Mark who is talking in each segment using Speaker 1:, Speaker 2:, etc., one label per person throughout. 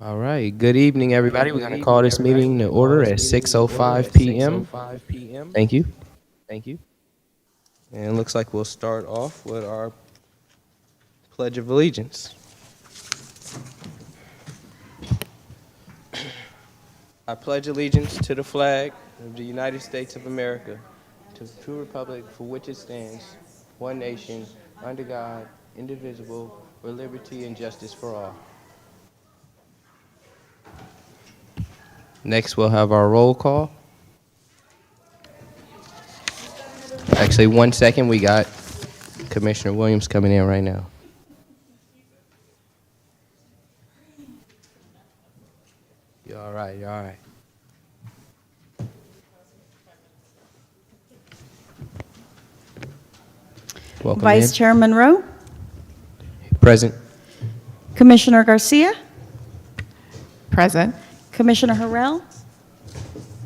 Speaker 1: All right. Good evening, everybody. We're going to call this meeting to order at 6:05 p.m. Thank you. And it looks like we'll start off with our Pledge of Allegiance. I pledge allegiance to the flag of the United States of America, to the true republic for which it stands, one nation, under God, indivisible, with liberty and justice for all. Next, we'll have our roll call. Actually, 1 second. We got Commissioner Williams coming in right now. You're all right. You're all right. Welcome
Speaker 2: Vice
Speaker 1: in.
Speaker 2: Chair Monroe,
Speaker 1: Present.
Speaker 2: Commissioner Garcia,
Speaker 3: Present.
Speaker 2: Commissioner Harrell,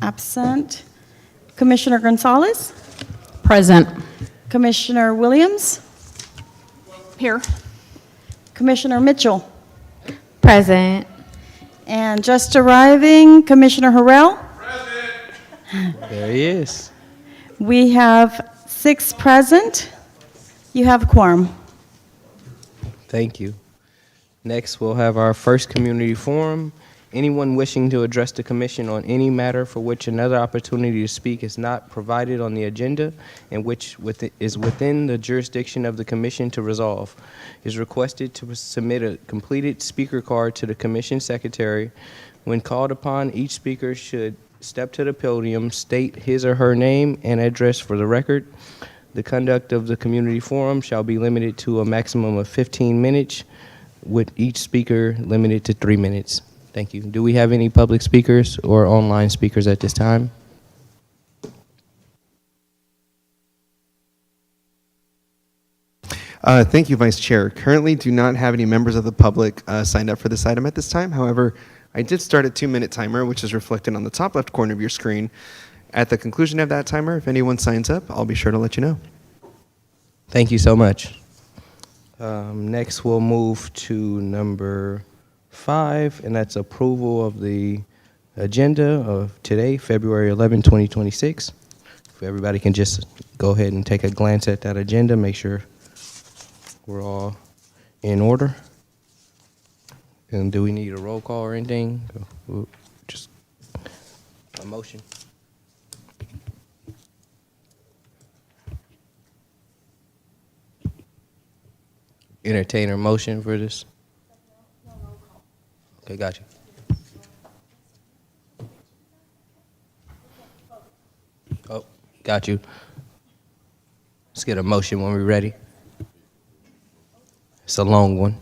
Speaker 2: absent, Commissioner Gonzalez,
Speaker 3: Present.
Speaker 2: Commissioner Williams,
Speaker 3: Here.
Speaker 2: Commissioner Mitchell,
Speaker 3: Present.
Speaker 2: and just arriving, Commissioner Harrell.
Speaker 1: There he is.
Speaker 2: We have 6 present. You have a quorum.
Speaker 1: Thank you. Next, we'll have our first community forum. Anyone wishing to address the commission on any matter for which another opportunity to speak is not provided on the agenda and which is within the jurisdiction of the commission to resolve is requested to submit a completed speaker card to the commission secretary. When called upon, each speaker should step to the podium, state his or her name and address for the record. The conduct of the community forum shall be limited to a maximum of 15 minutes, with each speaker limited to 3 minutes. Thank you. Do we have any public speakers or online speakers at this time?
Speaker 4: Thank you, Vice Chair. Currently do not have any members of the public signed up for this item at this time. However, I did start a 2-minute timer, which is reflected on the top left corner of your screen. At the conclusion of that timer, if anyone signs up, I'll be sure to let you know.
Speaker 1: Thank you so much. Next, we'll move to number 5, and that's approval of the agenda of today, February 11, 2026. If everybody can just go ahead and take a glance at that agenda, make sure we're all in order. And do we need a roll call or anything? Just a motion. Entertain a motion for this? Okay, got you. Oh, got you. Let's get a motion when we're ready. It's a long one.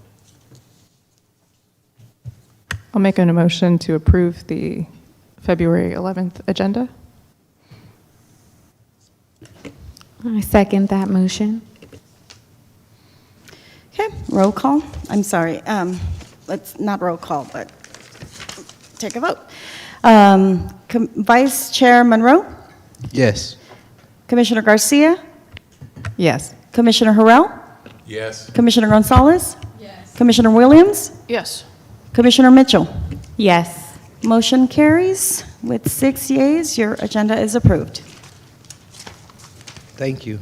Speaker 3: I'll make a motion to approve the February 11th agenda.
Speaker 5: I second that motion.
Speaker 2: Okay, roll call. I'm sorry. Let's not roll call, but take a vote. Vice Chair Monroe,
Speaker 1: Yes.
Speaker 2: Commissioner Garcia,
Speaker 3: Yes.
Speaker 2: Commissioner Harrell,
Speaker 6: Yes.
Speaker 2: Commissioner Gonzalez, Commissioner Williams,
Speaker 3: Yes.
Speaker 2: Commissioner Mitchell.
Speaker 5: Yes.
Speaker 2: Motion carries with 6 yeas. Your agenda is approved.
Speaker 1: Thank you.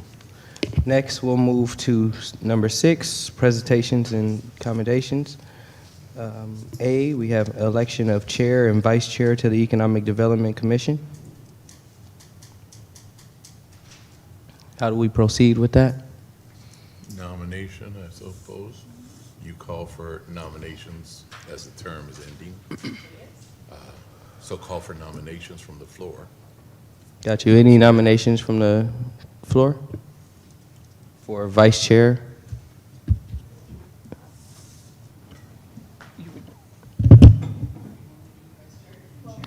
Speaker 1: Next, we'll move to number 6, presentations and accommodations. A, we have election of chair and vice chair to the Economic Development Commission. How do we proceed with that?
Speaker 6: Nomination, I suppose. You call for nominations as the term is ending. So call for nominations from the floor.
Speaker 1: Got you. Any nominations from the floor for vice chair?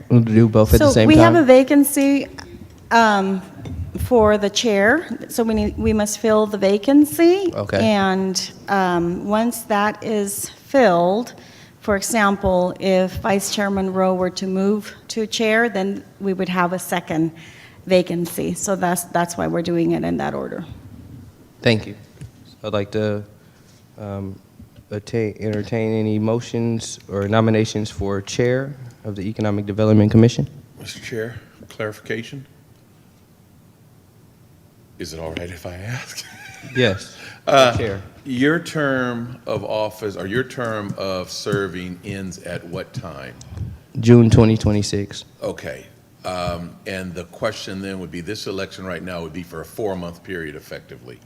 Speaker 1: We'll do both at the same
Speaker 2: So we
Speaker 1: time.
Speaker 2: have a vacancy for the chair, so we must fill the vacancy.
Speaker 1: Okay.
Speaker 2: And once that is filled, for example, if Vice Chair Monroe were to move to chair, then we would have a second vacancy. So that's why we're doing it in that order.
Speaker 1: Thank you. I'd like to entertain any motions or nominations for Chair of the Economic Development Commission?
Speaker 6: Mr. Chair, clarification? Is it all right if I ask?
Speaker 1: Yes, Chair.
Speaker 6: Your term of office, or your term of serving ends at what time?
Speaker 1: June 2026.
Speaker 6: Okay. And the question then would be, this election right now would be for a 4-month period effectively.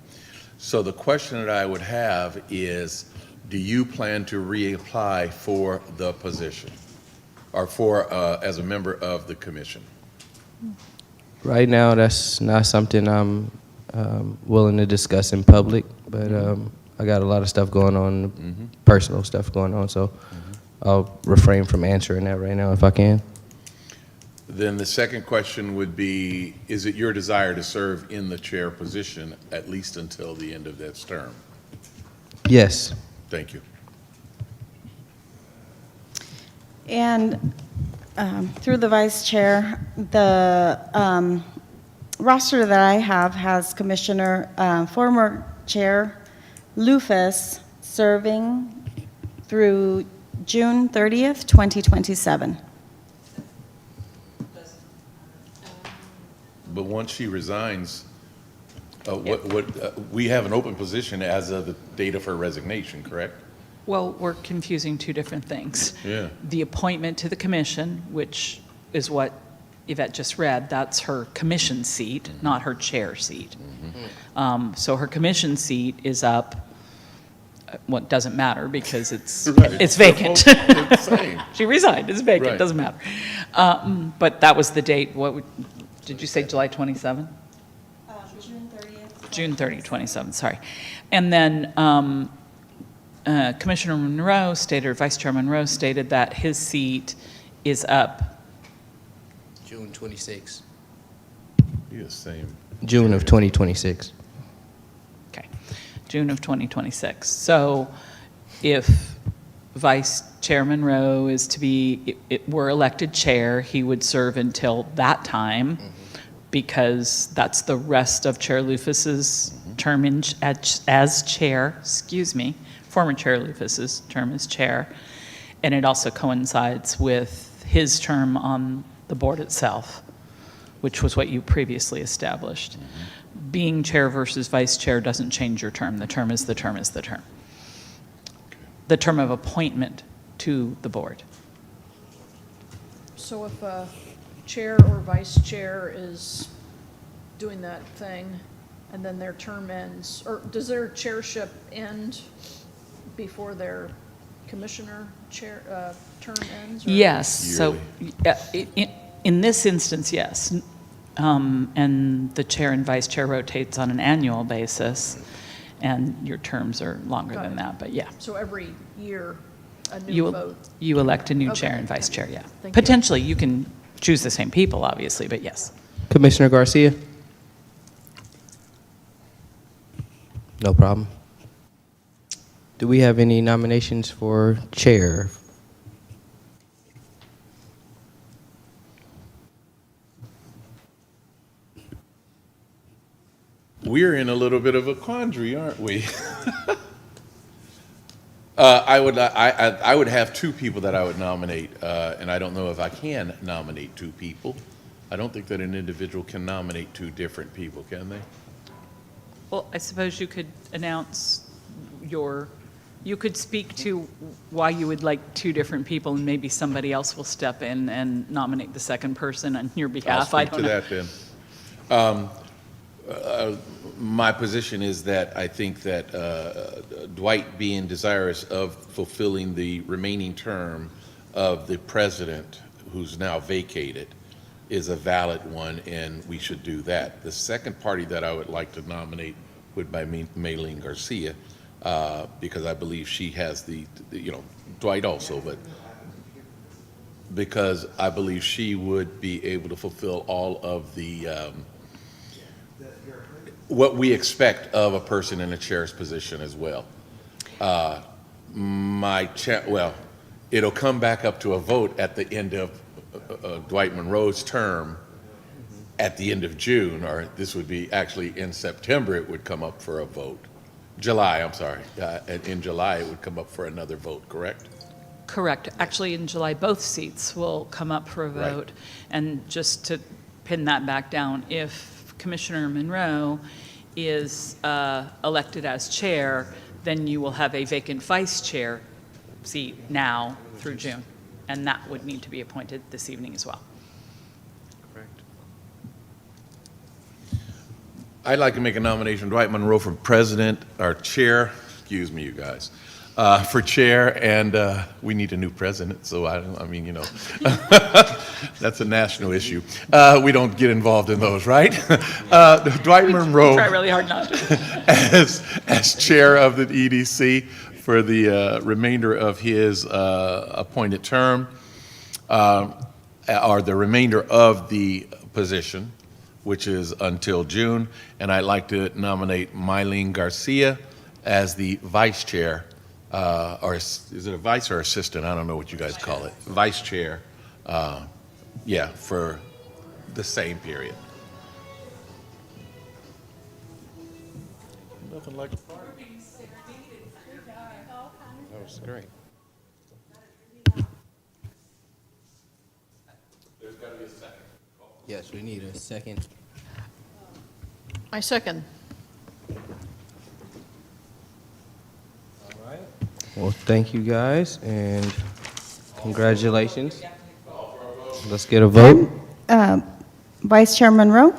Speaker 6: So the question that I would have is, do you plan to reapply for the position? Or for, as a member of the commission?
Speaker 1: Right now, that's not something I'm willing to discuss in public, but I got a lot of stuff going on, personal stuff going on, so I'll refrain from answering that right now if I can.
Speaker 6: Then the second question would be, is it your desire to serve in the chair position at least until the end of that term?
Speaker 1: Yes.
Speaker 6: Thank you.
Speaker 2: And through the vice chair, the roster that I have has Commissioner, former Chair Lufus serving through June 30th, 2027.
Speaker 6: But once she resigns, we have an open position as of the date of her resignation, correct?
Speaker 7: Well, we're confusing two different things.
Speaker 6: Yeah.
Speaker 7: The appointment to the commission, which is what Yvette just read, that's her commission seat, not her chair seat. So her commission seat is up, well, it doesn't matter because it's vacant.
Speaker 6: It's the same.
Speaker 7: She resigned, it's vacant,
Speaker 6: Right.
Speaker 7: doesn't matter. But that was the date, did you say July 27?
Speaker 2: June 30th.
Speaker 7: June 30, 27, sorry. And then Commissioner Monroe stated, or Vice Chair Monroe stated that his seat is up.
Speaker 1: June 26.
Speaker 6: Be the same.
Speaker 1: June of 2026.
Speaker 7: Okay, June of 2026. So if Vice Chair Monroe is to be, were elected chair, he would serve until that time because that's the rest of Chair Lufus's term as chair, former Chair Lufus's term as chair. And it also coincides with his term on the board itself, which was what you previously established. Being chair versus vice chair doesn't change your term. The term is the term is the term. The term of appointment to the board.
Speaker 8: So if a chair or vice chair is doing that thing and then their term ends, or does their chairship end before their commissioner chair term ends? Or?
Speaker 7: Yes, so
Speaker 6: Yearly.
Speaker 7: in this instance, yes. And the chair and vice chair rotates on an annual basis, and your terms are longer
Speaker 8: Got
Speaker 7: than
Speaker 8: it.
Speaker 7: that, but yeah.
Speaker 8: So every year, a new
Speaker 7: You
Speaker 8: vote.
Speaker 7: you elect a new
Speaker 8: Okay.
Speaker 7: chair and vice chair, yeah.
Speaker 8: Thank you.
Speaker 7: Potentially, you can choose the same people, obviously, but yes.
Speaker 1: Commissioner Garcia? No problem. Do we have any nominations for chair?
Speaker 6: We're in a little bit of a quandary, aren't we? I would have two people that I would nominate, and I don't know if I can nominate two people. I don't think that an individual can nominate two different people, can they?
Speaker 7: Well, I suppose you could announce you could speak to why you would like two different people, and maybe somebody else will step in and nominate the second person on your
Speaker 6: I'll
Speaker 7: behalf. I
Speaker 6: speak
Speaker 7: don't
Speaker 6: to
Speaker 7: know.
Speaker 6: that then. My position is that I think that Dwight being desirous of fulfilling the remaining term of the president, who's now vacated, is a valid one, and we should do that. The second party that I would like to nominate would be Maylene Garcia, because I believe she has Dwight also, but because I believe she would be able to fulfill all of the what we expect of a person in a chair's position as well. It'll come back up to a vote at the end of Dwight Monroe's term at the end of June, or this would be actually in September, it would come up for a vote. July, I'm sorry. In July, it would come up for another vote, correct?
Speaker 7: Correct. Actually, in July, both seats will come up for a
Speaker 6: Right.
Speaker 7: vote. And just to pin that back down, if Commissioner Monroe is elected as chair, then you will have a vacant vice chair seat now through June. And that would need to be appointed this evening as well.
Speaker 4: Correct.
Speaker 6: I'd like to make a nomination, Dwight Monroe for president, or chair, excuse me, you guys, for chair, and we need a new president, so I mean, you know, that's a national issue. We don't get involved in those, right? Dwight Monroe
Speaker 7: Try really hard not to.
Speaker 6: as chair of the EDC for the remainder of his appointed term, or the remainder of the position, which is until June. And I'd like to nominate Mylene Garcia as the vice chair, or is it a vice or assistant? I don't know what you guys call it. Vice chair, yeah, for the same period. Nothing like.
Speaker 1: That was great.
Speaker 6: There's got to be a second.
Speaker 1: Yes, we need a second.
Speaker 8: I second.
Speaker 1: All right. Well, thank you guys, and congratulations. Let's get a vote.
Speaker 2: Vice Chair Monroe,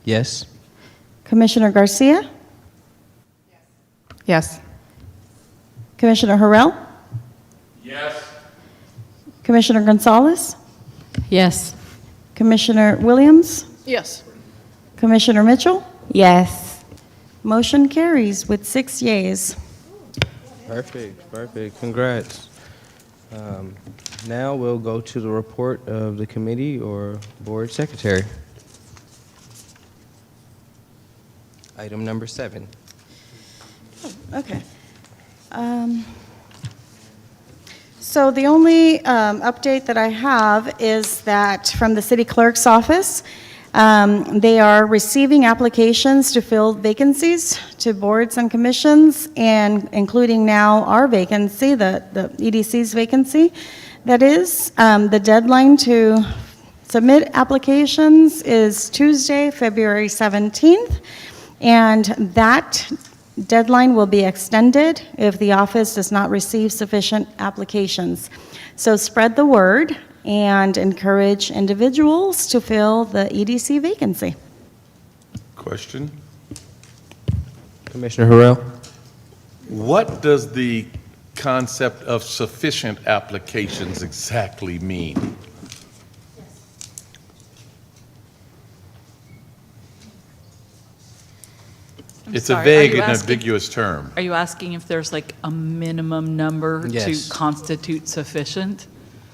Speaker 1: Yes.
Speaker 2: Commissioner Garcia,
Speaker 3: Yes.
Speaker 2: Commissioner Harrell,
Speaker 6: Yes.
Speaker 2: Commissioner Gonzalez,
Speaker 5: Yes.
Speaker 2: Commissioner Williams,
Speaker 8: Yes.
Speaker 2: Commissioner Mitchell.
Speaker 5: Yes.
Speaker 2: Motion carries with 6 yeas.
Speaker 1: Perfect, perfect. Congrats. Now we'll go to the report of the committee or board secretary. Item number 7.
Speaker 2: Okay. So the only update that I have is that from the city clerk's office, they are receiving applications to fill vacancies to boards and commissions, and including now our vacancy, the EDC's vacancy. That is, the deadline to submit applications is Tuesday, February 17th, and that deadline will be extended if the office does not receive sufficient applications. So spread the word and encourage individuals to fill the EDC vacancy.
Speaker 6: Question?
Speaker 1: Commissioner Harrell?
Speaker 6: What does the concept of sufficient applications exactly mean?
Speaker 7: I'm
Speaker 6: It's
Speaker 7: sorry,
Speaker 6: a
Speaker 7: are
Speaker 6: vague
Speaker 7: you
Speaker 6: and
Speaker 7: asking-
Speaker 6: ambiguous term.
Speaker 7: Are you asking if there's like a minimum number
Speaker 1: Yes.
Speaker 7: to constitute sufficient?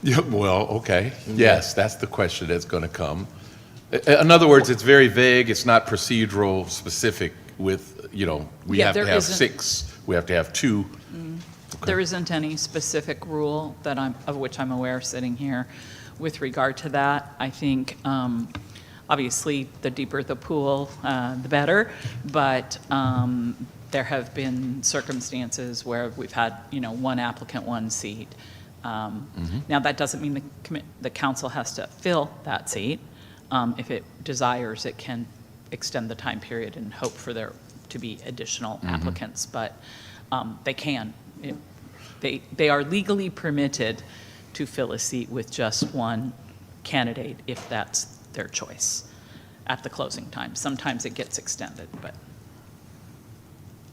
Speaker 6: Yeah, well, okay. Yes, that's the question that's going to come. In other words, it's very vague. It's not procedural specific with, you know, we
Speaker 7: Yeah,
Speaker 6: have to
Speaker 7: there
Speaker 6: have
Speaker 7: isn't-
Speaker 6: 6, we have to have 2.
Speaker 7: There isn't any specific rule that of which I'm aware sitting here with regard to that. I think, obviously, the deeper the pool, the better, but there have been circumstances where we've had, you know, one applicant, one seat. Now, that doesn't mean the council has to fill that seat. If it desires, it can extend the time period and hope for there to be additional applicants, but they can. They are legally permitted to fill a seat with just one candidate if that's their choice at the closing time. Sometimes it gets extended, but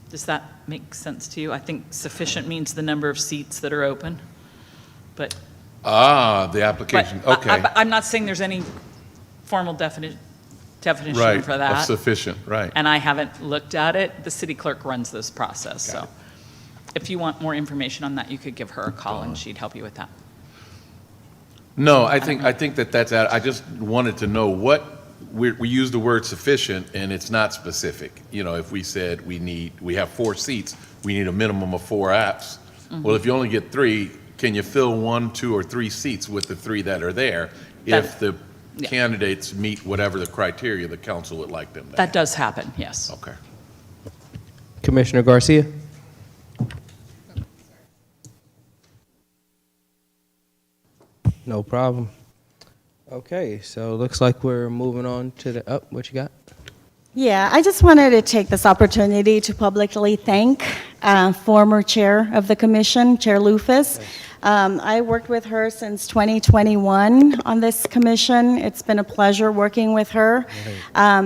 Speaker 7: does that make sense to you? I think sufficient means the number of seats that are open, but.
Speaker 6: The application,
Speaker 7: but
Speaker 6: okay.
Speaker 7: I'm not saying there's any formal definition
Speaker 6: Right,
Speaker 7: for
Speaker 6: of
Speaker 7: that.
Speaker 6: sufficient, right.
Speaker 7: And I haven't looked at it. The city clerk runs this process,
Speaker 6: Got
Speaker 7: so
Speaker 6: it.
Speaker 7: if you want more information on that, you could give her a call and she'd help you with that.
Speaker 6: No, I think that's, I just wanted to know what, we use the word sufficient, and it's not specific. You know, if we said we have 4 seats, we need a minimum of 4 apps. Well, if you only get 3, can you fill 1, 2, or 3 seats with the 3 that are there if the
Speaker 7: yeah.
Speaker 6: candidates meet whatever the criteria the council would like them to
Speaker 7: That
Speaker 6: have?
Speaker 7: does happen, yes.
Speaker 6: Okay.
Speaker 1: Commissioner Garcia? No problem. Okay, so looks like we're moving on to the, oh, what you got?
Speaker 2: Yeah, I just wanted to take this opportunity to publicly thank former chair of the commission, Chair Lufus. I worked with her since 2021 on this commission. It's been a pleasure working with her.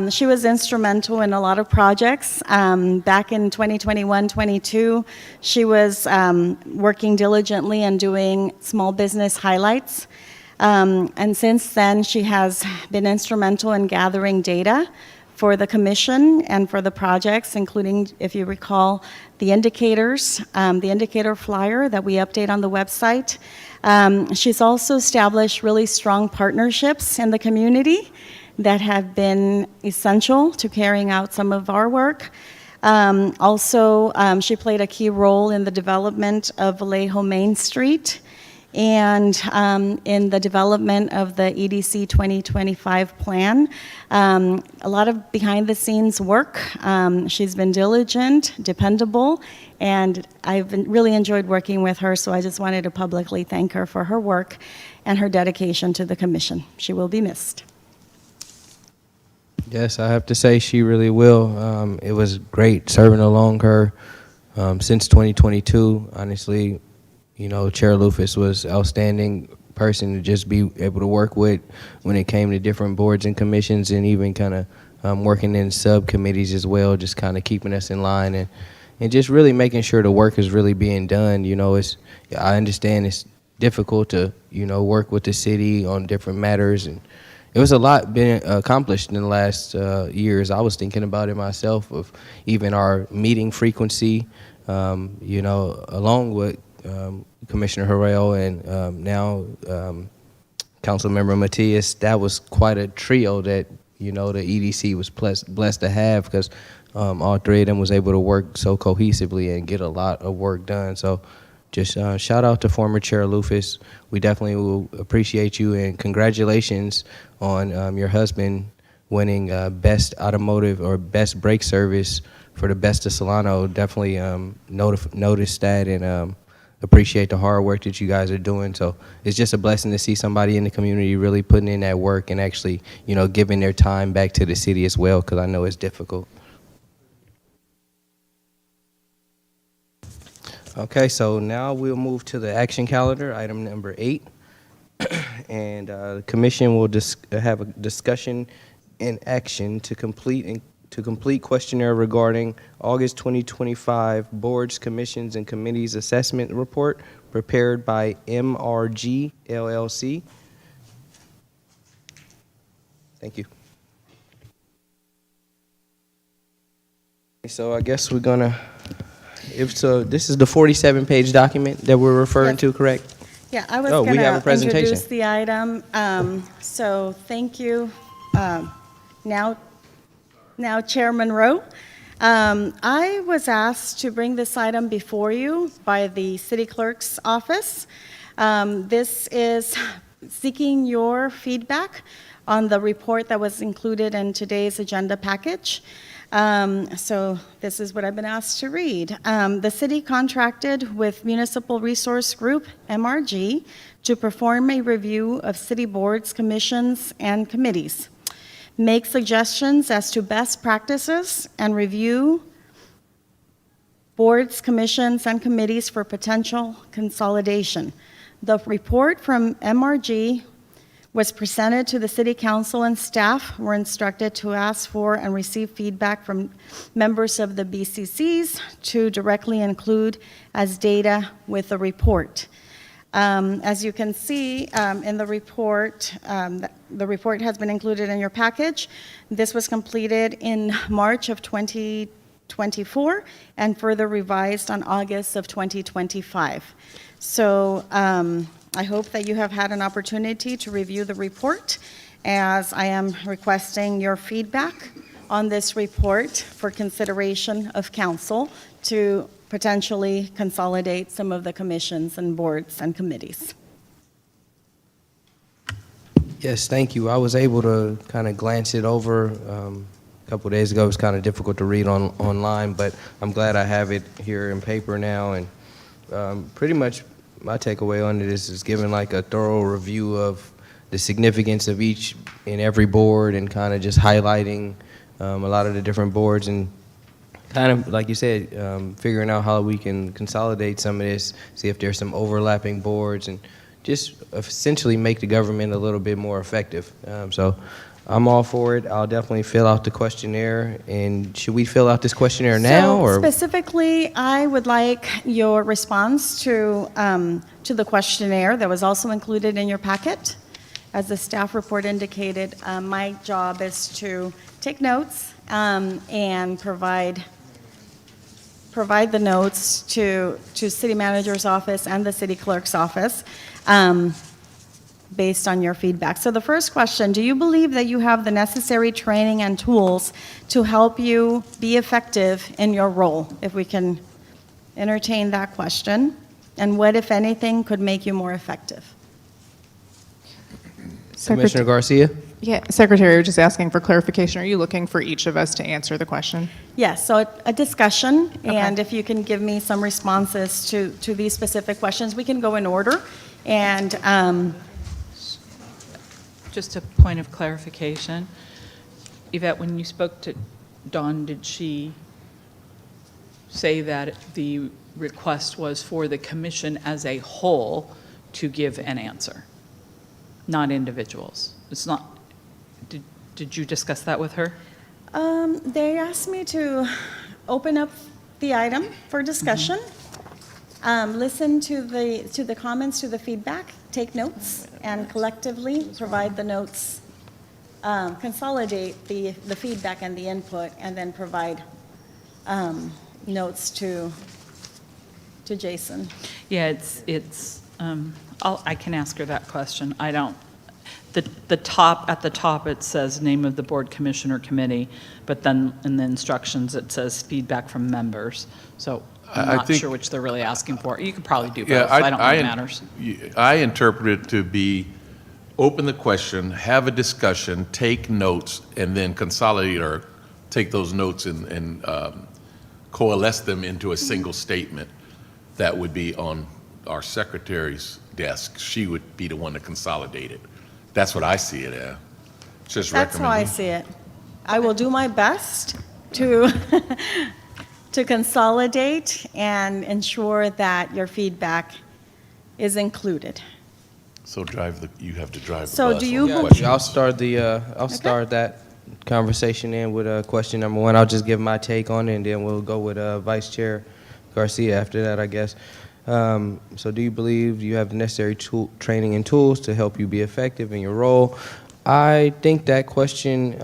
Speaker 2: She was instrumental in a lot of projects. Back in 2021, 22, she was working diligently and doing small business highlights. And since then, she has been instrumental in gathering data for the commission and for the projects, including, if you recall, the indicators, the indicator flyer that we update on the website. She's also established really strong partnerships in the community that have been essential to carrying out some of our work. Also, she played a key role in the development of Vallejo Main Street and in the development of the EDC 2025 plan. A lot of behind-the-scenes work. She's been diligent, dependable, and really enjoyed working with her, so I just wanted to publicly thank her for her work and her dedication to the commission. She will be missed.
Speaker 1: Yes, I have to say she really will. It was great serving along her since 2022. Honestly, you know, Chair Lufus was outstanding person to just be able to work with when it came to different boards and commissions, and even kind of working in subcommittees as well, just kind of keeping us in line and just really making sure the work is really being done. You know, I understand it's difficult to, you know, work with the city on different matters, and it was a lot been accomplished in the last years. I was thinking about it myself, of even our meeting frequency, you know, along with Commissioner Harrell and now Councilmember Matias. That was quite a trio that, you know, the EDC was blessed to have, because all three of them was able to work so cohesively and get a lot of work done. So just shout out to former Chair Lufus. We definitely will appreciate you, and congratulations on your husband winning Best Automotive or Best Brake Service for the Best of Solano. Definitely noticed that and appreciate the hard work that you guys are doing. So it's just a blessing to see somebody in the community really putting in that work and actually, you know, giving their time back to the city as well, because I know it's difficult. Okay, so now we'll move to the action calendar, item number 8. And the commission will have a discussion and action to complete questionnaire regarding August 2025 Boards, Commissions, and Committees Assessment Report prepared by MRG LLC. Thank you. So I guess we're gonna, this is the 47-page document that we're referring
Speaker 2: Yes.
Speaker 1: to, correct?
Speaker 2: Yeah, I was
Speaker 1: Oh,
Speaker 2: going
Speaker 1: we have a
Speaker 2: to
Speaker 1: presentation.
Speaker 2: introduce the item. So thank you. Now Chairman Rowe. I was asked to bring this item before you by the city clerk's office. This is seeking your feedback on the report that was included in today's agenda package. So this is what I've been asked to read. The city contracted with Municipal Resource Group, MRG, to perform a review of city boards, commissions, and committees, make suggestions as to best practices, and review boards, commissions, and committees for potential consolidation. The report from MRG was presented to the City Council, and staff were instructed to ask for and receive feedback from members of the BCCs to directly include as data with the report. As you can see in the report has been included in your package. This was completed in March of 2024 and further revised on August of 2025. So I hope that you have had an opportunity to review the report, as I am requesting your feedback on this report for consideration of council to potentially consolidate some of the commissions and boards and committees.
Speaker 1: Yes, thank you. I was able to kind of glance it over a couple days ago. It was kind of difficult to read online, but I'm glad I have it here in paper now. And pretty much my takeaway on it is giving like a thorough review of the significance of each and every board, and kind of just highlighting a lot of the different boards, and kind of, like you said, figuring out how we can consolidate some of this, see if there's some overlapping boards, and just essentially make the government a little bit more effective. So I'm all for it. I'll definitely fill out the questionnaire. And should we fill out this questionnaire now?
Speaker 2: So
Speaker 1: Or
Speaker 2: specifically, I would like your response to the questionnaire that was also included in your packet. As the staff report indicated, my job is to take notes and provide the notes to city manager's office and the city clerk's office based on your feedback. So the first question, do you believe that you have the necessary training and tools to help you be effective in your role? If we can entertain that question. And what, if anything, could make you more effective?
Speaker 1: Commissioner Garcia?
Speaker 3: Yeah, Secretary, just asking for clarification. Are you looking for each of us to answer the question?
Speaker 2: Yes, so a discussion,
Speaker 3: Okay.
Speaker 2: and if you can give me some responses to these specific questions, we can go in order. And
Speaker 7: Just a point of clarification. Yvette, when you spoke to Dawn, did she say that the request was for the commission as a whole to give an answer, not individuals? It's not, did you discuss that with her?
Speaker 2: they asked me to open up the item for discussion, listen to the comments, to the feedback, take notes, and collectively provide the notes, consolidate the feedback and the input, and then provide notes to Jason.
Speaker 7: Yeah, I can ask her that question. I don't, at the top, it says name of the board, commission, or committee, but then in the instructions, it says feedback from members. So I'm
Speaker 6: I
Speaker 7: not
Speaker 6: think-
Speaker 7: sure which they're really asking for. You could probably do
Speaker 6: Yeah,
Speaker 7: both. I don't think it matters.
Speaker 6: I interpret it to be, open the question, have a discussion, take notes, and then consolidate or take those notes and coalesce them into a single statement that would be on our secretary's desk. She would be the one to consolidate it. That's what I see it as. Just
Speaker 2: That's how I
Speaker 6: recommending.
Speaker 2: see it. I will do my best to, to consolidate and ensure that your feedback is included.
Speaker 6: So you have to drive the
Speaker 2: So
Speaker 6: bus
Speaker 2: do
Speaker 6: on
Speaker 2: you
Speaker 6: the
Speaker 2: believe-
Speaker 6: question.
Speaker 1: I'll start that conversation in with question number one. I'll just give my take on it, and then we'll go with Vice Chair Garcia after that, I guess. So do you believe you have the necessary training and tools to help you be effective in your role? I think that question,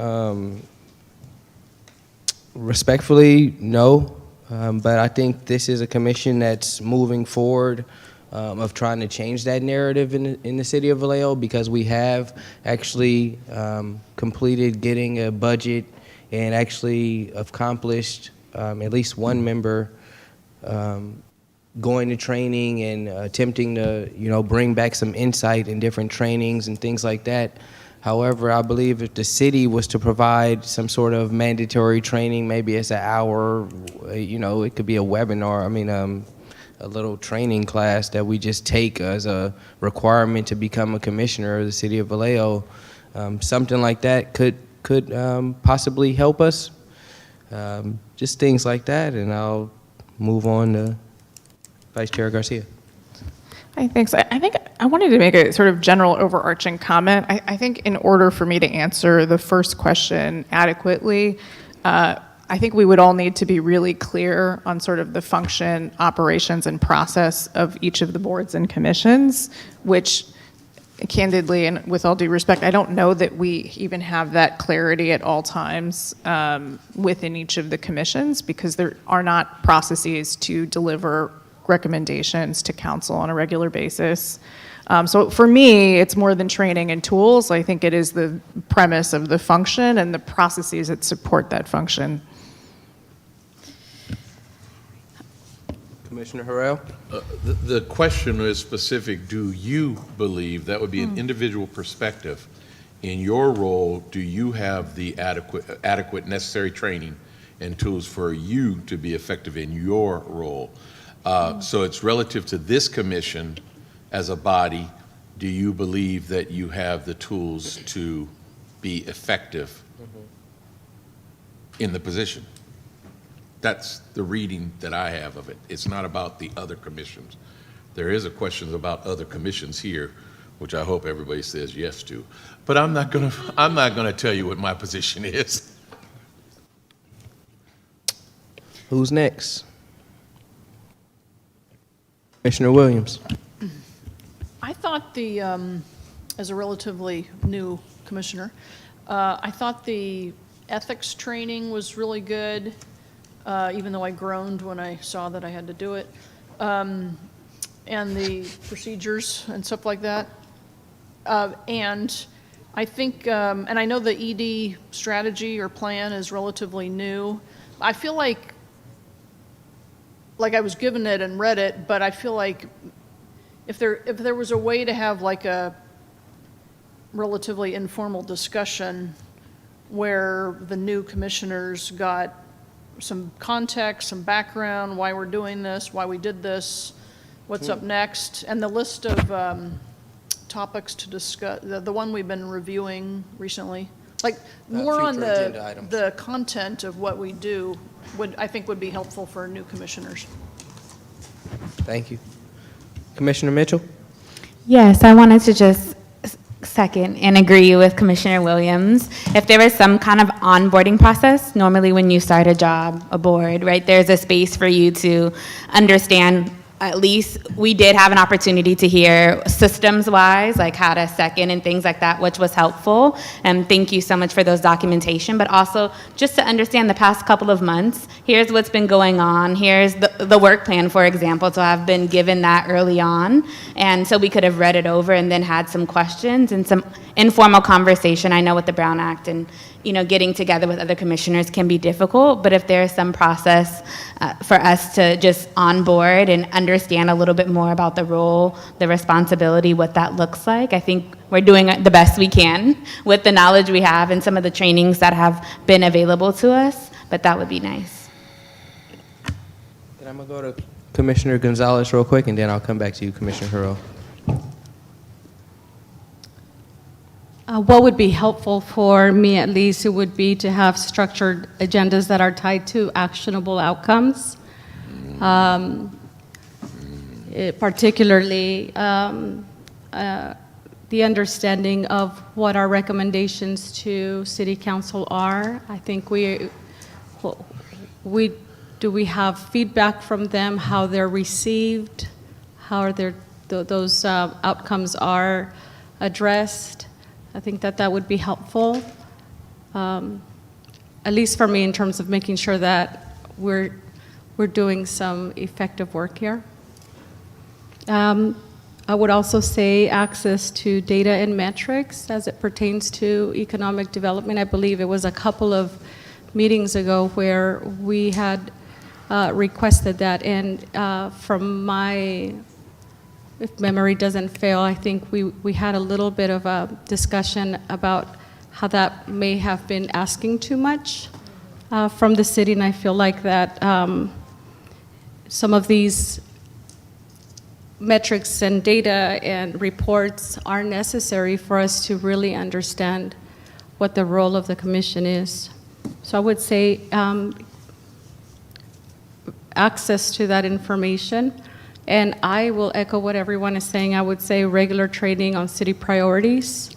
Speaker 1: respectfully, no. But I think this is a commission that's moving forward of trying to change that narrative in the city of Vallejo, because we have actually completed getting a budget and actually accomplished at least one member going to training and attempting to, bring back some insight in different trainings and things like that. However, I believe if the city was to provide some sort of mandatory training, maybe it's an hour, it could be a webinar, a little training class that we just take as a requirement to become a commissioner of the city of Vallejo. Something like that could possibly help us. Just things like that, and I'll move on to Vice Chair Garcia.
Speaker 3: I think so. I think I wanted to make a sort of general overarching comment. I think in order for me to answer the first question adequately, I think we would all need to be really clear on sort of the function, operations, and process of each of the boards and commissions, which candidly and with all due respect, I don't know that we even have that clarity at all times within each of the commissions, because there are not processes to deliver recommendations to council on a regular basis. So for me, it's more than training and tools. I think it is the premise of the function and the processes that support that function.
Speaker 1: Commissioner Harrell?
Speaker 6: The question is specific, do you believe, that would be an individual perspective, in your role, do you have the adequate necessary training and tools for you to be effective in your role? So it's relative to this commission as a body. Do you believe that you have the tools to be effective in the position? That's the reading that I have of it. It's not about the other commissions. There is a question about other commissions here, which I hope everybody says yes to. But I'm not gonna tell you what my position is.
Speaker 1: Who's next? Commissioner Williams.
Speaker 8: I thought as a relatively new commissioner, I thought the ethics training was really good, even though I groaned when I saw that I had to do it. And the procedures and stuff like that. And I think, and I know the ED strategy or plan is relatively new. I feel like I was given it and read it, but I feel like if there was a way to have like a relatively informal discussion where the new commissioners got some context, some background, why we're doing this, why we did this, what's up next, and the list of topics to discuss, the one we've been reviewing recently, like more on
Speaker 1: future agenda items.
Speaker 8: the content of what we do I think would be helpful for new commissioners.
Speaker 1: Thank you. Commissioner Mitchell?
Speaker 5: Yes, I wanted to just second and agree with Commissioner Williams. If there was some kind of onboarding process, normally when you start a job, a board, right, there's a space for you to understand. At least we did have an opportunity to hear systems-wise, like how to second and things like that, which was helpful. And thank you so much for those documentation, but also just to understand the past couple of months, here's what's been going on, here's the work plan, for example, so I've been given that early on. And so we could have read it over and then had some questions and some informal conversation. I know with the Brown Act and getting together with other commissioners can be difficult, but if there's some process for us to just onboard and understand a little bit more about the role, the responsibility, what that looks like, I think we're doing the best we can with the knowledge we have and some of the trainings that have been available to us, but that would be nice.
Speaker 1: Then I'm gonna go to Commissioner Gonzalez real quick, and then I'll come back to you, Commissioner Hurrell.
Speaker 9: What would be helpful for me, at least, it would be to have structured agendas that are tied to actionable outcomes. Particularly the understanding of what our recommendations to City Council are. I think we have feedback from them, how they're received, how those outcomes are addressed. I think that would be helpful, at least for me, in terms of making sure that we're doing some effective work here. I would also say access to data and metrics as it pertains to economic development. I believe it was a couple of meetings ago where we had requested that, and from my, if memory doesn't fail, I think we had a little bit of a discussion about how that may have been asking too much from the city, and I feel like that some of these metrics and data and reports are necessary for us to really understand what the role of the commission is. So I would say access to that information. And I will echo what everyone is saying. I would say regular training on city priorities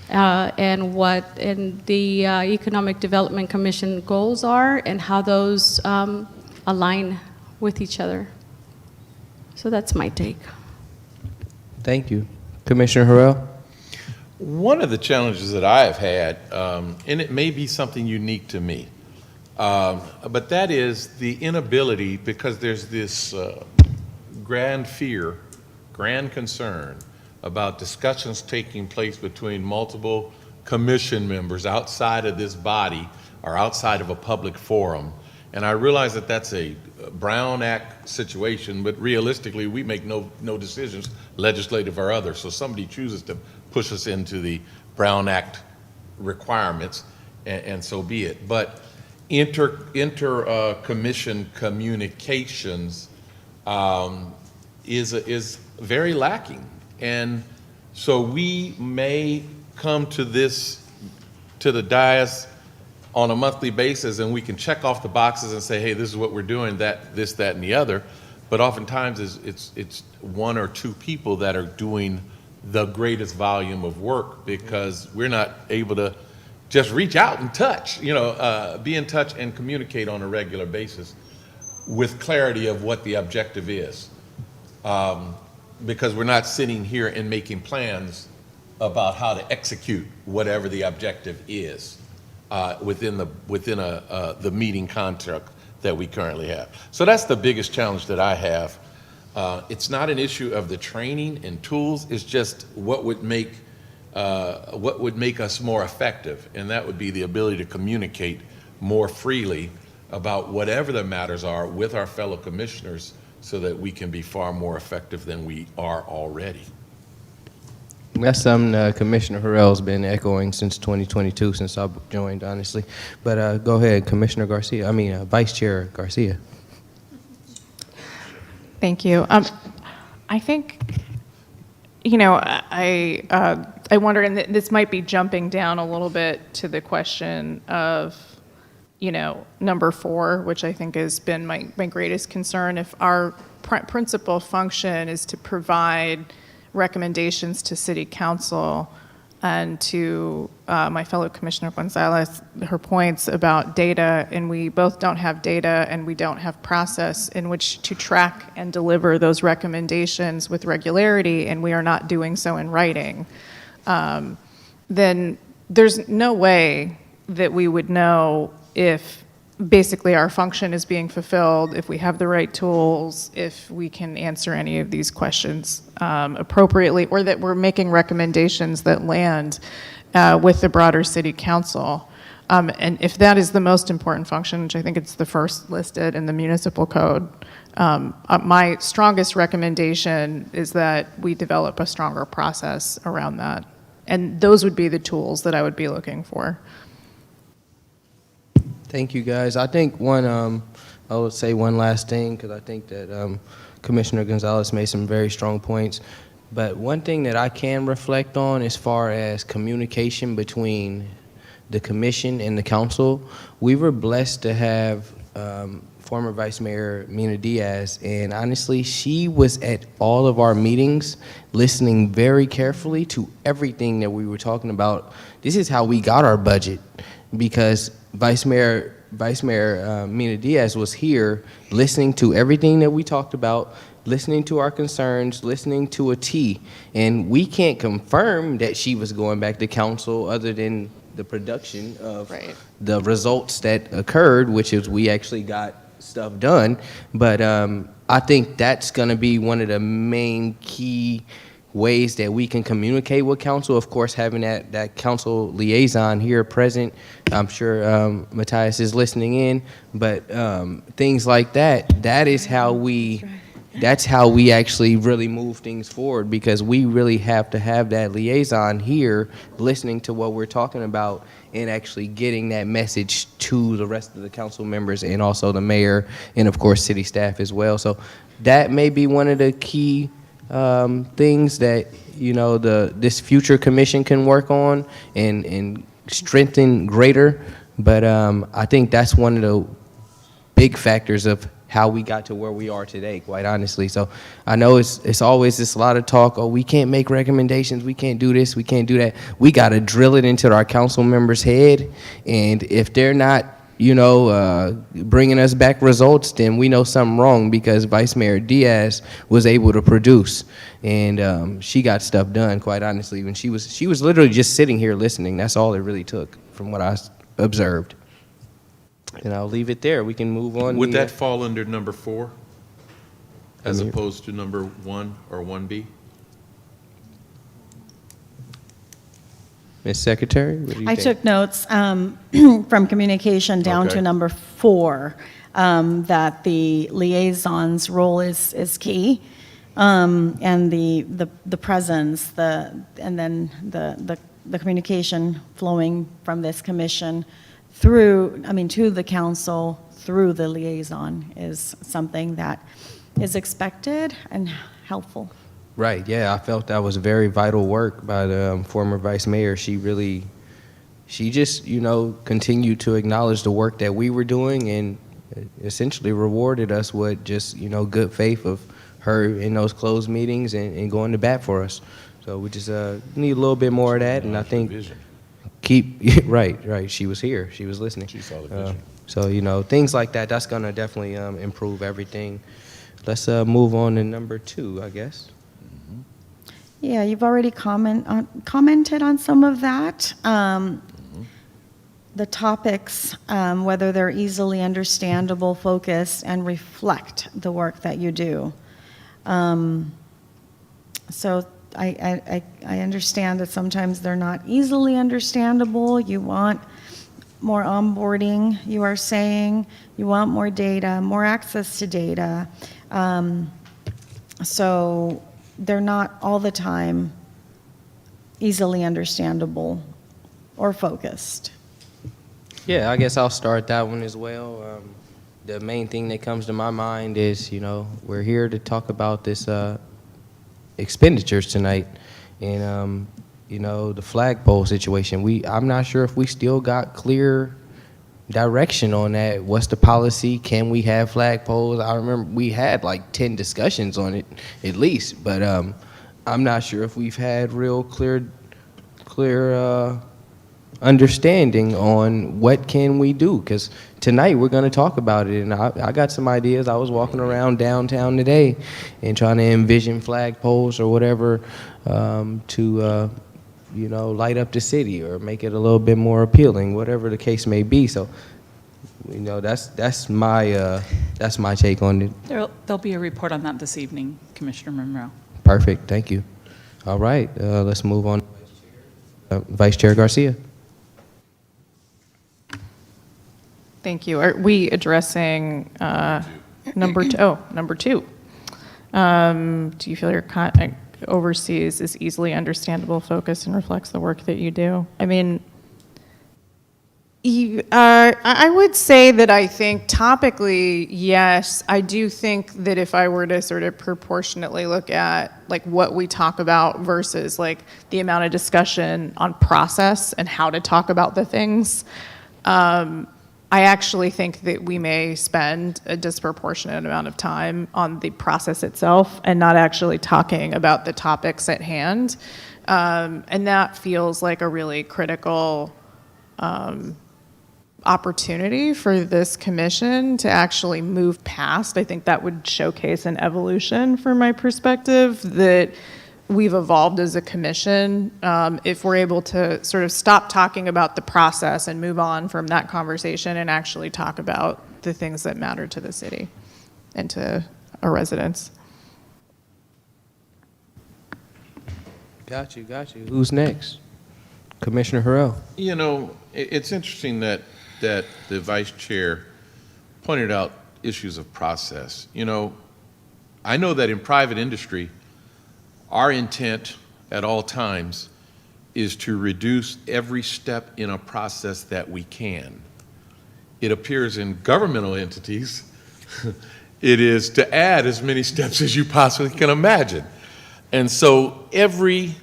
Speaker 9: and what the Economic Development Commission goals are and how those align with each other. So that's my take.
Speaker 1: Thank you. Commissioner Hurrell?
Speaker 6: One of the challenges that I have had, and it may be something unique to me, but that is the inability, because there's this grand fear, grand concern about discussions taking place between multiple commission members outside of this body or outside of a public forum. And I realize that that's a Brown Act situation, but realistically, we make no decisions, legislative or other. So somebody chooses to push us into the Brown Act requirements, and so be it. But commission communications is very lacking. And so we may come to the dais on a monthly basis, and we can check off the boxes and say, hey, this is what we're doing, this, that, and the other. But oftentimes it's one or two people that are doing the greatest volume of work, because we're not able to just reach out and touch, be in touch and communicate on a regular basis with clarity of what the objective is. Because we're not sitting here and making plans about how to execute whatever the objective is within the meeting construct that we currently have. So that's the biggest challenge that I have. It's not an issue of the training and tools. It's just what would make us more effective, and that would be the ability to communicate more freely about whatever the matters are with our fellow commissioners, so that we can be far more effective than we are already.
Speaker 1: That's something Commissioner Harrell's been echoing since 2022, since I joined, honestly. But go ahead, Commissioner Garcia. Vice Chair Garcia.
Speaker 3: Thank you. I think, I wonder, and this might be jumping down a little bit to the question of, number 4, which I think has been my greatest concern. If our principal function is to provide recommendations to City Council, and to my fellow Commissioner Gonzalez, her points about data, and we both don't have data and we don't have process in which to track and deliver those recommendations with regularity, and we are not doing so in writing, then there's no way that we would know if basically our function is being fulfilled, if we have the right tools, if we can answer any of these questions appropriately, or that we're making recommendations that land with the broader City Council. And if that is the most important function, which I think it's the first listed in the municipal code, my strongest recommendation is that we develop a stronger process around that. And those would be the tools that I would be looking for.
Speaker 1: Thank you, guys. I think I would say one last thing, because I think that Commissioner Gonzalez made some very strong points. But one thing that I can reflect on as far as communication between the commission and the council, we were blessed to have former Vice Mayor Mina Diaz, and honestly, she was at all of our meetings listening very carefully to everything that we were talking about. This is how we got our budget, because Vice Mayor Mina Diaz was here listening to everything that we talked about, listening to our concerns, listening to a T. And we can't confirm that she was going back to council other than the production of the results that occurred, which is we actually got stuff done. But I think that's going to be one of the main key ways that we can communicate with council. Of course, having that council liaison here present. I'm sure Matthias is listening in, but things like that's how we actually really move things forward, because we really have to have that liaison here listening to what we're talking about and actually getting that message to the rest of the council members and also the mayor and of course city staff as well. So that may be one of the key things that this future commission can work on and strengthen greater. But I think that's one of the big factors of how we got to where we are today, quite honestly. So I know it's always this lot of talk, we can't make recommendations, we can't do this, we can't do that. We got to drill it into our council members' head, and if they're not bringing us back results, then we know something wrong, because Vice Mayor Diaz was able to produce, and she got stuff done, quite honestly. When she was literally just sitting here listening. That's all it really took from what I observed. And I'll leave it there. We can move on.
Speaker 6: Would that fall under number 4 as opposed to number 1 or 1B?
Speaker 1: Ms. Secretary, what do you
Speaker 2: I
Speaker 1: think?
Speaker 2: took notes from communication down
Speaker 6: Okay.
Speaker 2: to number 4, that the liaison's role is key, and the presence, and then the communication flowing from this commission through, to the council through the liaison is something that is expected and helpful.
Speaker 1: Right, yeah, I felt that was very vital work by the former vice mayor. She just, continued to acknowledge the work that we were doing and essentially rewarded us with just, good faith of her in those closed meetings and going to bat for us. So we just need a little bit more of that, and I think right, she was here, she was listening.
Speaker 6: She saw the vision.
Speaker 1: So, things like that, that's gonna definitely improve everything. Let's move on to number 2, I guess.
Speaker 2: Yeah, you've already commented on some of that. The topics, whether they're easily understandable, focused, and reflect the work that you do. So I understand that sometimes they're not easily understandable. You want more onboarding, you are saying. You want more data, more access to data. So they're not all the time easily understandable or focused.
Speaker 1: Yeah, I guess I'll start that one as well. The main thing that comes to my mind is, we're here to talk about this expenditures tonight, and the flagpole situation. I'm not sure if we still got clear direction on that. What's the policy? Can we have flagpoles? I remember we had like 10 discussions on it at least, but I'm not sure if we've had real clear understanding on what can we do, because tonight we're going to talk about it, and I got some ideas. I was walking around downtown today and trying to envision flagpoles or whatever to light up the city or make it a little bit more appealing, whatever the case may be. So that's my take on it.
Speaker 7: There'll be a report on that this evening, Commissioner Monroe.
Speaker 1: Perfect, thank you. All right, let's move on. Vice Chair Garcia.
Speaker 3: Thank you. Are we addressing number 2? Oh, number 2. Do you feel your oversees is easily understandable, focused, and reflects the work that you do? I mean, I would say that I think topically, yes. I do think that if I were to sort of proportionately look at like what we talk about versus like the amount of discussion on process and how to talk about the things, I actually think that we may spend a disproportionate amount of time on the process itself and not actually talking about the topics at hand. And that feels like a really critical opportunity for this commission to actually move past. I think that would showcase an evolution from my perspective that we've evolved as a commission. If we're able to sort of stop talking about the process and move on from that conversation and actually talk about the things that matter to the city and to our residents.
Speaker 1: Got you. Who's next? Commissioner Harrell.
Speaker 6: It's interesting that the vice chair pointed out issues of process. I know that in private industry, our intent at all times is to reduce every step in a process that we can. It appears in governmental entities, it is to add as many steps as you possibly can imagine. And so every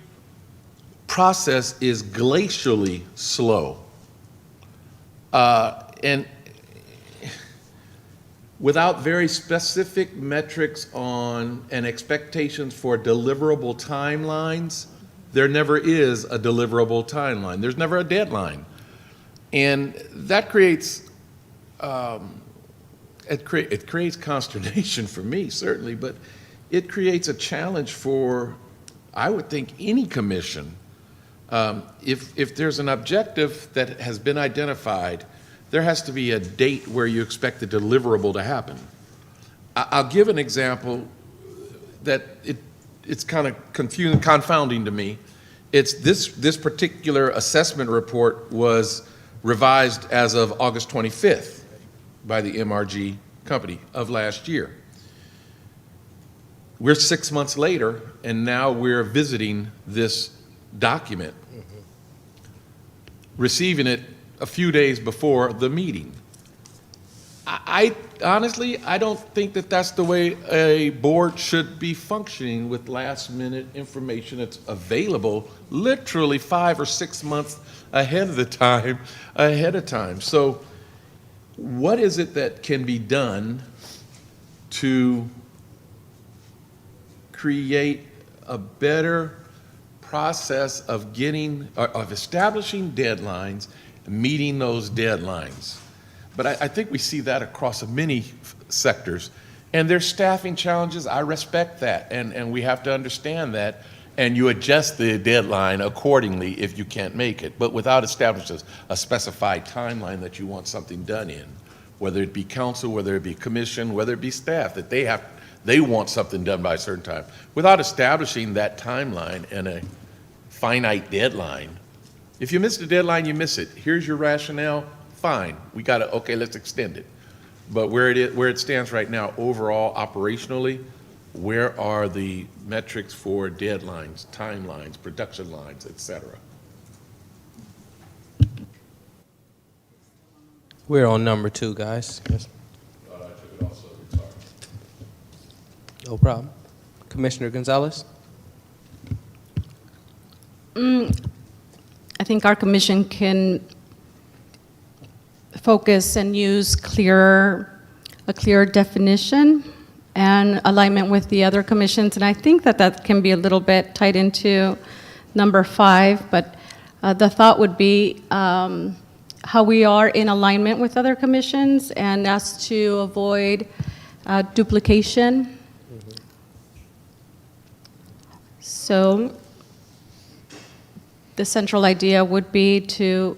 Speaker 6: process is glacially slow. And without very specific metrics on and expectations for deliverable timelines, there never is a deliverable timeline. There's never a deadline. And that creates, it creates consternation for me, certainly, but it creates a challenge for, I would think, any commission. If there's an objective that has been identified, there has to be a date where you expect the deliverable to happen. I'll give an example that it's kind of confusing, confounding to me. It's this particular assessment report was revised as of August 25th by the MRG company of last year. We're 6 months later, and now we're visiting this document. receiving it a few days before the meeting. I honestly, I don't think that that's the way a board should be functioning with last-minute information that's available literally 5 or 6 months ahead of time. So what is it that can be done to create a better process of establishing deadlines, meeting those deadlines? But I think we see that across many sectors. And there's staffing challenges. I respect that. And we have to understand that. And you adjust the deadline accordingly if you can't make it. But without establishing a specified timeline that you want something done in, whether it be council, whether it be commission, whether it be staff, that they want something done by a certain time. Without establishing that timeline and a finite deadline, if you miss the deadline, you miss it. Here's your rationale. Fine, okay, let's extend it. But where it stands right now, overall, operationally, where are the metrics for deadlines, timelines, production lines, et cetera?
Speaker 1: We're on number 2, guys. Yes. No problem. Commissioner Gonzalez?
Speaker 9: I think our commission can focus and use a clear definition and alignment with the other commissions. And I think that can be a little bit tied into number 5, but the thought would be how we are in alignment with other commissions and as to avoid duplication. So the central idea would be to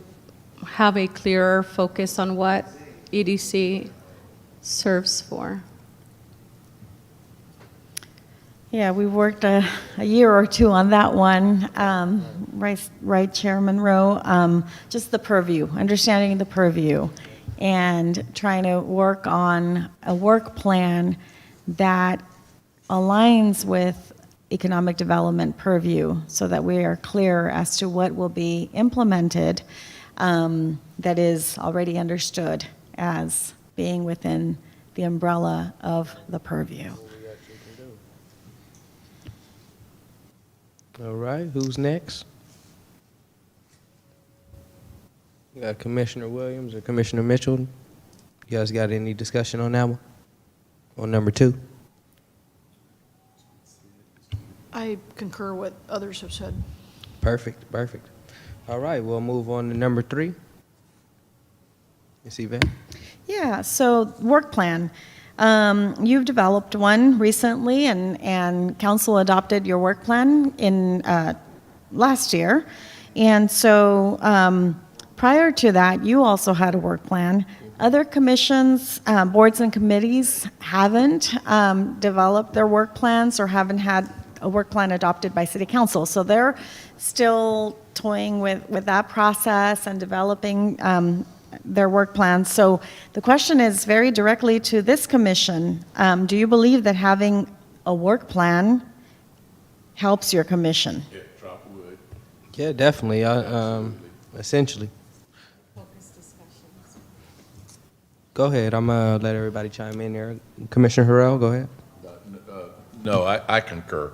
Speaker 9: have a clearer focus on what EDC serves for.
Speaker 2: Yeah, we worked a year or 2 on that one, right, Chairman Rowe? Just the purview, understanding the purview, and trying to work on a work plan that aligns with economic development purview so that we are clear as to what will be implemented that is already understood as being within the umbrella of the purview.
Speaker 1: All right, who's next? We got Commissioner Williams or Commissioner Mitchell. You guys got any discussion on that one? On number 2?
Speaker 8: I concur what others have said.
Speaker 1: Perfect. All right, we'll move on to number 3. Ms. Yvette?
Speaker 2: Yeah, so work plan. You've developed one recently, and council adopted your work plan in last year. And so prior to that, you also had a work plan. Other commissions, boards and committees haven't developed their work plans or haven't had a work plan adopted by City Council. So they're still toying with that process and developing their work plans. So the question is very directly to this commission. Do you believe that having a work plan helps your commission?
Speaker 6: Yeah, drop a wood.
Speaker 1: Yeah, definitely. Essentially. Go ahead. I'm going to let everybody chime in there. Commissioner Harrell, go ahead.
Speaker 6: No, I concur.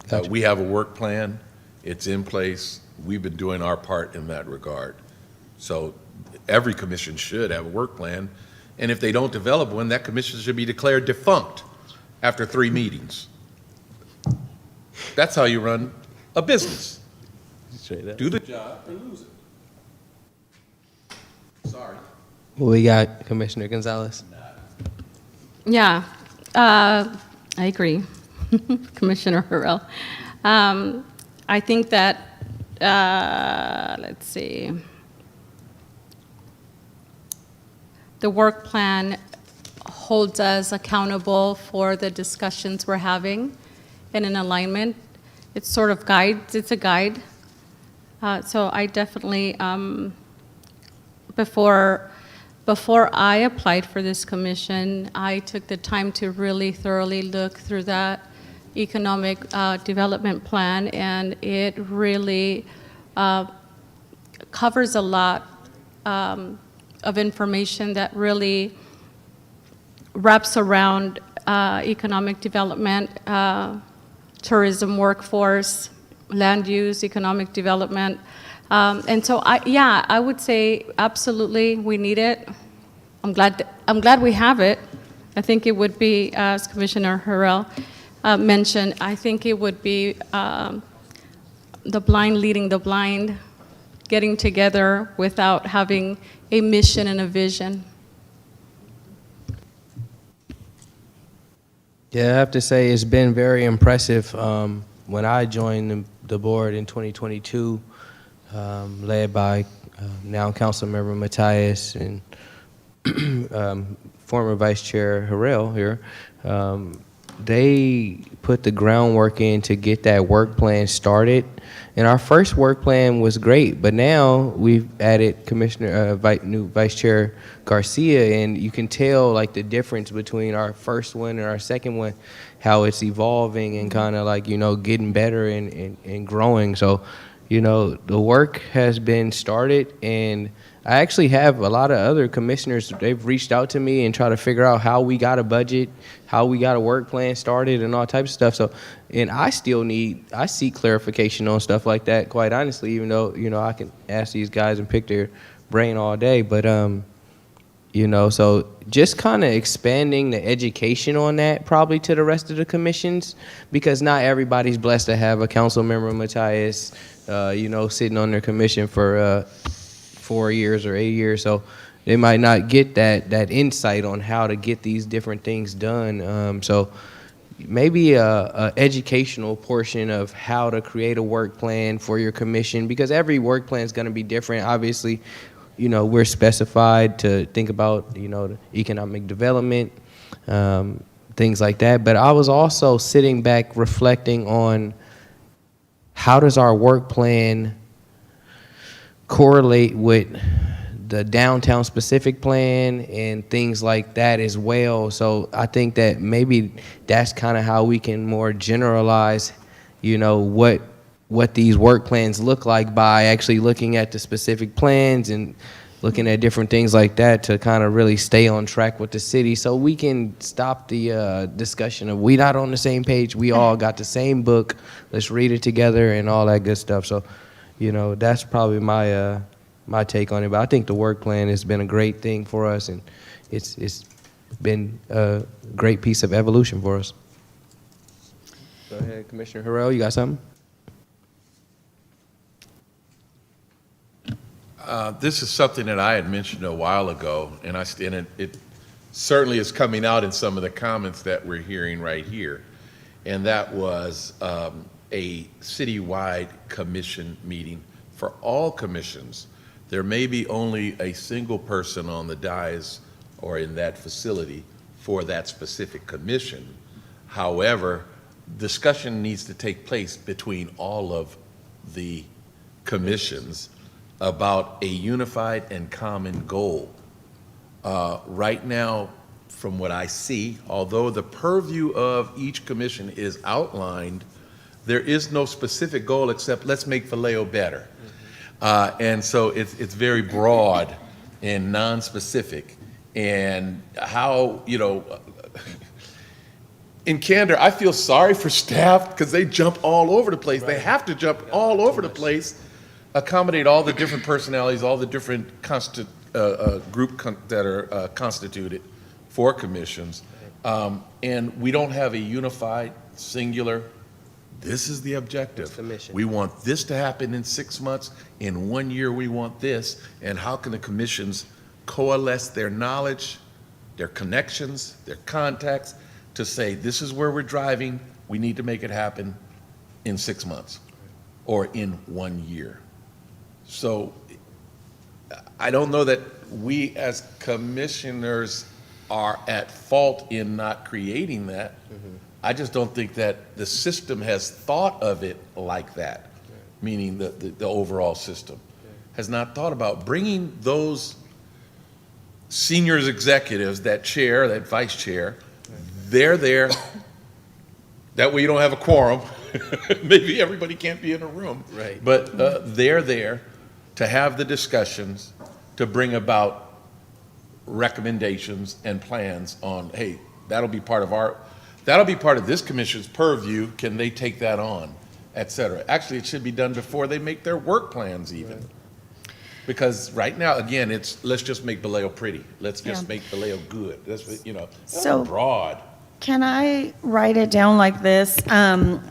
Speaker 1: Gotcha.
Speaker 6: We have a work plan. It's in place. We've been doing our part in that regard. So every commission should have a work plan. And if they don't develop one, that commission should be declared defunct after 3 meetings. That's how you run a business.
Speaker 1: Straight up.
Speaker 6: Do the job or lose it. Sorry.
Speaker 1: Well, we got Commissioner Gonzalez.
Speaker 9: Yeah, I agree, Commissioner Harrell. I think that, let's see, the work plan holds us accountable for the discussions we're having and in alignment. It sort of guides, it's a guide. So I definitely, before I applied for this commission, I took the time to really thoroughly look through that economic development plan, and it really covers a lot of information that really wraps around economic development, tourism, workforce, land use, economic development. And so, I would say absolutely we need it. I'm glad we have it. I think it would be, as Commissioner Harrell mentioned, I think it would be the blind leading the blind, getting together without having a mission and a vision.
Speaker 1: Yeah, I have to say it's been very impressive. When I joined the board in 2022, led by now Councilmember Matias and former Vice Chair Harrell here, they put the groundwork in to get that work plan started. And our first work plan was great, but now we've added new Vice Chair Garcia, and you can tell like the difference between our first one and our second one, how it's evolving and kind of like, getting better and growing. So, the work has been started, and I actually have a lot of other commissioners, they've reached out to me and try to figure out how we got a budget, how we got a work plan started and all types of stuff. So, and I seek clarification on stuff like that, quite honestly, even though, I can ask these guys and pick their brain all day. But, so just kind of expanding the education on that probably to the rest of the commissions, because not everybody's blessed to have a council member, Matthias, sitting on their commission for 4 years or 8 years. So they might not get that insight on how to get these different things done. So maybe a educational portion of how to create a work plan for your commission, because every work plan is going to be different. Obviously, we're specified to think about, the economic development, things like that. But I was also sitting back reflecting on how does our work plan correlate with the downtown specific plan and things like that as well. So I think that maybe that's kind of how we can more generalize, what these work plans look like by actually looking at the specific plans and looking at different things like that to kind of really stay on track with the city, so we can stop the discussion of we not on the same page, we all got the same book, let's read it together and all that good stuff. So, that's probably my take on it. But I think the work plan has been a great thing for us, and it's been a great piece of evolution for us. Go ahead, Commissioner Harrell, you got something?
Speaker 6: This is something that I had mentioned a while ago, and it certainly is coming out in some of the comments that we're hearing right here, and that was a citywide commission meeting for all commissions. There may be only a single person on the dais or in that facility for that specific commission. However, discussion needs to take place between all of the commissions about a unified and common goal. Right now, from what I see, although the purview of each commission is outlined, there is no specific goal except let's make Vallejo better. And so it's very broad and non-specific. And how, in candor, I feel sorry for staff because they jump all over the place. Right. They have to jump all over the place, accommodate all the different personalities, all the different that are constituted for commissions. And we don't have a unified, singular, this is the objective.
Speaker 1: The mission.
Speaker 6: We want this to happen in 6 months. In 1 year, we want this. And how can the commissions coalesce their knowledge, their connections, their contacts to say, this is where we're driving. We need to make it happen in 6 months or in 1 year. So I don't know that we as commissioners are at fault in not creating that. Mm-hmm. I just don't think that the system has thought of it like that, meaning the overall system has not thought about bringing those senior executives, that chair, that vice chair, they're there. That way you don't have a quorum. Maybe everybody can't be in a room.
Speaker 1: Right.
Speaker 6: But they're there to have the discussions, to bring about recommendations and plans on, hey, that'll be part of this commission's purview, can they take that on, et cetera. Actually, it should be done before they make their work plans even. Because right now, again, let's just make Vallejo pretty. Let's just
Speaker 2: Yeah.
Speaker 6: make Vallejo good. That's,
Speaker 2: So-
Speaker 6: broad.
Speaker 2: Can I write it down like this?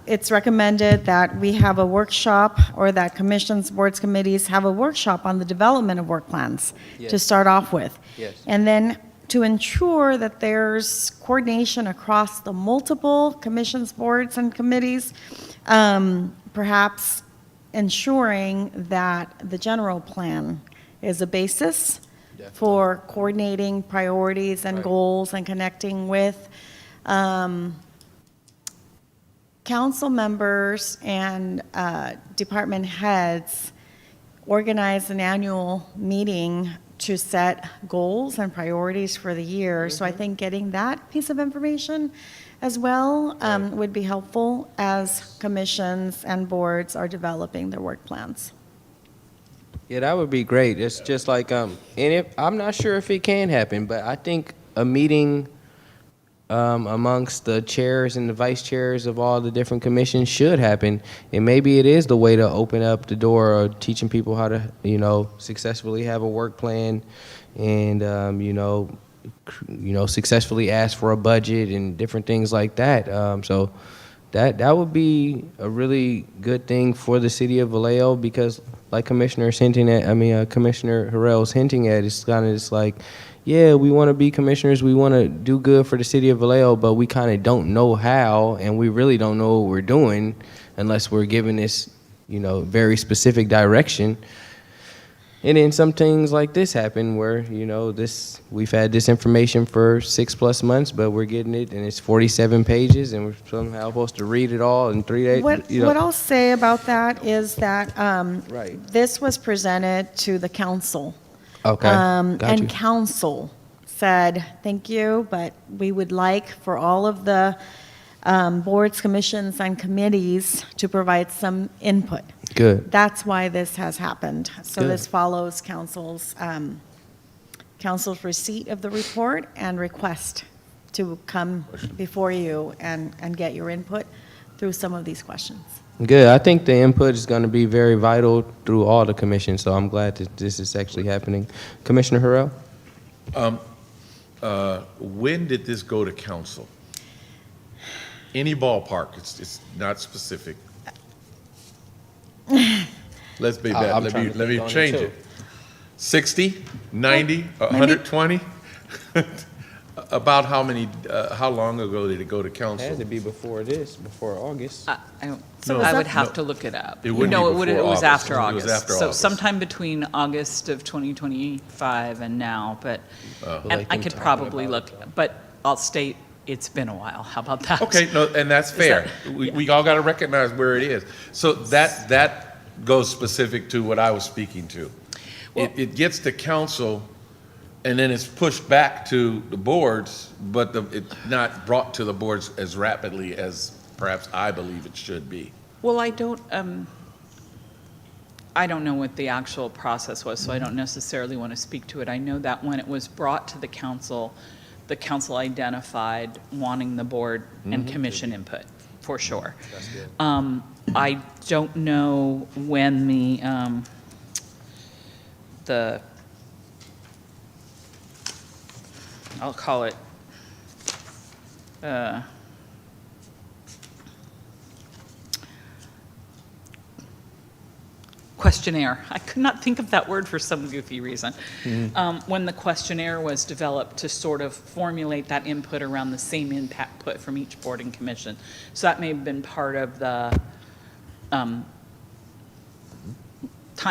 Speaker 2: It's recommended that we have a workshop, or that commissions, boards, committees have a workshop on the development of work plans to
Speaker 1: Yes.
Speaker 2: start off with.
Speaker 1: Yes.
Speaker 2: And then to ensure that there's coordination across the multiple commissions, boards, and committees, perhaps ensuring that the general plan is a basis for coordinating priorities and
Speaker 1: Right.
Speaker 2: goals and connecting with council members and department heads organize an annual meeting to set goals and priorities for the year. So I think getting that piece of information as well would be helpful as commissions and boards are developing their work plans.
Speaker 1: Yeah, that would be great. It's just like, and I'm not sure if it can happen, but I think a meeting amongst the chairs and the vice chairs of all the different commissions should happen. And maybe it is the way to open up the door of teaching people how to, successfully have a work plan and, successfully ask for a budget and different things like that. So that would be a really good thing for the city of Vallejo, because like Commissioner Harrell's hinting at, it's kind of just like, yeah, we want to be commissioners, we want to do good for the city of Vallejo, but we kind of don't know how, and we really don't know what we're doing unless we're given this, very specific direction. And then some things like this happen where, we've had this information for 6+ months, but we're getting it and it's 47 pages and we're somehow supposed to read it all in 3 days.
Speaker 2: What I'll say about that is that
Speaker 1: Right.
Speaker 2: this was presented to the council.
Speaker 1: Okay, got you.
Speaker 2: And council said, thank you, but we would like for all of the boards, commissions, and committees to provide some input.
Speaker 1: Good.
Speaker 2: That's why this has happened. So
Speaker 1: Good.
Speaker 2: this follows council's receipt of the report and request to come before you and get your input through some of these questions.
Speaker 1: Good. I think the input is going to be very vital through all the commissions, so I'm glad that this is actually happening. Commissioner Harrell?
Speaker 6: When did this go to council? Any ballpark, it's not specific. Let's be bad.
Speaker 1: I'm
Speaker 6: Let
Speaker 1: trying
Speaker 6: me
Speaker 1: to
Speaker 6: let me
Speaker 1: think on it,
Speaker 6: change
Speaker 1: too.
Speaker 6: it. 60, 90, 120? About how long ago did it go to
Speaker 1: It had to
Speaker 6: council?
Speaker 1: be before August.
Speaker 7: I
Speaker 6: No,
Speaker 7: would
Speaker 6: no.
Speaker 7: have to look it up.
Speaker 6: It wouldn't be
Speaker 7: No,
Speaker 6: before
Speaker 7: it was
Speaker 6: August.
Speaker 7: after
Speaker 6: It was
Speaker 7: August.
Speaker 6: after
Speaker 7: So
Speaker 6: August.
Speaker 7: sometime between August of 2025 and now, but, and
Speaker 1: Like
Speaker 7: I
Speaker 1: them
Speaker 7: could
Speaker 1: talking
Speaker 7: probably
Speaker 1: about
Speaker 7: look, but I'll state, it's been a while. How about that?
Speaker 6: Okay, no, and that's fair. We all got to recognize where it is. So that goes specific to what I was speaking to. It gets to council, and then it's pushed back to the boards, but it's not brought to the boards as rapidly as perhaps I believe it should be.
Speaker 7: Well, I don't know what the actual process was, so I don't necessarily want to speak to it. I know that when it was brought to the council identified wanting the board and commission input, for sure. I don't know when the I'll call it, questionnaire. I could not think of that word for some goofy reason. When the questionnaire was developed to sort of formulate that input around the same input from each board and commission. So that may have been part of the time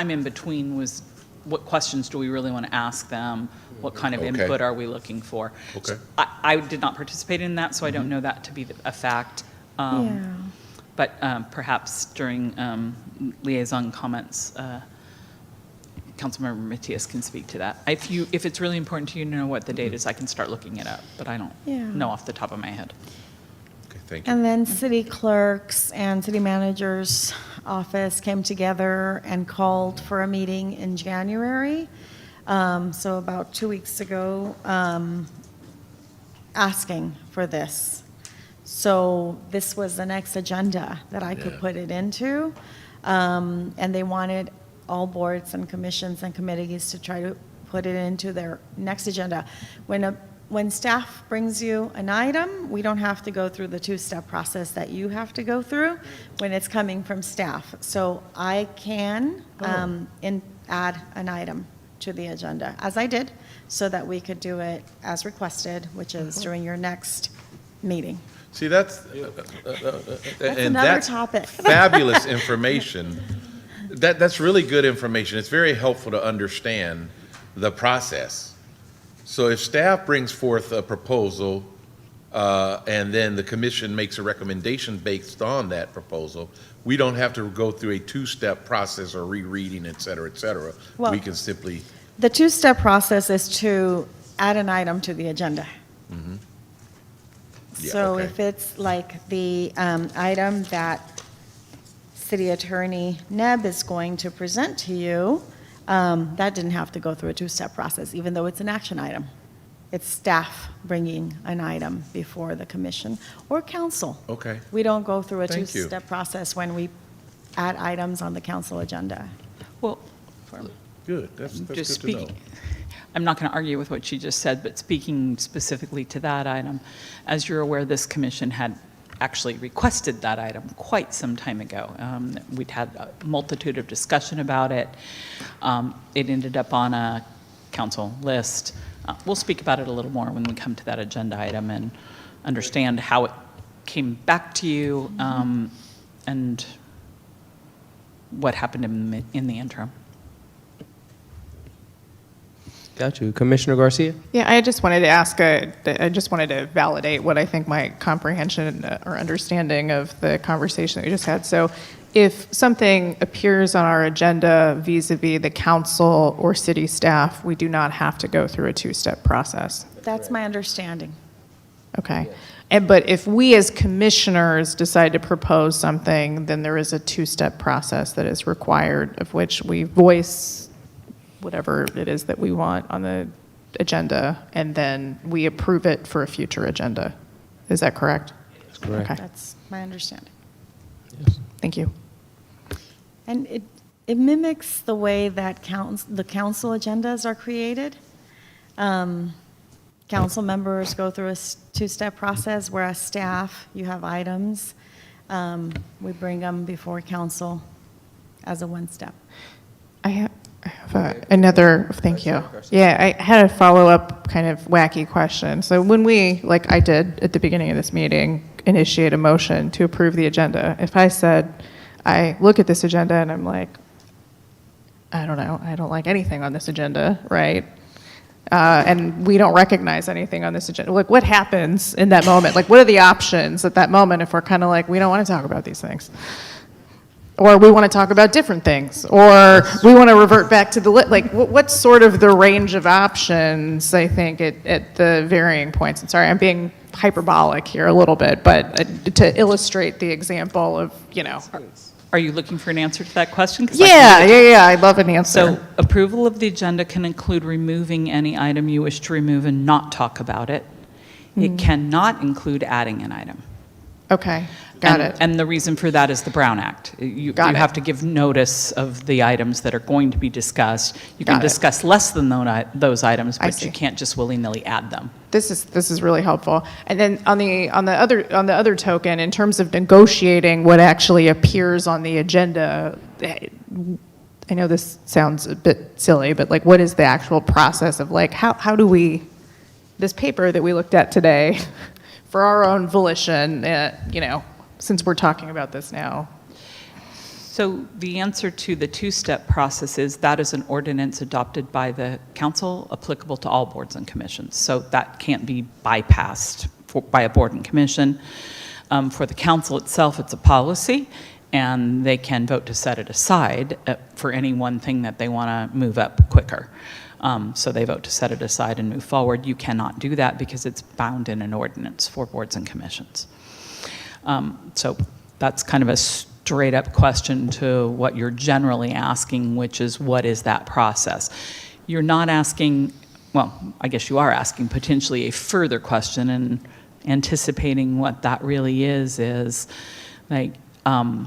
Speaker 7: in between was what questions do we really want to ask them? What kind of
Speaker 6: Okay.
Speaker 7: input are we looking for?
Speaker 6: Okay.
Speaker 7: So I did not participate in that, so I don't know that to be a fact. But perhaps during liaison comments, Councilmember Matias can speak to that. If it's really important to you to know what the date is, I can start looking it up, but I don't know off the top of my head.
Speaker 6: Okay, thank you.
Speaker 2: And then city clerks and city managers office came together and called for a meeting in January, so about 2 weeks ago, asking for this. So this was the next agenda that I could put it into. And they wanted all boards and commissions and committees to try to put it into their next agenda. When staff brings you an item, we don't have to go through the two-step process that you have to go through when it's coming from staff. So I can add an item to the agenda, as I did, so that we could do it as requested, which is during your next meeting.
Speaker 6: See, that's
Speaker 2: another topic.
Speaker 6: Fabulous information. That's really good information. It's very helpful to understand the process. So if staff brings forth a proposal, and then the commission makes a recommendation based on that proposal, we don't have to go through a two-step process or rereading, et cetera, et cetera.
Speaker 2: Well,
Speaker 6: We can simply,
Speaker 2: The two-step process is to add an item to the agenda.
Speaker 6: Yeah,
Speaker 2: So
Speaker 6: okay.
Speaker 2: if it's like the item that City Attorney Neb is going to present to you, that didn't have to go through a two-step process, even though it's an action item. It's staff bringing an item before the commission or council.
Speaker 6: okay.
Speaker 2: We don't go through a
Speaker 6: Thank you.
Speaker 2: two-step process when we add items on the council agenda.
Speaker 7: Well,
Speaker 6: Good, that's
Speaker 7: just
Speaker 6: good to know.
Speaker 7: speaking, I'm not going to argue with what she just said, but speaking specifically to that item, as you're aware, this commission had actually requested that item quite some time ago. We'd had a multitude of discussion about it. It ended up on a council list. We'll speak about it a little more when we come to that agenda item and understand how it came back to you and what happened in the interim.
Speaker 1: Got you. Commissioner Garcia?
Speaker 3: Yeah, I just wanted to ask, I just wanted to validate what I think my comprehension or understanding of the conversation that we just had. So if something appears on our agenda vis-a-vis the council or city staff, we do not have to go through a two-step process.
Speaker 2: That's my understanding.
Speaker 3: Okay. But if we as commissioners decide to propose something, then there is a two-step process that is required, of which we voice whatever it is that we want on the agenda, and then we approve it for a future agenda. Is that correct?
Speaker 1: That's correct.
Speaker 3: Okay.
Speaker 2: That's my understanding.
Speaker 3: Thank you.
Speaker 2: And it mimics the way that the council agendas are created. Council members go through a two-step process, whereas staff, you have items. We bring them before council as a one-step.
Speaker 3: I have another, thank you. Yeah, I had a follow-up kind of wacky question. So when we, like I did at the beginning of this meeting, initiate a motion to approve the agenda, if I said, I look at this agenda and I'm like, I don't know, I don't like anything on this agenda, right? And we don't recognize anything on this agenda. Like, what happens in that moment? Like, what are the options at that moment if we're kind of like, we don't want to talk about these things? Or we want to talk about different things, or we want to revert back to the, like, what's sort of the range of options, I think, at the varying points? And sorry, I'm being hyperbolic here a little bit, but to illustrate the example of, you know.
Speaker 7: Are you looking for an answer to that question? 'Cause
Speaker 3: Yeah, I'd love an answer.
Speaker 7: So approval of the agenda can include removing any item you wish to remove and not talk about it. It cannot include adding an item.
Speaker 3: Okay, got it.
Speaker 7: And the reason for that is the Brown Act. You
Speaker 3: Got it.
Speaker 7: have to give notice of the items that are going to be discussed. You can
Speaker 3: Got it.
Speaker 7: discuss less than those items,
Speaker 3: I
Speaker 7: but
Speaker 3: see.
Speaker 7: you can't just willy-nilly add them.
Speaker 3: This is really helpful. And then on the other token, in terms of negotiating what actually appears on the agenda, I know this sounds a bit silly, but like, what is the actual process of like, how do we, this paper that we looked at today, for our own volition, you know, since we're talking about this now?
Speaker 7: So the answer to the two-step process is that is an ordinance adopted by the council applicable to all boards and commissions. So that can't be bypassed by a board and commission. For the council itself, it's a policy, and they can vote to set it aside for any one thing that they want to move up quicker. So they vote to set it aside and move forward. You cannot do that because it's bound in an ordinance for boards and commissions. So that's kind of a straight up question to what you're generally asking, which is what is that process? You're not asking, well, I guess you are asking potentially a further question and anticipating what that really is like, I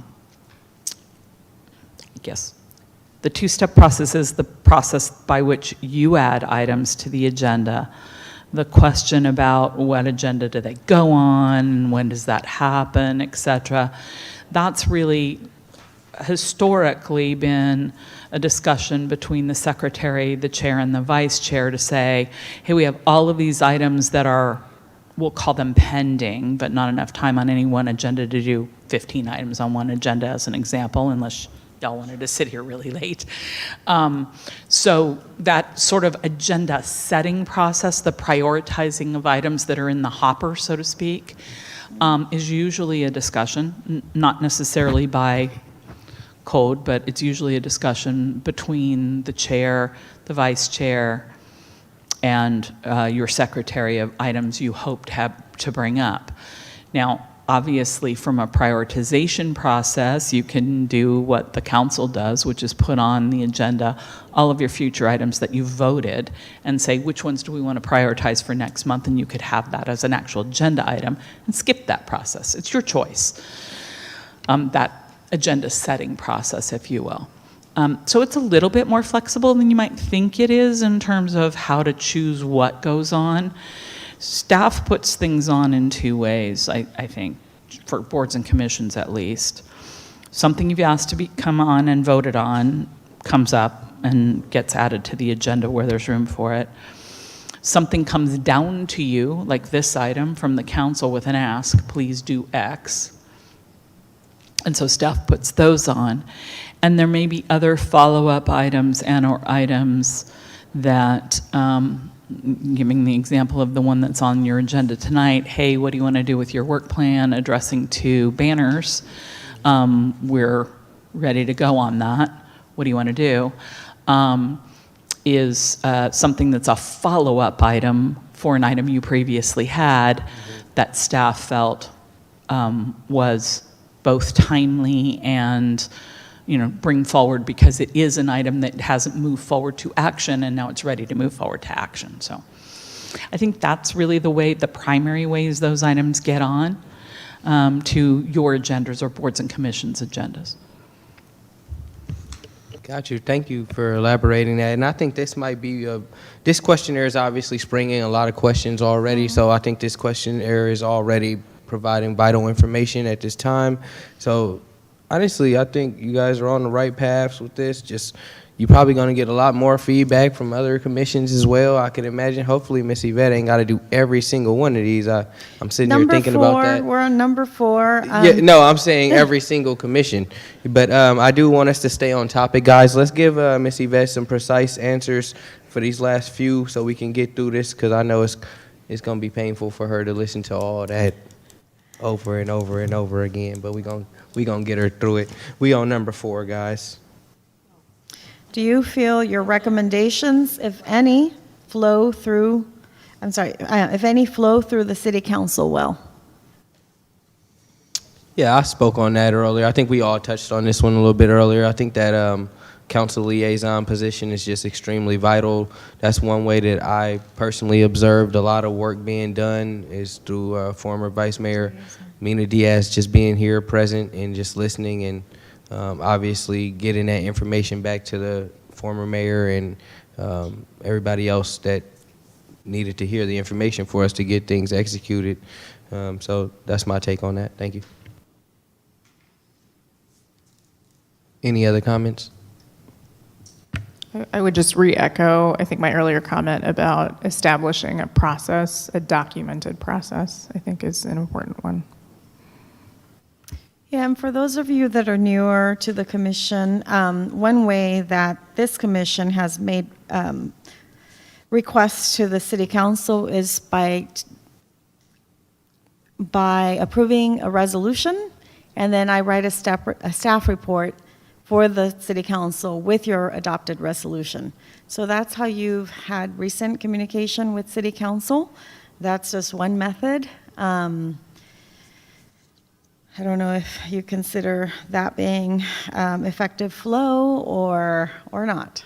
Speaker 7: guess, the two-step process is the process by which you add items to the agenda. The question about what agenda do they go on, when does that happen, et cetera, that's really historically been a discussion between the secretary, the chair, and the vice chair to say, hey, we have all of these items that are, we'll call them pending, but not enough time on any one agenda to do 15 items on one agenda as an example, unless y'all wanted to sit here really late. So that sort of agenda setting process, the prioritizing of items that are in the hopper, so to speak, is usually a discussion, not necessarily by code, but it's usually a discussion between the chair, the vice chair, and your secretary of items you hope to bring up. Now, obviously, from a prioritization process, you can do what the council does, which is put on the agenda all of your future items that you voted and say, which ones do we want to prioritize for next month? And you could have that as an actual agenda item and skip that process. It's your choice, that agenda setting process, if you will. So it's a little bit more flexible than you might think it is in terms of how to choose what goes on. Staff puts things on in two ways, I think, for boards and commissions at least. Something you've asked to come on and voted on comes up and gets added to the agenda where there's room for it. Something comes down to you, like this item from the council with an ask, please do X. And so staff puts those on. And there may be other follow-up items and or items that, giving the example of the one that's on your agenda tonight, hey, what do you want to do with your work plan addressing to banners? We're ready to go on that. What do you want to do? Is something that's a follow-up item for an item you previously had that staff felt was both timely and bring forward because it is an item that hasn't moved forward to action and now it's ready to move forward to action. So I think that's really the primary ways those items get on to your agendas or boards and commissions agendas.
Speaker 1: Got you. Thank you for elaborating that. And I think this might be this questionnaire is obviously springing a lot of questions already. So I think this questionnaire is already providing vital information at this time. So honestly, I think you guys are on the right paths with this. Just you're probably going to get a lot more feedback from other commissions as well. I can imagine. Hopefully, Miss Yvette ain't got to do every single one of these. I'm sitting here thinking about that.
Speaker 2: We're on number 4.
Speaker 1: Yeah, no, I'm saying every single commission. But I do want us to stay on topic, guys. Let's give Miss Yvette some precise answers for these last few so we can get through this, because I know it's going to be painful for her to listen to all that over and over and over again. But we gonna get her through it. We on number 4, guys.
Speaker 2: Do you feel your recommendations, if any, flow through the city council well?
Speaker 1: Yeah, I spoke on that earlier. I think we all touched on this one a little bit earlier. I think that council liaison position is just extremely vital. That's one way that I personally observed a lot of work being done is through former Vice Mayor Mina Diaz just being here present and just listening and obviously getting that information back to the former mayor and everybody else that needed to hear the information for us to get things executed. So that's my take on that. Thank you. Any other comments?
Speaker 3: I would just re-echo, I think, my earlier comment about establishing a process, a documented process, I think is an important one.
Speaker 2: Yeah, and for those of you that are newer to the commission, one way that this commission has made requests to the city council is by approving a resolution, and then I write a staff report for the city council with your adopted resolution. So that's how you've had recent communication with city council. That's just one method. I don't know if you consider that being effective flow or not.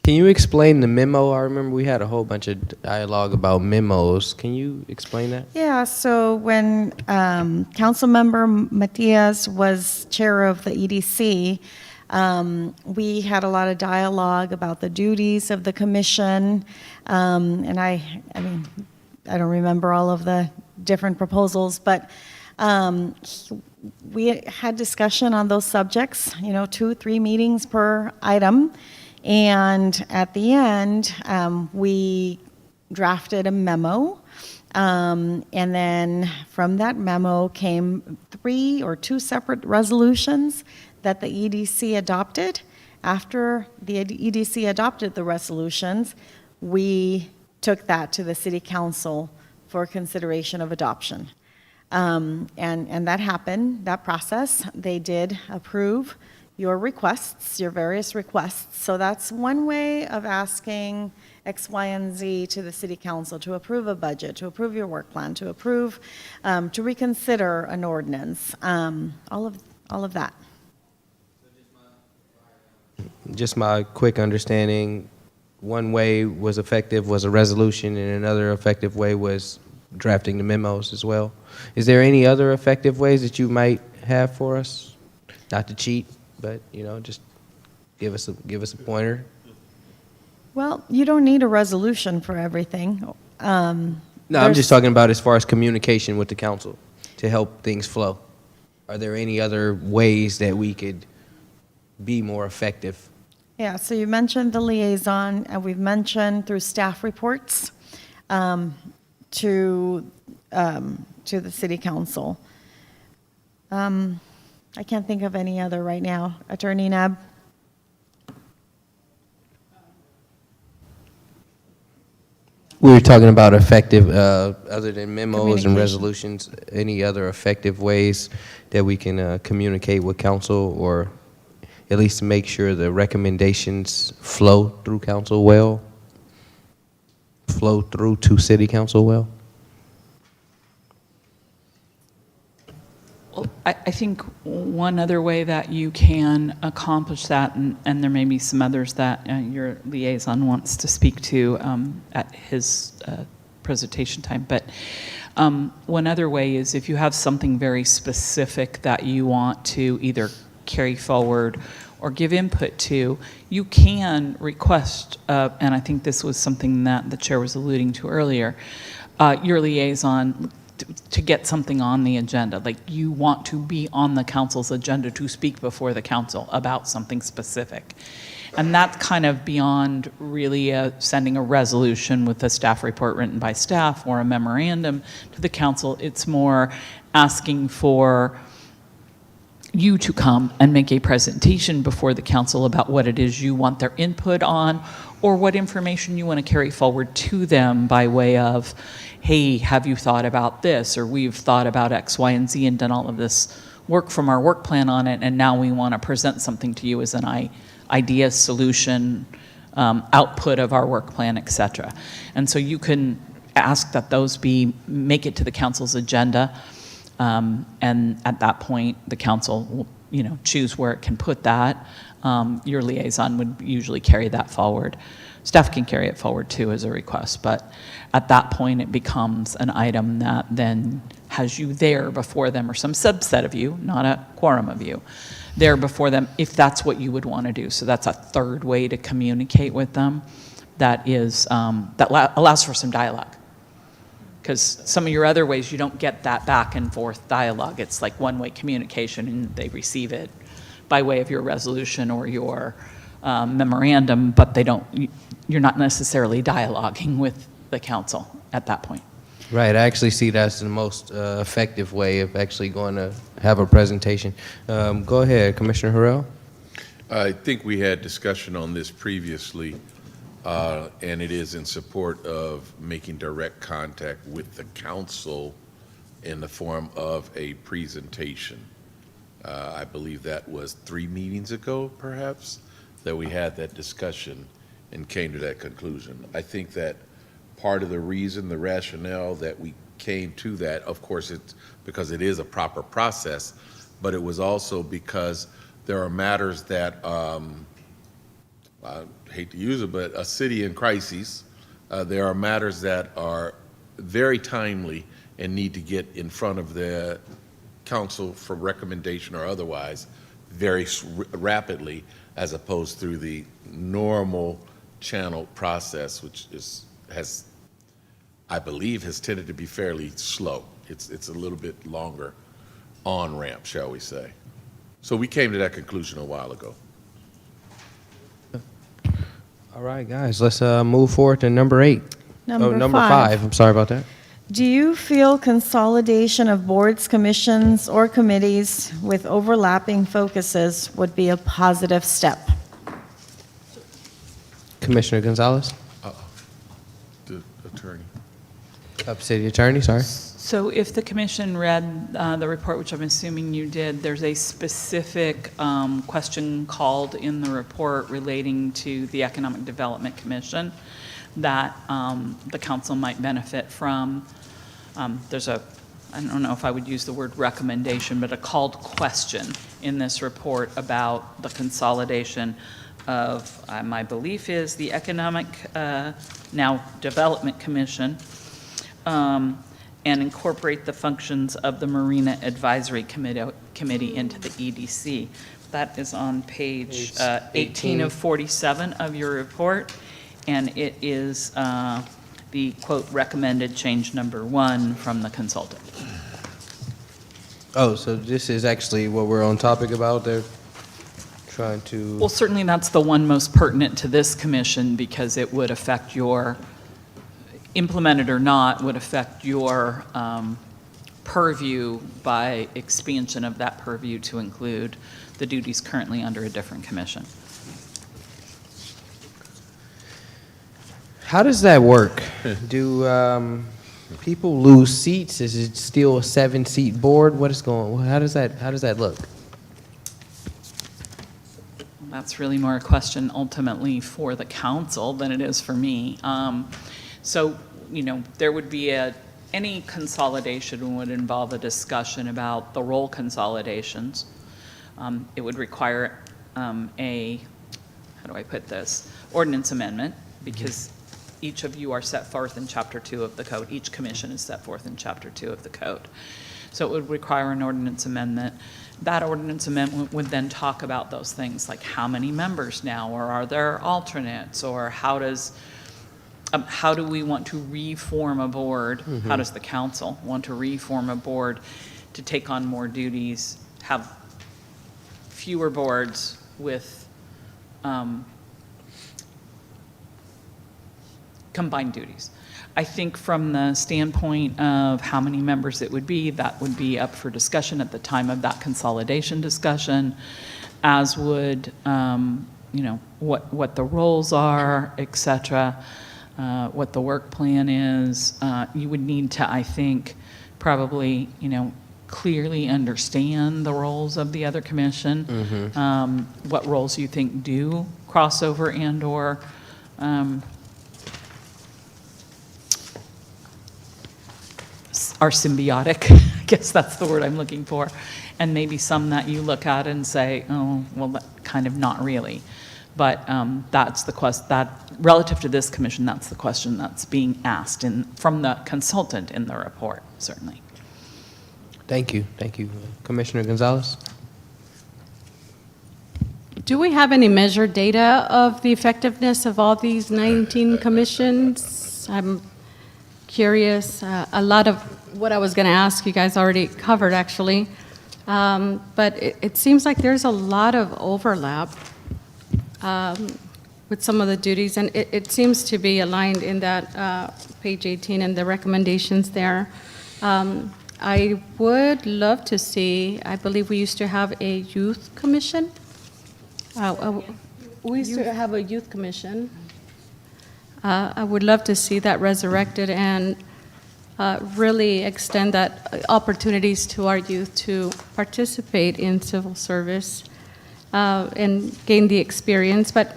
Speaker 1: Can you explain the memo? I remember we had a whole bunch of dialogue about memos. Can you explain that?
Speaker 2: Yeah, so when Councilmember Matias was chair of the EDC, we had a lot of dialogue about the duties of the commission. And I mean, I don't remember all of the different proposals, but we had discussion on those subjects, 2-3 meetings per item. And at the end, we drafted a memo. And then from that memo came 3 or 2 separate resolutions that the EDC adopted. After the EDC adopted the resolutions, we took that to the City Council for consideration of adoption. And that happened, that process. They did approve your requests, your various requests. So that's one way of asking X, Y, and Z to the City Council to approve a budget, to approve your work plan, to approve, to reconsider an ordinance, all of that.
Speaker 1: Just my quick understanding, one way was effective was a resolution, and another effective way was drafting the memos as well. Is there any other effective ways that you might have for us? Not to cheat, but just give us a pointer.
Speaker 2: Well, you don't need a resolution for everything.
Speaker 1: No, I'm just talking about as far as communication with the council to help things flow. Are there any other ways that we could be more effective?
Speaker 2: Yeah, so you mentioned the liaison, and we've mentioned through staff reports to the City Council. I can't think of any other right now. Attorney Nab?
Speaker 1: We were talking about effective, other than memos and
Speaker 2: Communication.
Speaker 1: resolutions, any other effective ways that we can communicate with council, or at least make sure the recommendations flow through council well, flow through to City Council well?
Speaker 7: Well, I think one other way that you can accomplish that, and there may be some others that your liaison wants to speak to at his presentation time, but one other way is if you have something very specific that you want to either carry forward or give input to, you can request, and I think this was something that the chair was alluding to earlier, your liaison to get something on the agenda. Like you want to be on the council's agenda to speak before the council about something specific. And that's kind of beyond really sending a resolution with a staff report written by staff or a memorandum to the council. It's more asking for you to come and make a presentation before the council about what it is you want their input on, or what information you want to carry forward to them by way of, hey, have you thought about this? Or we've thought about X, Y, and Z and done all of this work from our work plan on it, and now we want to present something to you as an idea, solution, output of our work plan, et cetera. And so you can ask that those make it to the council's agenda, and at that point, the council will, choose where it can put that. Your liaison would usually carry that forward. Staff can carry it forward too as a request, but at that point it becomes an item that then has you there before them, or some subset of you, not a quorum of you, there before them if that's what you would want to do. So that's a third way to communicate with them that is, that allows for some dialogue. Because some of your other ways, you don't get that back and forth dialogue. It's like one-way communication, and they receive it by way of your resolution or your memorandum, but you're not necessarily dialoguing with the council at that point.
Speaker 1: Right, I actually see that's the most effective way of actually going to have a presentation. Go ahead, Commissioner Harrell.
Speaker 6: I think we had discussion on this previously, and it is in support of making direct contact with the council in the form of a presentation. I believe that was 3 meetings ago, perhaps, that we had that discussion and came to that conclusion. I think that part of the reason, the rationale that we came to that, of course, it's because it is a proper process, but it was also because there are matters that, I hate to use it, but a city in crisis, there are matters that are very timely and need to get in front of the council for recommendation or otherwise very rapidly, as opposed through the normal channel process, which has, I believe, has tended to be fairly slow. It's a little bit longer on-ramp, shall we say. So we came to that conclusion a while ago.
Speaker 1: All right, guys, let's move forward to number 8. Number
Speaker 2: Five.
Speaker 1: 5. I'm sorry about that.
Speaker 2: Do you feel consolidation of boards, commissions, or committees with overlapping focuses would be a positive step?
Speaker 1: Commissioner Gonzalez?
Speaker 6: The attorney.
Speaker 1: City Attorney, sorry.
Speaker 7: So if the commission read the report, which I'm assuming you did, there's a specific question called in the report relating to the Economic Development Commission that the council might benefit from. There's a, I don't know if I would use the word recommendation, but a called question in this report about the consolidation of, my belief is, the Economic, now Development Commission, and incorporate the functions of the Marina Advisory Committee into the EDC. That is on page 18 of 47 of your report, and it is the, quote, recommended change number 1 from the consultant.
Speaker 1: Oh, so this is actually what we're on topic about. They're trying to...
Speaker 7: Well, certainly that's the one most pertinent to this commission because it would affect your, implemented or not, would affect your purview by expansion of that purview to include the duties currently under a different commission.
Speaker 1: How does that work? Do people lose seats? Is it still a 7-seat board? What is going? How does that look?
Speaker 7: That's really more a question ultimately for the council than it is for me. So, you know, there would be any consolidation would involve a discussion about the role consolidations. It would require how do I put this, ordinance amendment, because each of you are set forth in Chapter 2 of the code. Each commission is set forth in Chapter 2 of the code. So it would require an ordinance amendment. That ordinance amendment would then talk about those things, like how many members now, or are there alternates, or how do we want to reform a board? How does the council want to reform a board to take on more duties, have fewer boards with combined duties? I think from the standpoint of how many members it would be, that would be up for discussion at the time of that consolidation discussion, as would, you know, what the roles are, et cetera, what the work plan is. You would need to, I think, probably, you know, clearly understand the roles of the other commission, what roles you think do crossover and or are symbiotic. I guess that's the word I'm looking for. And maybe some that you look at and say, oh, well, that kind of not really. But that's the question, that relative to this commission, that's the question that's being asked from the consultant in the report, certainly.
Speaker 1: Thank you. Thank you. Commissioner Gonzalez?
Speaker 9: Do we have any measured data of the effectiveness of all these 19 commissions? I'm curious. A lot of what I was going to ask you guys already covered, actually. But it seems like there's a lot of overlap with some of the duties, and it seems to be aligned in that page 18 and the recommendations there. I would love to see, I believe we used to have a youth commission. We used to have a youth commission. I would love to see that resurrected and really extend that opportunities to our youth to participate in civil service and gain the experience. But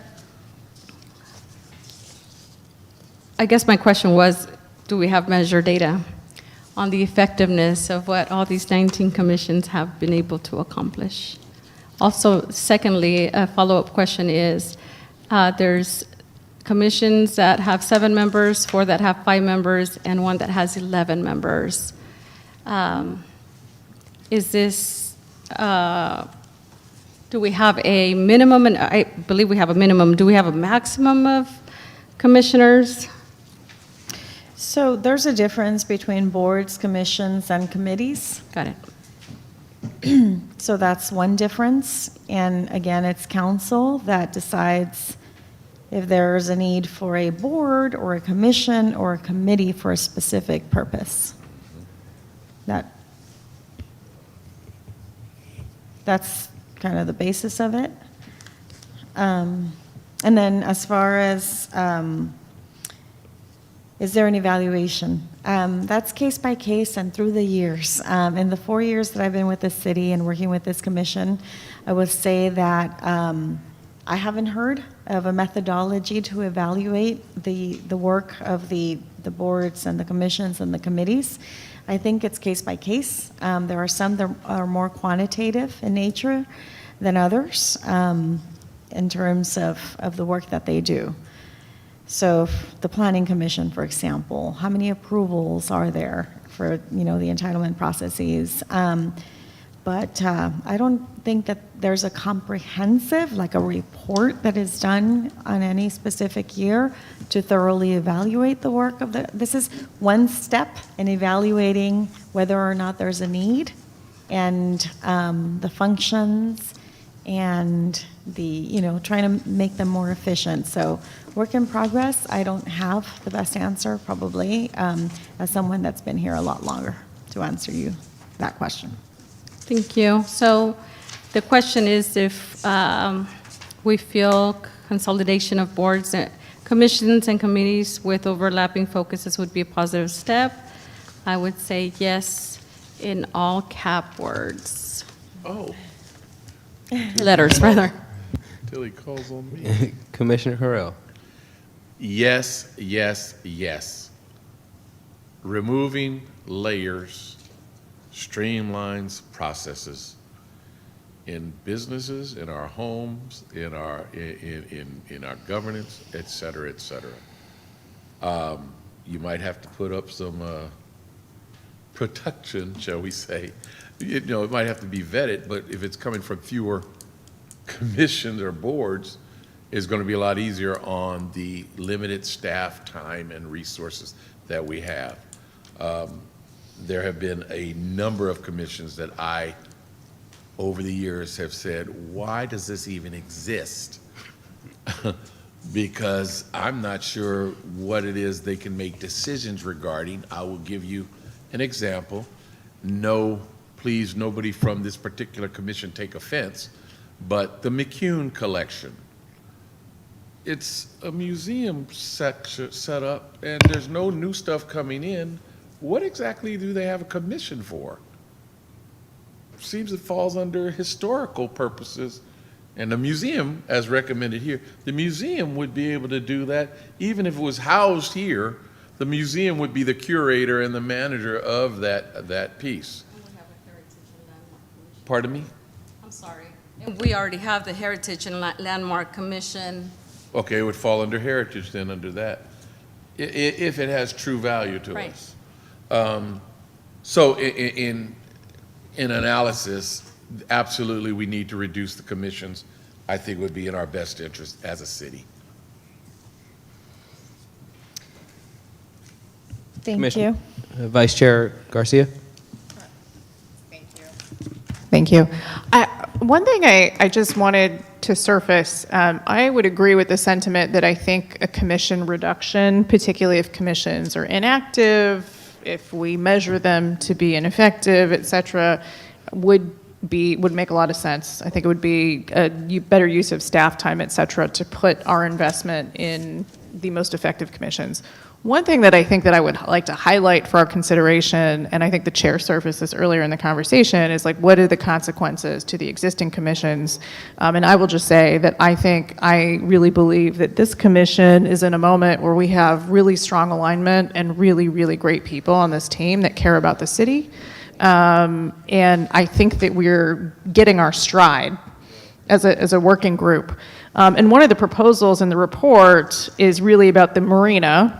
Speaker 9: I guess my question was, do we have measured data? on the effectiveness of what all these 19 commissions have been able to accomplish. Also, secondly, a follow-up question is, there's commissions that have 7 members, 4 that have 5 members, and 1 that has 11 members. Is this, do we have a minimum, and I believe we have a minimum, do we have a maximum of commissioners?
Speaker 2: So there's a difference between boards, commissions, and committees.
Speaker 9: Got it.
Speaker 2: So that's one difference. And again, it's council that decides if there's a need for a board or a commission or a committee for a specific purpose. That's kind of the basis of it. And then as far as, is there an evaluation? That's case by case and through the years. In the 4 years that I've been with the city and working with this commission, I would say that I haven't heard of a methodology to evaluate the work of the boards and the commissions and the committees. I think it's case by case. There are some that are more quantitative in nature than others in terms of the work that they do. So the Planning Commission, for example, how many approvals are there for, the entitlement processes? But I don't think that there's a comprehensive, like a report that is done on any specific year to thoroughly evaluate the work of this is one step in evaluating whether or not there's a need and the functions and trying to make them more efficient. So work in progress, I don't have the best answer probably as someone that's been here a lot longer to answer you that question.
Speaker 9: Thank you. So the question is if we feel consolidation of boards, commissions and committees with overlapping focuses would be a positive step. I would say yes in all cap words.
Speaker 6: Oh,
Speaker 9: Letters, rather.
Speaker 6: till he calls on me.
Speaker 1: Commissioner Harrell.
Speaker 6: Yes, yes, yes. Removing layers streamlines processes in businesses, in our homes, in our governance, et cetera, et cetera. You might have to put up some protection, shall we say. It might have to be vetted, but if it's coming from fewer commissions or boards, it's going to be a lot easier on the limited staff time and resources that we have. There have been a number of commissions that I, over the years, have said, why does this even exist? Because I'm not sure what it is they can make decisions regarding. I will give you an example. No, please, nobody from this particular commission take offense, but the McCune collection. It's a museum section set up, and there's no new stuff coming in. What exactly do they have a commission for? Seems it falls under historical purposes. And the museum, as recommended here, the museum would be able to do that. Even if it was housed here, the museum would be the curator and the manager of that piece.
Speaker 9: We have a Heritage and Landmark Commission.
Speaker 6: Pardon me?
Speaker 9: I'm sorry. We already have the Heritage and Landmark Commission.
Speaker 6: Okay, it would fall under heritage then, under that, if it has true value to
Speaker 9: Right.
Speaker 6: us. So in analysis, absolutely, we need to reduce the commissions. I think would be in our best interest as a city.
Speaker 2: Thank
Speaker 1: Commissioner-
Speaker 2: you.
Speaker 1: Vice Chair Garcia.
Speaker 3: Thank you. One thing I just wanted to surface, I would agree with the sentiment that I think a commission reduction, particularly if commissions are inactive, if we measure them to be ineffective, et cetera, would make a lot of sense. I think it would be a better use of staff time, et cetera, to put our investment in the most effective commissions. One thing that I think that I would like to highlight for our consideration, and I think the chair surfaced this earlier in the conversation, is like, what are the consequences to the existing commissions? And I will just say that I really believe that this commission is in a moment where we have really strong alignment and really, really great people on this team that care about the city. And I think that we're getting our stride as a working group. And one of the proposals in the report is really about the marina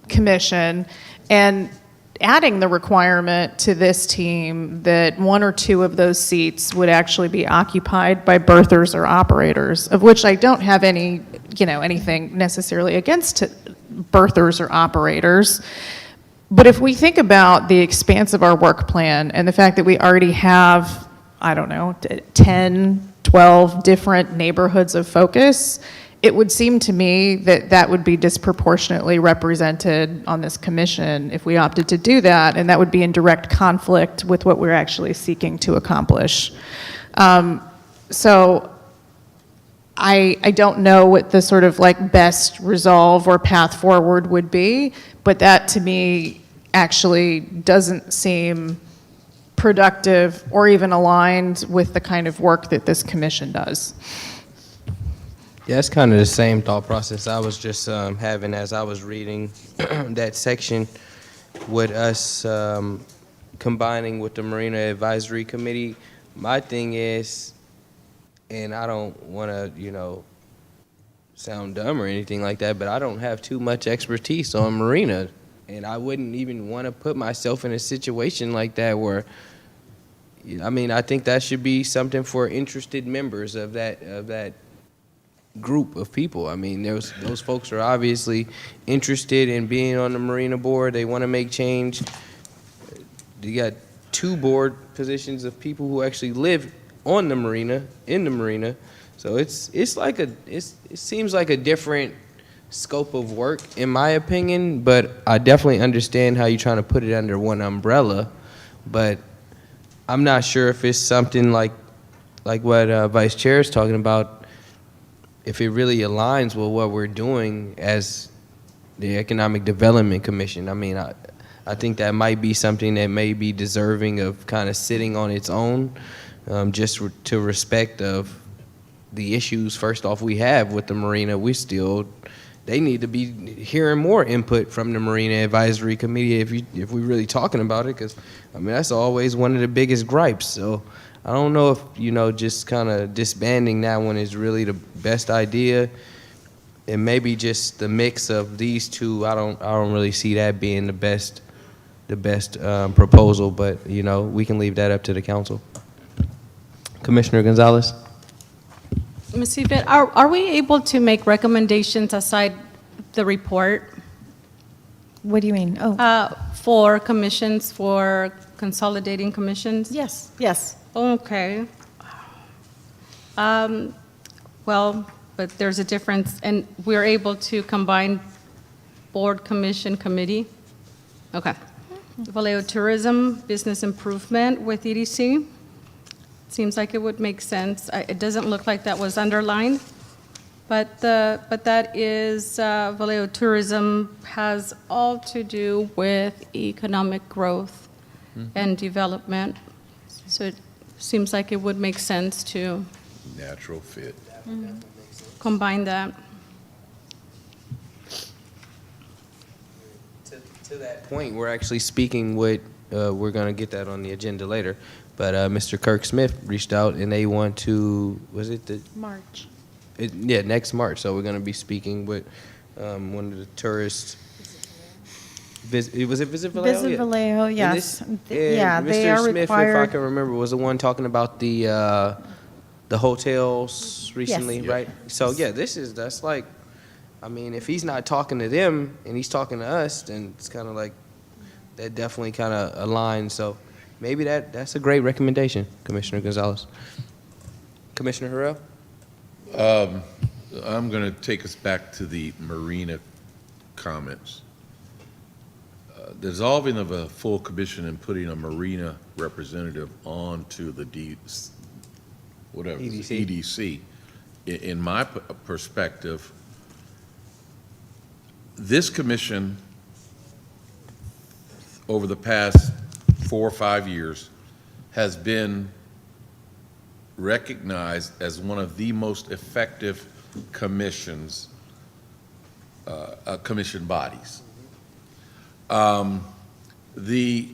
Speaker 3: commission and adding the requirement to this team that one or two of those seats would actually be occupied by berthers or operators, of which I don't have anything necessarily against berthers or operators. But if we think about the expanse of our work plan and the fact that we already have, 10, 12 different neighborhoods of focus, it would seem to me that that would be disproportionately represented on this commission if we opted to do that, and that would be in direct conflict with what we're actually seeking to accomplish. So I don't know what the sort of like best resolve or path forward would be, but that to me actually doesn't seem productive or even aligned with the kind of work that this commission does.
Speaker 1: Yeah, it's kind of the same thought process I was just having as I was reading that section with us combining with the Marina Advisory Committee. My thing is, and I don't want to, sound dumb or anything like that, but I don't have too much expertise on marina, and I wouldn't even want to put myself in a situation like that where, I think that should be something for interested members of that group of people. Those folks are obviously interested in being on the marina board. They want to make change. You got 2 board positions of people who actually live on the marina, in the marina. So it seems like a different scope of work, in my opinion, but I definitely understand how you're trying to put it under one umbrella. But I'm not sure if it's something like what Vice Chair is talking about, if it really aligns with what we're doing as the Economic Development Commission. I think that might be something that may be deserving of kind of sitting on its own, just to respect of the issues, first off, we have with the marina. They need to be hearing more input from the Marina Advisory Committee if we're really talking about it, because, that's always one of the biggest gripes. So I don't know if, just kind of disbanding that one is really the best idea. And maybe just the mix of these two, I don't really see that being the best proposal, but, we can leave that up to the council. Commissioner Gonzalez?
Speaker 9: Ms. Yvette, are we able to make recommendations aside the report
Speaker 2: What do you mean?
Speaker 9: for commissions, for consolidating commissions?
Speaker 2: Yes.
Speaker 9: Okay. Well, but there's a difference, and we're able to combine board, commission, committee? Okay. Vallejo Tourism, business improvement with EDC? Seems like it would make sense. It doesn't look like that was underlined, but that is, Vallejo Tourism has all to do with economic growth and development. So it seems like it would make sense to
Speaker 6: Natural fit.
Speaker 9: combine that.
Speaker 1: To that point, we're actually speaking with, we're going to get that on the agenda later, but Mr. Kirk Smith reached out and they want to, was it the?
Speaker 2: March.
Speaker 1: Next March. So we're going to be speaking with one of the tourists. Was it Visit Vallejo?
Speaker 2: Visit Vallejo, yes. They
Speaker 1: Mr.
Speaker 2: are
Speaker 1: Smith, if I
Speaker 2: required.
Speaker 1: can remember, was the one talking about the hotels recently,
Speaker 2: Yes.
Speaker 1: right? So yeah, that's like, if he's not talking to them and he's talking to us, then it's kind of like that definitely kind of aligns. So maybe that's a great recommendation, Commissioner Gonzalez. Commissioner Harrell?
Speaker 6: I'm going to take us back to the marina comments. Dissolving of a full commission and putting a marina representative onto the EDC, in my perspective, this commission, over the past 4 or 5 years, has been recognized as one of the most effective commissions, commission bodies. The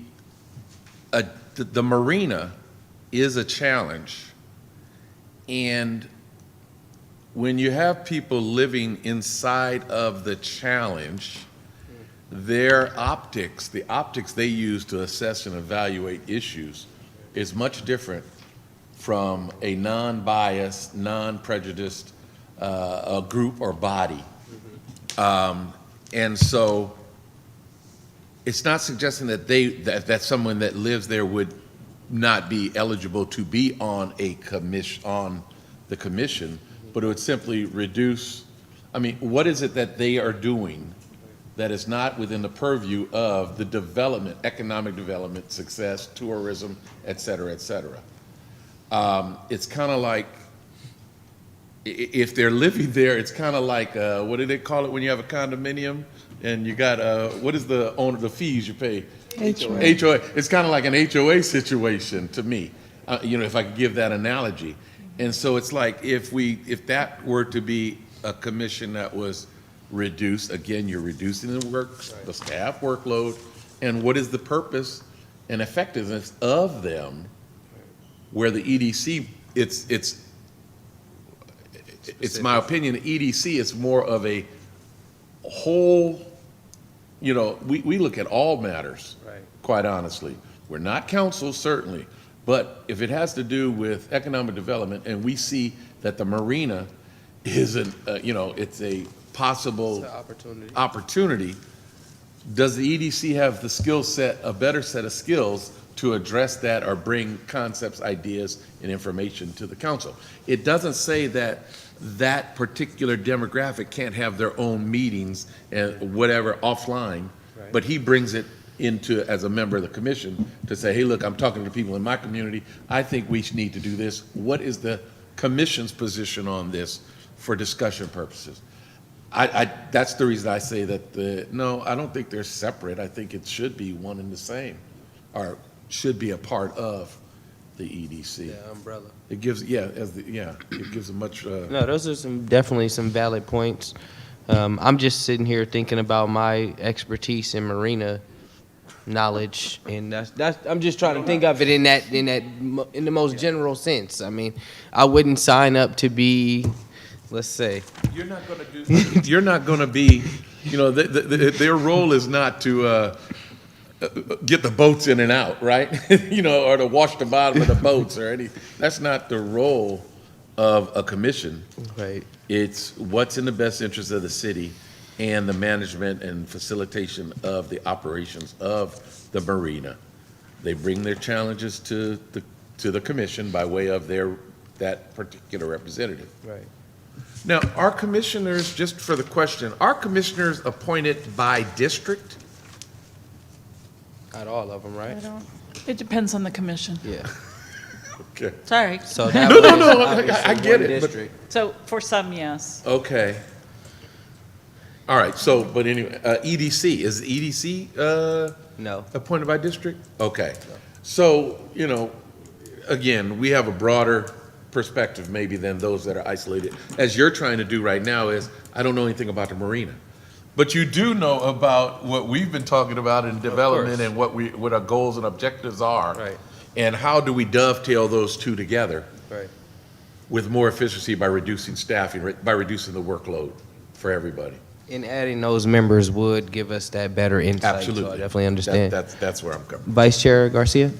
Speaker 6: marina is a challenge, and when you have people living inside of the challenge, their optics, the optics they use to assess and evaluate issues, is much different from a non-biased, non-prejudiced a group or body. And so it's not suggesting that that someone that lives there would not be eligible to be on the commission, but it would simply reduce, I mean, what is it that they are doing that is not within the purview of the development, economic development, success, tourism, et cetera, et cetera? It's kind of like, if they're living there, it's kind of like, what do they call it when you have a condominium and you got, what is the owner, the fees you pay? HOA. It's kind of like an HOA situation to me, if I could give that analogy. And so it's like, if that were to be a commission that was reduced, again, you're reducing the staff workload, and what is the purpose and effectiveness of them, where the EDC, it's my opinion, the EDC is more of a whole, we look at all matters, quite honestly. We're not council, certainly, but if it has to do with economic development, and we see that the marina is it's a possible opportunity, does the EDC have the skill set, a better set of skills to address that or bring concepts, ideas, and information to the council? It doesn't say that that particular demographic can't have their own meetings and whatever offline, but he brings it into, as a member of the commission, to say, hey, look, I'm talking to people in my community. I think we need to do this. What is the commission's position on this for discussion purposes? That's the reason I say that no, I don't think they're separate. I think it should be one and the same, or should be a part of the EDC.
Speaker 1: Yeah, umbrella.
Speaker 6: It gives, it gives a much.
Speaker 1: No, those are definitely some valid points. I'm just sitting here thinking about my expertise in marina knowledge, and that's I'm just trying to think of it in the most general sense. I mean, I wouldn't sign up to be, let's say.
Speaker 6: You're not going to do. You're not going to be. Their role is not to get the boats in and out, right? Or to wash the bottom of the boats or anything. That's not the role of a commission.
Speaker 1: Right.
Speaker 6: It's what's in the best interest of the city and the management and facilitation of the operations of the marina. They bring their challenges to the commission by way of that particular representative.
Speaker 1: Right.
Speaker 6: Now, are commissioners, just for the question, are commissioners appointed by district?
Speaker 1: Not all of them, right?
Speaker 7: It depends on the commission.
Speaker 1: Yeah.
Speaker 6: Okay.
Speaker 7: Sorry.
Speaker 1: So that
Speaker 6: No,
Speaker 1: was
Speaker 6: no,
Speaker 1: obviously
Speaker 6: I get
Speaker 1: one
Speaker 6: it, but-
Speaker 1: district.
Speaker 7: So for some, yes.
Speaker 6: Okay. All right, so, but anyway, EDC, is the EDC
Speaker 1: No.
Speaker 6: appointed by district? Okay. So, again, we have a broader perspective maybe than those that are isolated. As you're trying to do right now is, I don't know anything about the marina. But you do know about what we've been talking about in development and what our goals and objectives are.
Speaker 1: Right.
Speaker 6: And how do we dovetail those two together
Speaker 1: Right.
Speaker 6: with more efficiency by reducing staffing, by reducing the workload for everybody?
Speaker 1: And adding those members would give us that better insight.
Speaker 6: Absolutely.
Speaker 1: So I definitely understand.
Speaker 6: That's where I'm coming from.
Speaker 1: Vice Chair Garcia?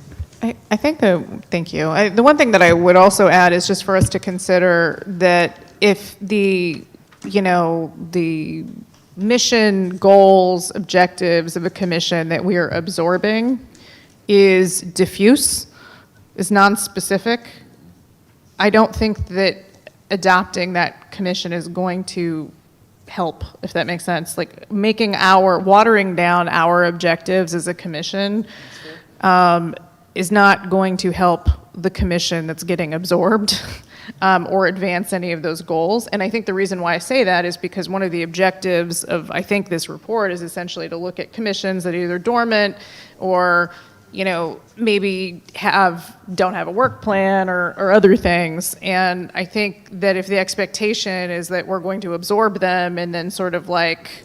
Speaker 3: I think thank you. The one thing that I would also add is just for us to consider that if the mission, goals, objectives of a commission that we are absorbing is diffuse, is nonspecific, I don't think that adopting that commission is going to help, if that makes sense. Like watering down our objectives as a commission is not going to help the commission that's getting absorbed. or advance any of those goals. And I think the reason why I say that is because one of the objectives of, I think, this report is essentially to look at commissions that are either dormant or, maybe don't have a work plan or other things. And I think that if the expectation is that we're going to absorb them and then sort of like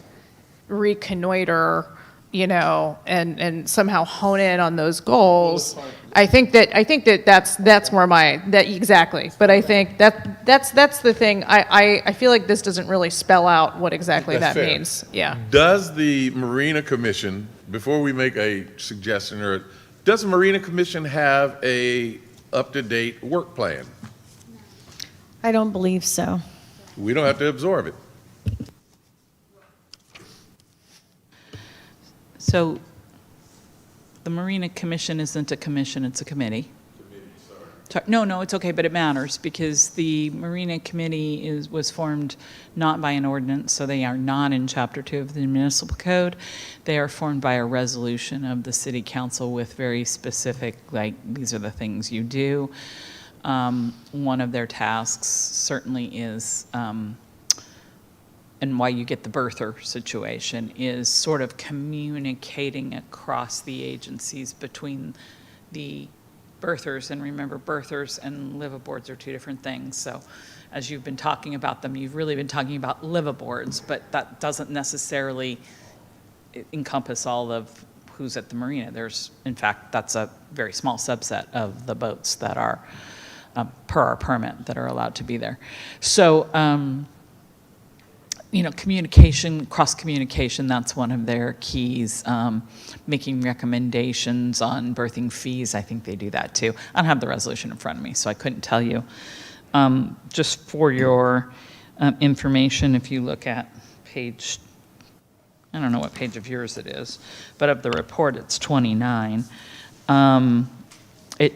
Speaker 3: reconnoiter, and somehow hone in on those goals, I think that that's where exactly. But I think that's the thing. I feel like this doesn't really spell out what exactly
Speaker 6: That's
Speaker 3: that
Speaker 6: fair.
Speaker 3: means. Yeah.
Speaker 6: Does the Marina Commission, before we make a suggestion, or does the Marina Commission have a up-to-date work plan?
Speaker 2: I don't believe so.
Speaker 6: We don't have to absorb it.
Speaker 7: So the Marina Commission isn't a commission, it's a committee. No, it's okay, but it matters because the Marina Committee was formed not by an ordinance, so they are not in Chapter 2 of the Municipal Code. They are formed by a resolution of the City Council with very specific, like, these are the things you do. One of their tasks certainly is, and why you get the birther situation, is sort of communicating across the agencies between the birthers, and remember, birthers and liveaboards are two different things. So as you've been talking about them, you've really been talking about liveaboards, but that doesn't necessarily encompass all of who's at the marina. In fact, that's a very small subset of the boats that are, per our permit, that are allowed to be there. So, communication, cross-communication, that's one of their keys. Making recommendations on berthing fees, I think they do that too. I don't have the resolution in front of me, so I couldn't tell you. Just for your information, if you look at page, I don't know what page of yours it is, but of the report, it's 29. It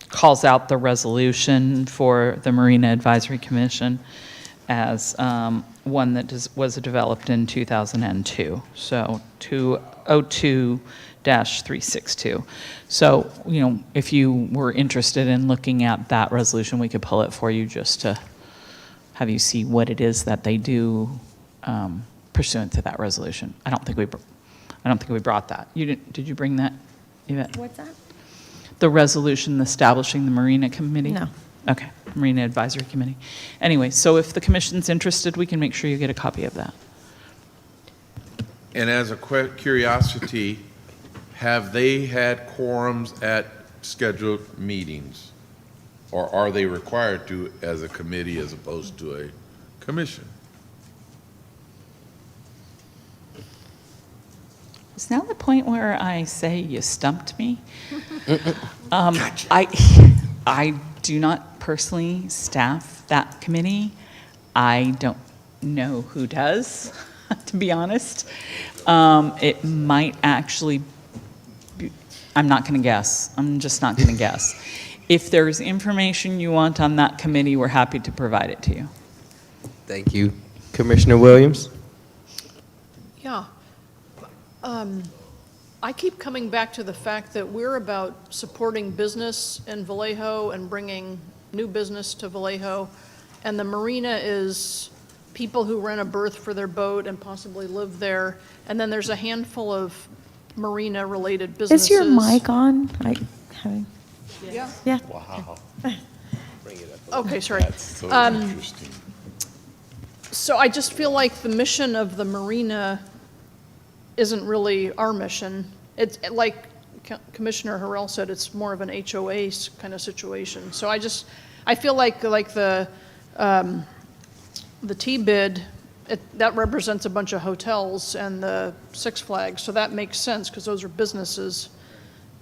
Speaker 7: calls out the resolution for the Marina Advisory Commission as one that was developed in 2002, so 202-362. So, if you were interested in looking at that resolution, we could pull it for you just to have you see what it is that they do pursuant to that resolution. I don't think we brought that. Did you bring that, Yvette?
Speaker 2: What's that?
Speaker 7: The resolution establishing the Marina Committee?
Speaker 2: No.
Speaker 7: Okay, Marina Advisory Committee. Anyway, so if the commission's interested, we can make sure you get a copy of that.
Speaker 6: And as a curiosity, have they had quorums at scheduled meetings? Or are they required to as a committee as opposed to a commission?
Speaker 7: Is now the point where I say you stumped me?
Speaker 6: Gotcha.
Speaker 7: I do not personally staff that committee. I don't know who does, to be honest. It might actually be, I'm not going to guess. I'm just not going to guess. If there's information you want on that committee, we're happy to provide it to you.
Speaker 1: Thank you. Commissioner Williams?
Speaker 8: Yeah. I keep coming back to the fact that we're about supporting business in Vallejo and bringing new business to Vallejo, and the marina is people who rent a berth for their boat and possibly live there, and then there's a handful of marina-related businesses.
Speaker 2: Is your mic on?
Speaker 8: Yeah.
Speaker 2: Yeah.
Speaker 6: Wow.
Speaker 8: Okay, sorry.
Speaker 6: That's so interesting.
Speaker 8: So I just feel like the mission of the marina isn't really our mission. It's like Commissioner Harrell said, it's more of an HOA kind of situation. So I feel like the T-bid, that represents a bunch of hotels and the Six Flags, so that makes sense because those are businesses.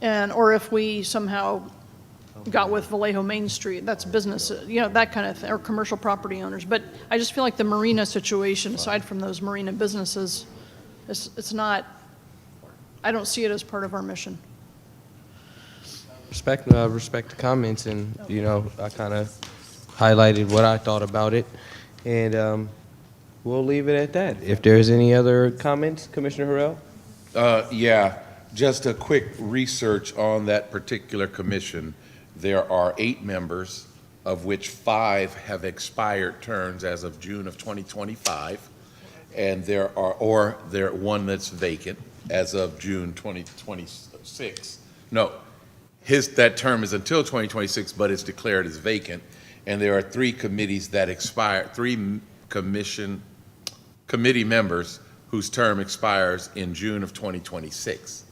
Speaker 8: Or if we somehow got with Vallejo Main Street, that's business, that kind of thing, or commercial property owners. But I just feel like the marina situation, aside from those marina businesses, it's not, I don't see it as part of our mission.
Speaker 1: Respect the comments, and, I kind of highlighted what I thought about it, and we'll leave it at that. If there's any other comments, Commissioner Harrell?
Speaker 6: Yeah, just a quick research on that particular commission. There are 8 members, of which 5 have expired terms as of June of 2025, and there one that's vacant as of June 2026. No, that term is until 2026, but it's declared as vacant. And there are 3 committees that expire, 3 committee members whose term expires in June of 2026.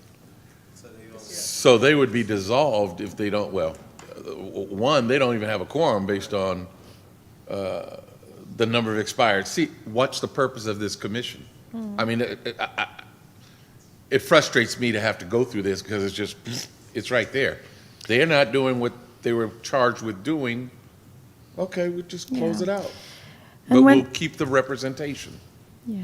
Speaker 6: So they would be dissolved if they don't, well, one, they don't even have a quorum based on the number of expired seats. What's the purpose of this commission? I mean, it frustrates me to have to go through this because it's just, it's right there. They're not doing what they were charged with doing. Okay, we'll just close
Speaker 2: Yeah.
Speaker 6: it out.
Speaker 2: And
Speaker 6: But
Speaker 2: when-
Speaker 6: we'll keep the representation.
Speaker 2: Yeah.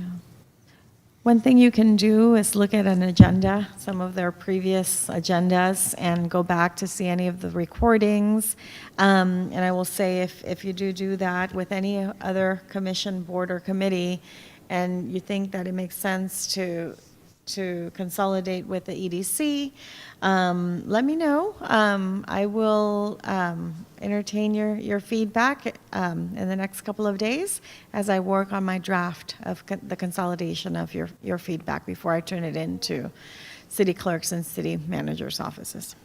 Speaker 2: One thing you can do is look at an agenda, some of their previous agendas, and go back to see any of the recordings. And I will say, if you do that with any other commission, board, or committee, and you think that it makes sense to consolidate with the EDC, let me know. I will entertain your feedback in the next couple of days as I work on my draft of the consolidation of your feedback before I turn it into city clerks and city managers' offices.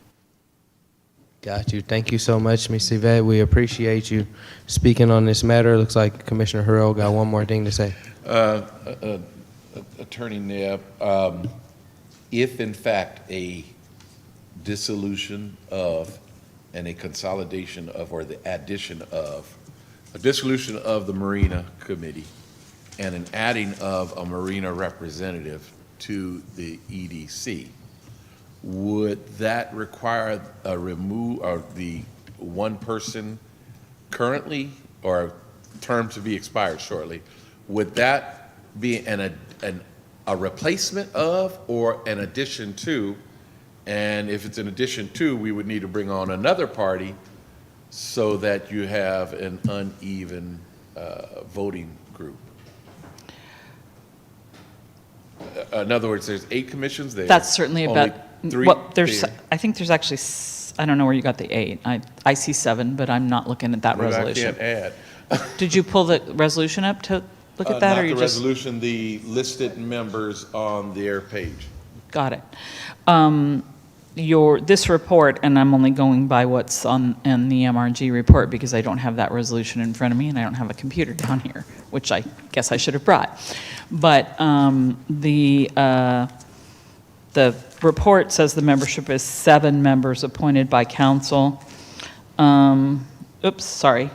Speaker 1: Got you. Thank you so much, Ms. Yvette. We appreciate you speaking on this matter. Looks like Commissioner Hurrell got one more thing to say.
Speaker 6: Attorney Nebb, if in fact a dissolution of and a consolidation of, or the addition of, a dissolution of the Marina Committee and an adding of a Marina representative to the EDC, would that require a remove, or the one person currently, or term to be expired shortly, would that be a replacement of or an addition to? And if it's an addition to, we would need to bring on another party so that you have an uneven voting group. In other words, there's 8 commissions there.
Speaker 7: That's certainly
Speaker 6: only
Speaker 7: about,
Speaker 6: 3
Speaker 7: well, there's,
Speaker 6: there.
Speaker 7: I think there's actually, I don't know where you got the 8. I see 7, but I'm not looking at that
Speaker 6: Maybe
Speaker 7: resolution.
Speaker 6: I can't add.
Speaker 7: Did you pull the resolution up to look at that, or you
Speaker 6: Not the
Speaker 7: just?
Speaker 6: resolution, the listed members on their page.
Speaker 7: Got it. This report, and I'm only going by what's in the MRG report because I don't have that resolution in front of me and I don't have a computer down here, which I guess I should have brought. But the report says the membership is 7 members appointed by council. Oops, sorry.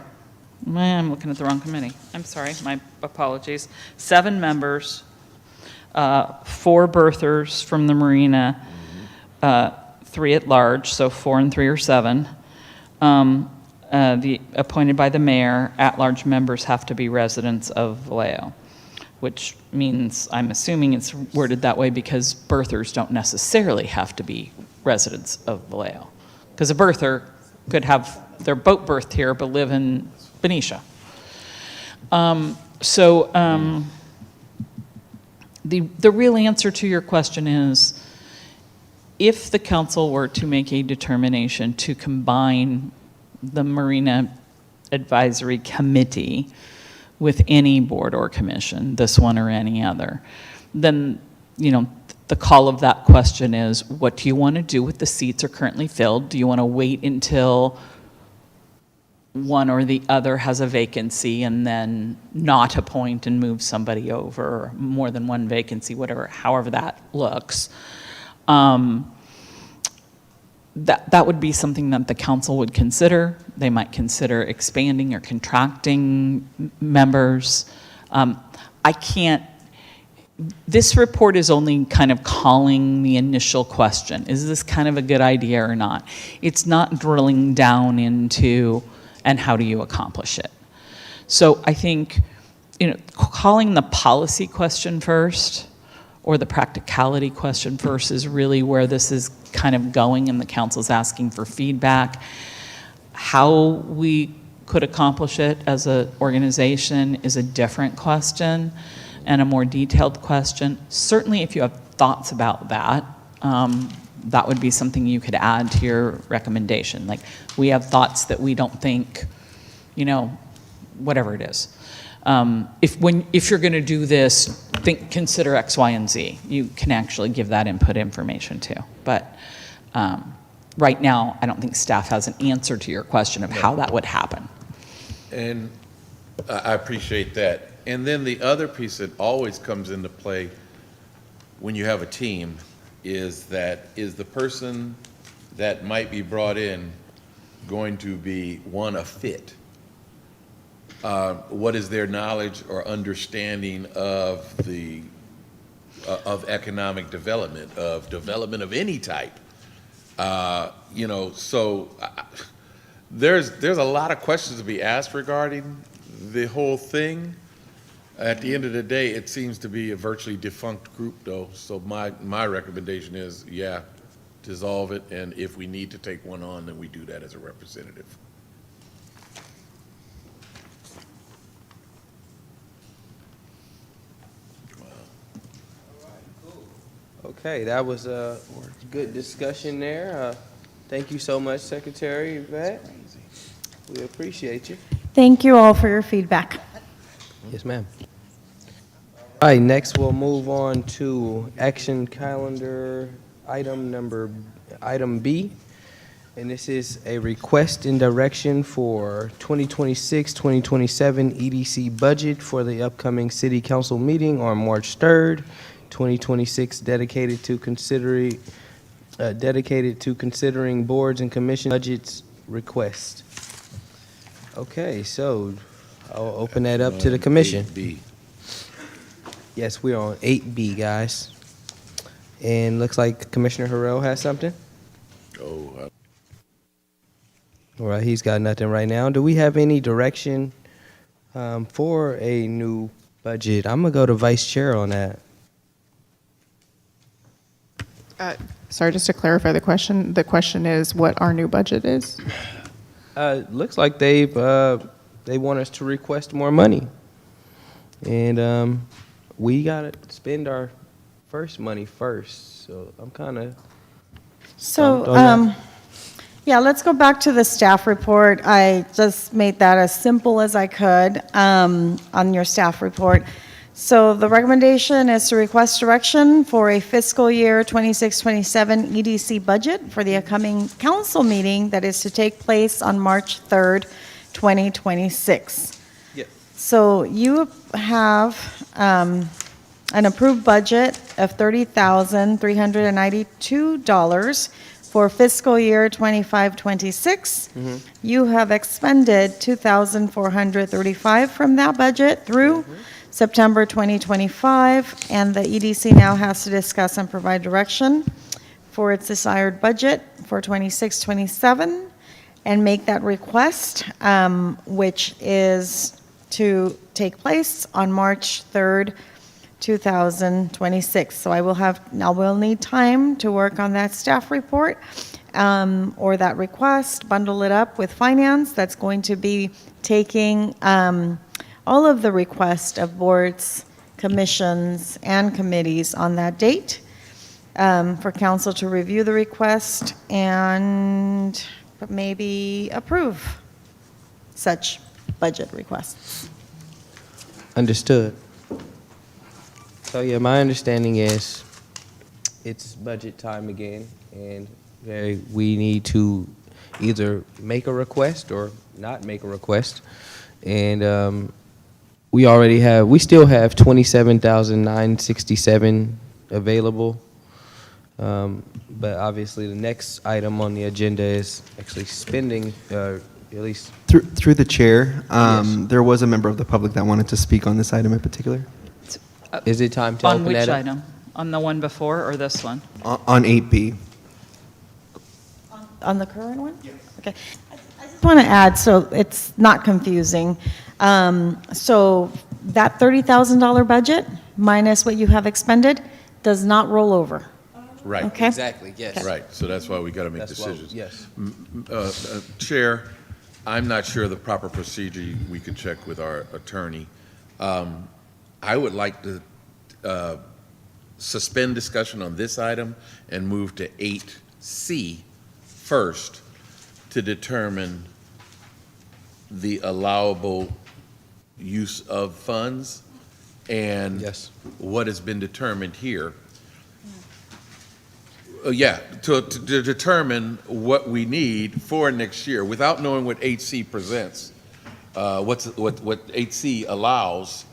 Speaker 7: I'm looking at the wrong committee. I'm sorry, my apologies. 7 members, 4 birthers from the Marina, 3 at large, so 4 and 3 are 7. The appointed by the mayor, at-large members have to be residents of Vallejo, which means, I'm assuming it's worded that way because birthers don't necessarily have to be residents of Vallejo. Because a birther could have their boat birthed here but live in Benicia. The real answer to your question is, if the council were to make a determination to combine the Marina Advisory Committee with any board or commission, this one or any other, then, the call of that question is, what do you want to do with the seats are currently filled? Do you want to wait until one or the other has a vacancy and then not appoint and move somebody over, or more than one vacancy, however that looks? That would be something that the council would consider. They might consider expanding or contracting members. This report is only kind of calling the initial question. Is this kind of a good idea or not? It's not drilling down into, and how do you accomplish it? So I think, calling the policy question first, or the practicality question first, is really where this is kind of going, and the council's asking for feedback. How we could accomplish it as an organization is a different question and a more detailed question. Certainly, if you have thoughts about that, that would be something you could add to your recommendation. Like, we have thoughts that we don't think whatever it is. If you're going to do this, consider X, Y, and Z. You can actually give that input information too. But right now, I don't think staff has an answer to your question of how that would happen.
Speaker 6: And I appreciate that. And then the other piece that always comes into play when you have a team is the person that might be brought in going to be, one, a fit? What is their knowledge or understanding of economic development, of any type? There's a lot of questions to be asked regarding the whole thing. At the end of the day, it seems to be a virtually defunct group, though. So my recommendation is, yeah, dissolve it, and if we need to take one on, then we do that as a representative.
Speaker 1: Okay, that was a good discussion there. Thank you so much, Secretary Yvette. We appreciate you.
Speaker 2: Thank you all for your feedback.
Speaker 1: Yes, ma'am. All right, next we'll move on to action calendar item B. And this is a request and direction for 2026-2027 EDC budget for the upcoming city council meeting on March 3rd, 2026, dedicated to considering boards and commission budgets request. Okay, so I'll open that up to the commission.
Speaker 6: 8B.
Speaker 1: Yes, we're on 8B, guys. And looks like Commissioner Harrell has something.
Speaker 6: Oh,
Speaker 1: All right, he's got nothing right now. Do we have any direction for a new budget? I'm going to go to Vice Chair on that.
Speaker 3: Sorry, just to clarify the question is what our new budget is?
Speaker 1: Looks like they want us to request more money. And we got to spend our first money first. So I'm kind of...
Speaker 2: So, yeah, let's go back to the staff report. I just made that as simple as I could on your staff report. So the recommendation is to request direction for a fiscal year 26-27 EDC budget for the upcoming council meeting that is to take place on March 3rd, 2026.
Speaker 1: Yeah.
Speaker 2: So you have an approved budget of $30,392 for fiscal year 25-26. You have expended $2,435 from that budget through September 2025, and the EDC now has to discuss and provide direction for its desired budget for 26-27 and make that request, which is to take place on March 3rd, 2026. So I will need time to work on that staff report or that request, bundle it up with finance. That's going to be taking all of the requests of boards, commissions, and committees on that date for council to review the request and maybe approve such budget requests.
Speaker 1: Understood. So yeah, my understanding is it's budget time again, and we need to either make a request or not make a request. And we still have $27,967 available. But obviously the next item on the agenda is actually spending, at least.
Speaker 4: Through the chair,
Speaker 1: Yes.
Speaker 4: there was a member of the public that wanted to speak on this item in particular.
Speaker 1: Is it time to
Speaker 7: On
Speaker 1: open
Speaker 7: which
Speaker 1: that up?
Speaker 7: item? On the one before or this one?
Speaker 4: On 8B.
Speaker 2: On the current one? Yes. Okay. I just want to add, so it's not confusing. So that $30,000 budget minus what you have expended does not roll over.
Speaker 6: right.
Speaker 2: Okay?
Speaker 1: Exactly, yes.
Speaker 6: Right, so that's why we got to make
Speaker 1: That's why-
Speaker 6: decisions.
Speaker 1: yes.
Speaker 6: Chair, I'm not sure the proper procedure. We could check with our attorney. I would like to suspend discussion on this item and move to 8C first to determine the allowable use of funds and
Speaker 1: Yes.
Speaker 6: what has been determined here. Yeah, to determine what we need for next year without knowing what HC presents, what HC allows.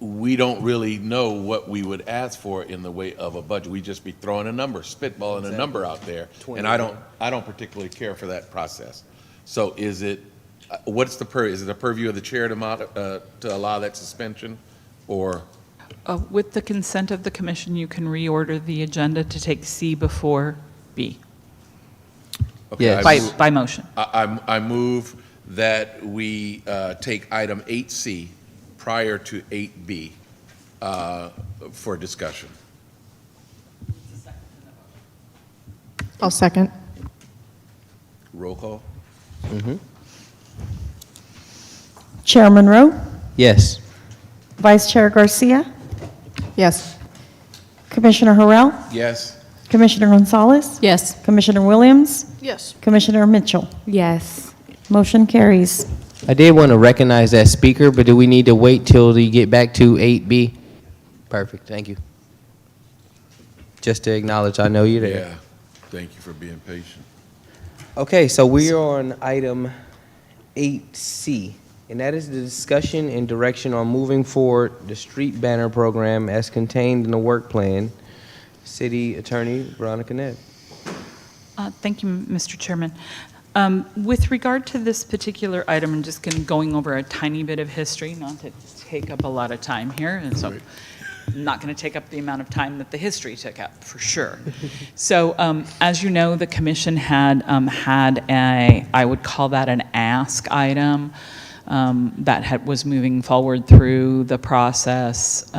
Speaker 6: We don't really know what we would ask for in the way of a budget. We just be throwing a number, spitballing a number out there, and I don't particularly care for that process. So is it, is it the purview of the chair to allow that suspension, or?
Speaker 7: With the consent of the commission, you can reorder the agenda to take C before B
Speaker 6: Okay,
Speaker 1: Yes.
Speaker 7: by motion.
Speaker 6: I move that we take item 8C prior to 8B for discussion.
Speaker 3: I'll second.
Speaker 6: Roll call?
Speaker 2: Chairman Rowe,
Speaker 1: Yes.
Speaker 2: Vice Chair Garcia,
Speaker 3: Yes.
Speaker 2: Commissioner Harrell,
Speaker 6: Yes?
Speaker 2: Commissioner Gonzalez,
Speaker 9: Yes.
Speaker 2: Commissioner Williams,
Speaker 8: Yes.
Speaker 2: Commissioner Mitchell.
Speaker 5: Yes.
Speaker 2: Motion carries.
Speaker 1: I did want to recognize that speaker, but do we need to wait till you get back to 8B? Perfect, thank you. Just to acknowledge, I know you're there.
Speaker 6: Yeah. Thank you for being patient.
Speaker 1: Okay, so we are on item 8C, and that is the discussion and direction on moving forward the street banner program as contained in the work plan. City Attorney Veronica Nett.
Speaker 7: Thank you, Mr. Chairman. With regard to this particular item, I'm just going over a tiny bit of history, not to take up a lot of time here, and so I'm not going to take up the amount of time that the history took up, for sure. So, as you know, the commission had I would call that an ask item, that was moving forward through the process,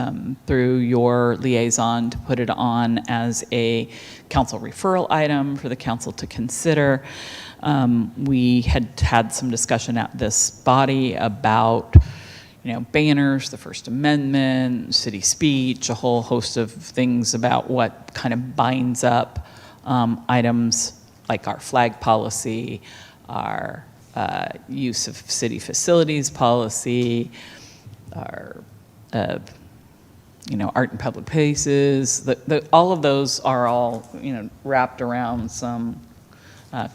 Speaker 7: through your liaison to put it on as a council referral item for the council to consider. We had some discussion at this body about, banners, the First Amendment, city speech, a whole host of things about what kind of binds up items like our flag policy, our use of city facilities policy, our art in public places. All of those are all wrapped around some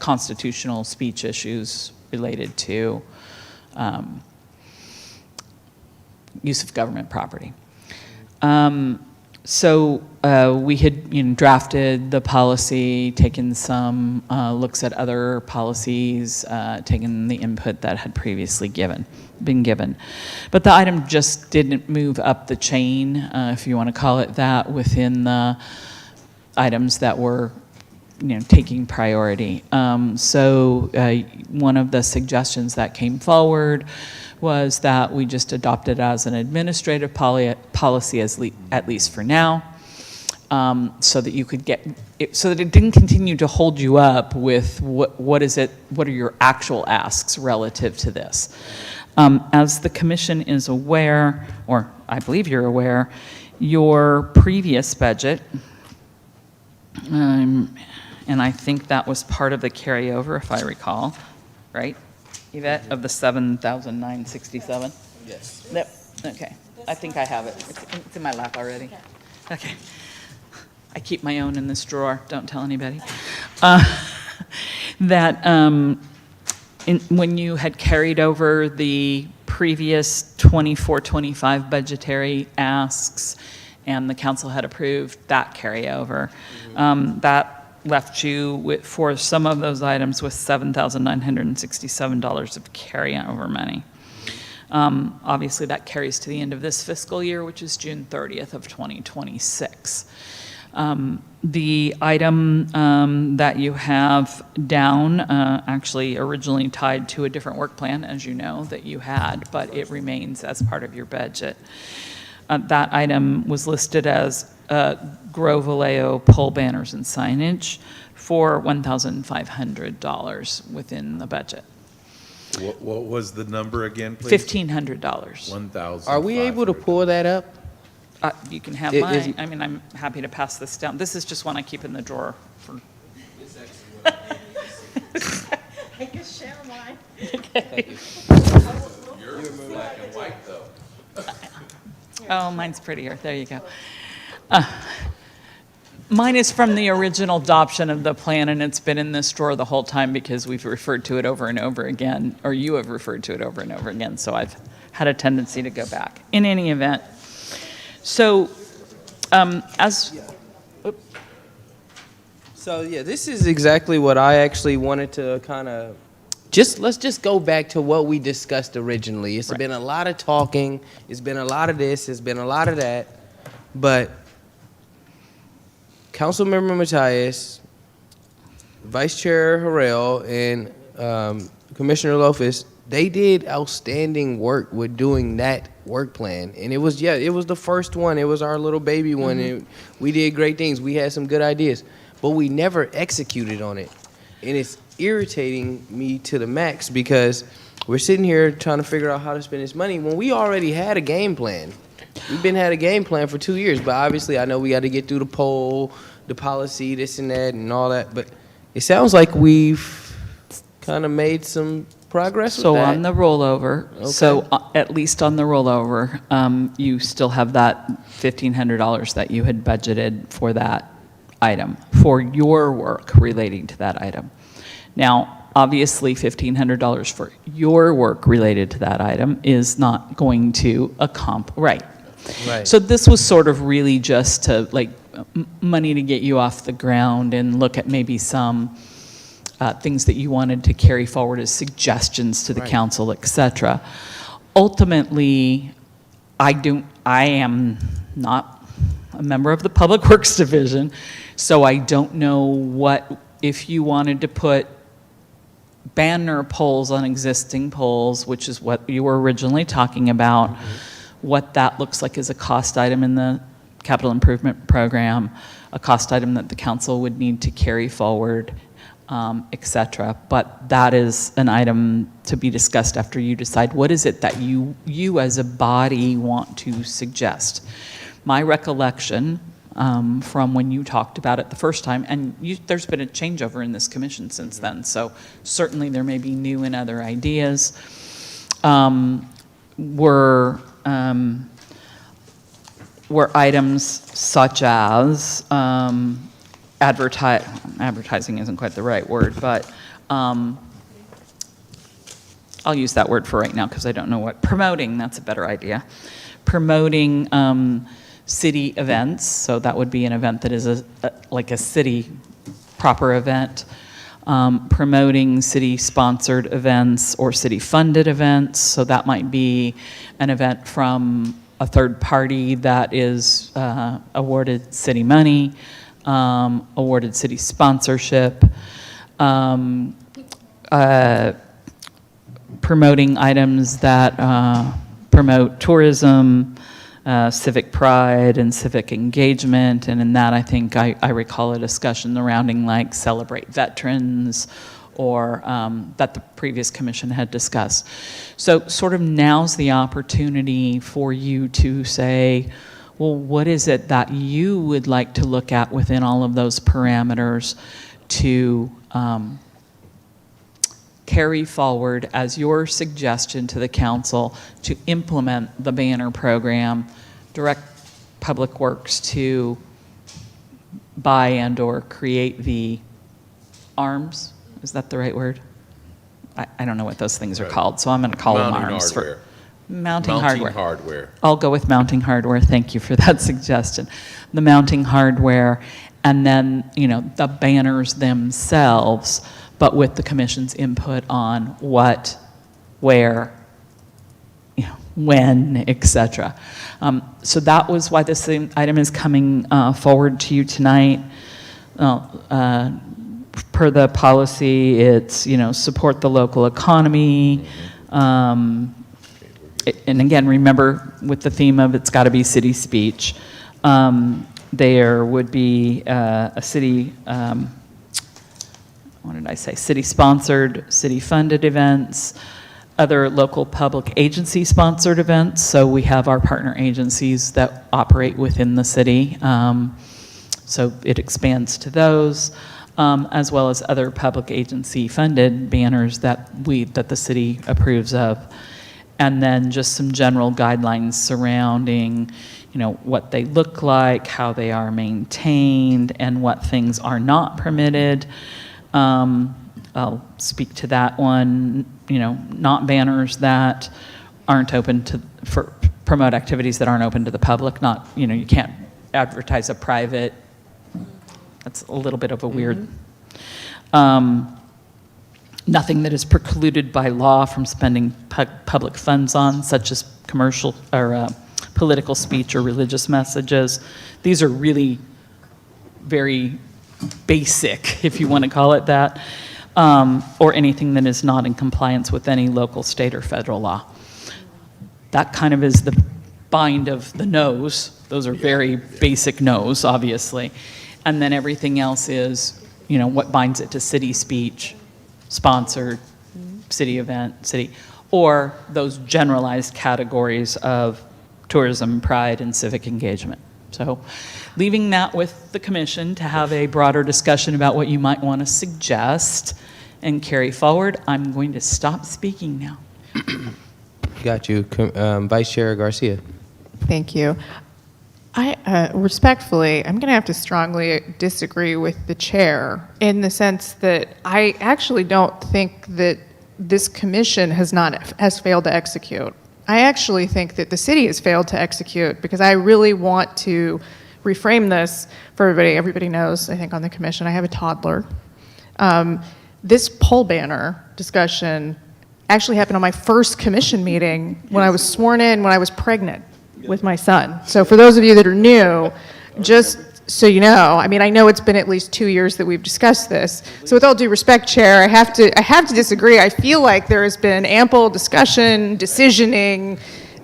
Speaker 7: constitutional speech issues related to use of government property. So we had drafted the policy, taken some looks at other policies, taken the input that had previously been given. But the item just didn't move up the chain, if you want to call it that, within the items that were taking priority. So one of the suggestions that came forward was that we just adopt it as an administrative policy, at least for now, so that you could so that it didn't continue to hold you up with what are your actual asks relative to this. As the commission is aware, or I believe you're aware, your previous budget, and I think that was part of the carryover, if I recall, right, Yvette, of the 7,967?
Speaker 1: Yes.
Speaker 7: Yep, okay. I think I have it. It's in my lap already. Okay. I keep my own in this drawer, don't tell anybody. When you had carried over the previous 24-25 budgetary asks, and the council had approved that carryover, that left you for some of those items with $7,967 of carryover money. Obviously, that carries to the end of this fiscal year, which is June 30th of 2026. The item that you have down actually originally tied to a different work plan, as you know, that you had, but it remains as part of your budget. That item was listed as grow Vallejo pole banners and signage for $1,500 within the budget.
Speaker 6: What was the number again, please?
Speaker 7: $1,500.
Speaker 6: 1,000.
Speaker 1: Are we able to pull that up?
Speaker 7: You can have
Speaker 1: Is-
Speaker 7: mine. I mean, I'm happy to pass this down. This is just one I keep in the drawer for.
Speaker 8: I can share mine.
Speaker 7: Oh, mine's prettier. There you go. Mine is from the original adoption of the plan, and it's been in this drawer the whole time because we've referred to it over and over again, or you have referred to it over and over again, so I've had a tendency to go back. In any event, so
Speaker 1: So yeah, this is exactly what I actually wanted to kind of let's just go back to what we discussed originally. It's been a lot of talking, it's been a lot of this, it's been a lot of that, but Councilmember Matias, Vice Chair Harrell, and Commissioner Lofus, they did outstanding work with doing that work plan. And it was the first one. It was our little baby one. And we did great things. We had some good ideas, but we never executed on it. And it's irritating me to the max because we're sitting here trying to figure out how to spend this money when we already had a game plan. We've had a game plan for 2 years, but obviously I know we got to get through the poll, the policy, this and that, and all that. But it sounds like we've kind of made some progress with
Speaker 7: so
Speaker 1: that.
Speaker 7: on the rollover, at least on the rollover, you still have that $1,500 that you had budgeted for that item, for your work relating to that item. Now, obviously, $1,500 for your work related to that item is not going to right.
Speaker 1: Right.
Speaker 7: So this was sort of really just to money to get you off the ground and look at maybe some things that you wanted to carry forward as suggestions to the council, et cetera. Ultimately, I am not a member of the Public Works Division, so I don't know if you wanted to put banner poles on existing poles, which is what you were originally talking about, what that looks like as a cost item in the capital improvement program, a cost item that the council would need to carry forward, et cetera. But that is an item to be discussed after you decide what is it that you as a body want to suggest. My recollection from when you talked about it the first time, and there's been a changeover in this commission since then, so certainly there may be new and other ideas, were items such as advertising isn't quite the right word, but I'll use that word for right now because I don't know promoting, that's a better idea. Promoting city events, so that would be an event that is like a city proper event. Promoting city-sponsored events or city-funded events, so that might be an event from a third party that is awarded city money, awarded city sponsorship, promoting items that promote tourism, civic pride and civic engagement, and in that I think I recall a discussion surrounding like celebrate veterans or that the previous commission had discussed. So sort of now's the opportunity for you to say, well, what is it that you would like to look at within all of those parameters to carry forward as your suggestion to the council to implement the banner program, direct Public Works to buy and or create the arms? Is that the right word? I don't know what those things are called, so I'm going to call them arms. Mounting hardware. I'll go with mounting hardware. Thank you for that suggestion. The mounting hardware, and then, the banners themselves, but with the commission's input on what, where, when, et cetera. So that was why this item is coming forward to you tonight. Per the policy, it's, support the local economy. And again, remember with the theme of it's got to be city speech, there would be a city, what did I say? City-sponsored, city-funded events, other local public agency-sponsored events. So we have our partner agencies that operate within the city. So it expands to those. as well as other public agency-funded banners that the city approves of. And then just some general guidelines surrounding, what they look like, how they are maintained, and what things are not permitted. I'll speak to that one, not banners that aren't open for promote activities that aren't open to the public, not, you can't advertise a private, that's a little bit of a weird, nothing that is precluded by law from spending public funds on, such as commercial or political speech or religious messages. These are really very basic, if you want to call it that, or anything that is not in compliance with any local, state, or federal law. That kind of is the bind of the no's. Those are very basic no's, obviously. And then everything else is, what binds it to city speech, sponsored, city event, or those generalized categories of tourism, pride, and civic engagement. So leaving that with the commission to have a broader discussion about what you might want to suggest and carry forward, I'm going to stop speaking now.
Speaker 1: Got you. Vice Chair Garcia.
Speaker 3: Thank you. I respectfully, I'm going to have to strongly disagree with the chair in the sense that I actually don't think that this commission has failed to execute. I actually think that the city has failed to execute because I really want to reframe this for everybody. Everybody knows, I think, on the commission, I have a toddler. This pole banner discussion actually happened on my first commission meeting when I was sworn in when I was pregnant with my son. So for those of you that are new, just so you know, I know it's been at least 2 years that we've discussed this. So with all due respect, Chair, I have to disagree. I feel like there has been ample discussion, decisioning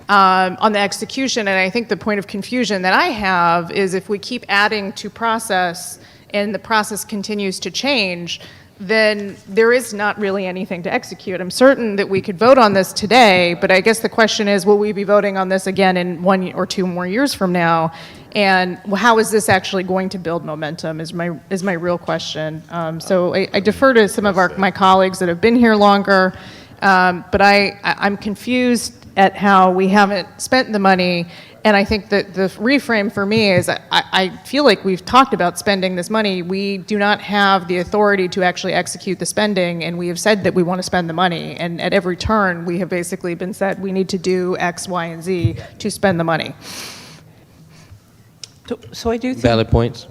Speaker 3: on the execution, and I think the point of confusion that I have is if we keep adding to process and the process continues to change, then there is not really anything to execute. I'm certain that we could vote on this today, but I guess the question is, will we be voting on this again in 1 or 2 more years from now? And how is this actually going to build momentum is my real question. So I defer to some of my colleagues that have been here longer, but I'm confused at how we haven't spent the money. And I think that the reframe for me is I feel like we've talked about spending this money. We do not have the authority to actually execute the spending, and we have said that we want to spend the money. And at every turn, we have basically been said we need to do X, Y, and Z to spend the money.
Speaker 7: So I do think,
Speaker 1: Valid points.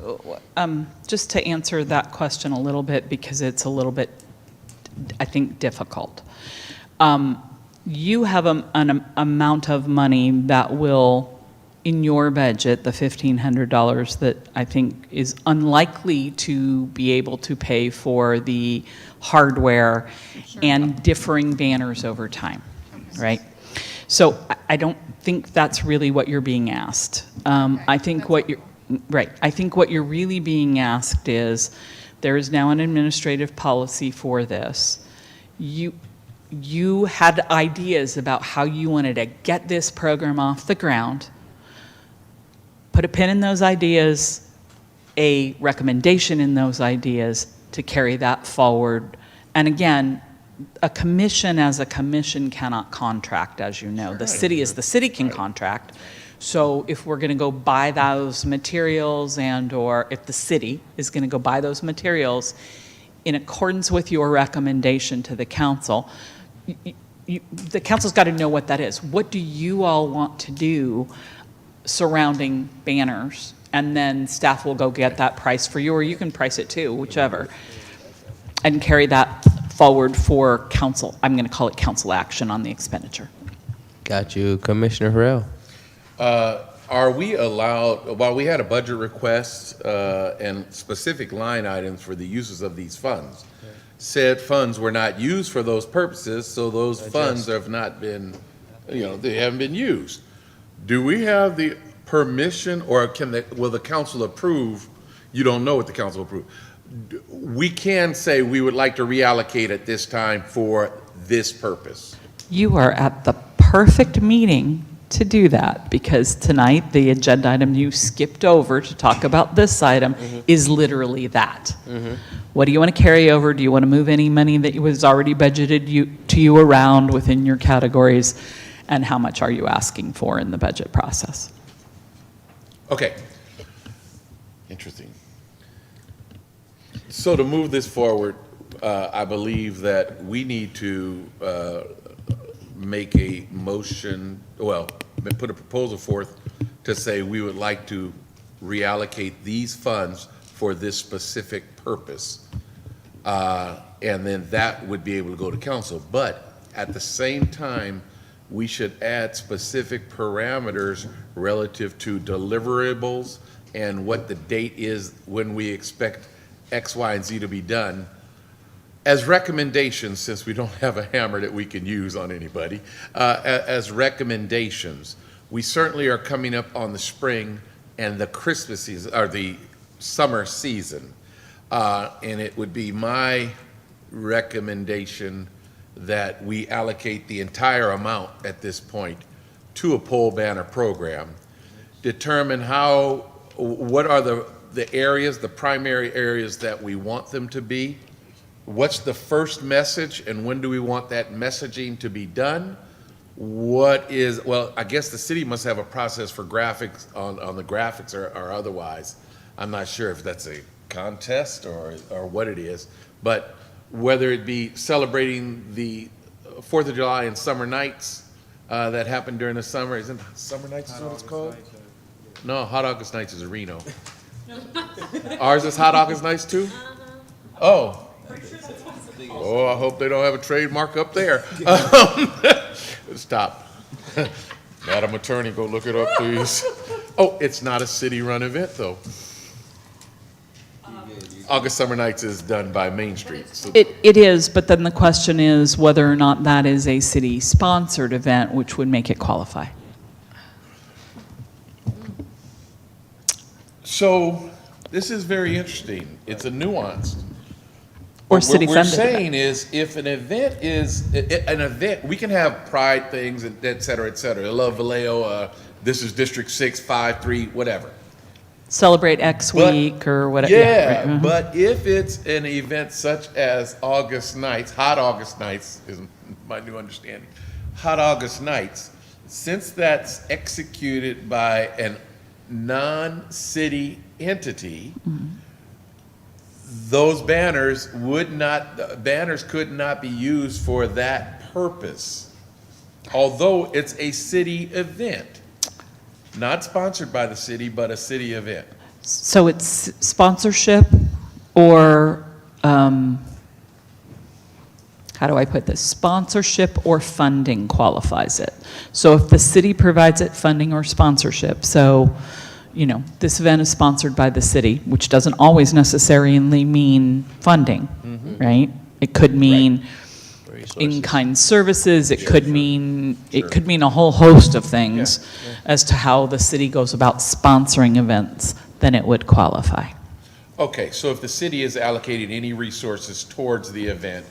Speaker 7: just to answer that question a little bit, because it's a little bit, I think, difficult. You have an amount of money that will, in your budget, the $1,500 that I think is unlikely to be able to pay for the hardware and differing banners over time, right? So I don't think that's really what you're being asked. I think what you're, right, I think what you're really being asked is, there is now an administrative policy for this. You had ideas about how you wanted to get this program off the ground. Put a pin in those ideas, a recommendation in those ideas to carry that forward. And again, a commission as a commission cannot contract, as you know. The city can contract. So if we're going to go buy those materials or if the city is going to go buy those materials in accordance with your recommendation to the council, the council's got to know what that is. What do you all want to do surrounding banners? And then staff will go get that price for you, or you can price it too, whichever, and carry that forward for council. I'm going to call it council action on the expenditure.
Speaker 1: Got you. Commissioner Harrell.
Speaker 6: Are we allowed, while we had a budget request and specific line items for the uses of these funds, said funds were not used for those purposes, so those funds have not been, they haven't been used. Do we have the permission, or will the council approve? You don't know what the council approve. We can say we would like to reallocate at this time for this purpose.
Speaker 7: You are at the perfect meeting to do that, because tonight, the agenda item you skipped over to talk about this item is literally that. What do you want to carry over? Do you want to move any money that was already budgeted to you around within your categories? And how much are you asking for in the budget process?
Speaker 6: Okay. Interesting. So to move this forward, I believe that we need to make a motion, well, put a proposal forth to say we would like to reallocate these funds for this specific purpose. And then that would be able to go to council. But at the same time, we should add specific parameters relative to deliverables and what the date is when we expect X, Y, and Z to be done as recommendations, since we don't have a hammer that we can use on anybody, as recommendations. We certainly are coming up on the spring and the Christmas season, or the summer season. And it would be my recommendation that we allocate the entire amount at this point to a pole banner program. Determine what are the areas, the primary areas that we want them to be. What's the first message and when do we want that messaging to be done? Well, I guess the city must have a process for graphics on the graphics or otherwise. I'm not sure if that's a contest or what it is, but whether it be celebrating the 4th of July and summer nights that happen during the summer. Isn't summer nights is what it's called? No, Hot August Nights is Reno. Ours is Hot August Nights too? Oh. Oh, I hope they don't have a trademark up there. Stop. Madam Attorney, go look it up, please. Oh, it's not a city-run event, though. August Summer Nights is done by Main Street. So
Speaker 7: It is, but then the question is whether or not that is a city-sponsored event, which would make it qualify.
Speaker 6: So this is very interesting. It's a nuance.
Speaker 7: Or
Speaker 6: What
Speaker 7: city-funded
Speaker 6: we're
Speaker 7: event.
Speaker 6: saying is, if an event is, an event, we can have pride things, and et cetera, et cetera. I love Vallejo, this is District 6, 5, 3, whatever.
Speaker 7: Celebrate X
Speaker 6: But-
Speaker 7: week or whatever.
Speaker 6: Yeah,
Speaker 7: right,
Speaker 6: but if it's an event such as August Nights, Hot August Nights is my new understanding, Hot August Nights, since that's executed by a non-city entity, those banners could not be used for that purpose, although it's a city event. Not sponsored by the city, but a city event.
Speaker 7: So it's sponsorship or, how do I put this? Sponsorship or funding qualifies it. So if the city provides it, funding or sponsorship. So, this event is sponsored by the city, which doesn't always necessarily mean funding, right? It could mean in-kind services, it could mean a whole host of things as to how the city goes about sponsoring events, then it would qualify.
Speaker 6: Okay, so if the city is allocating any resources towards the event,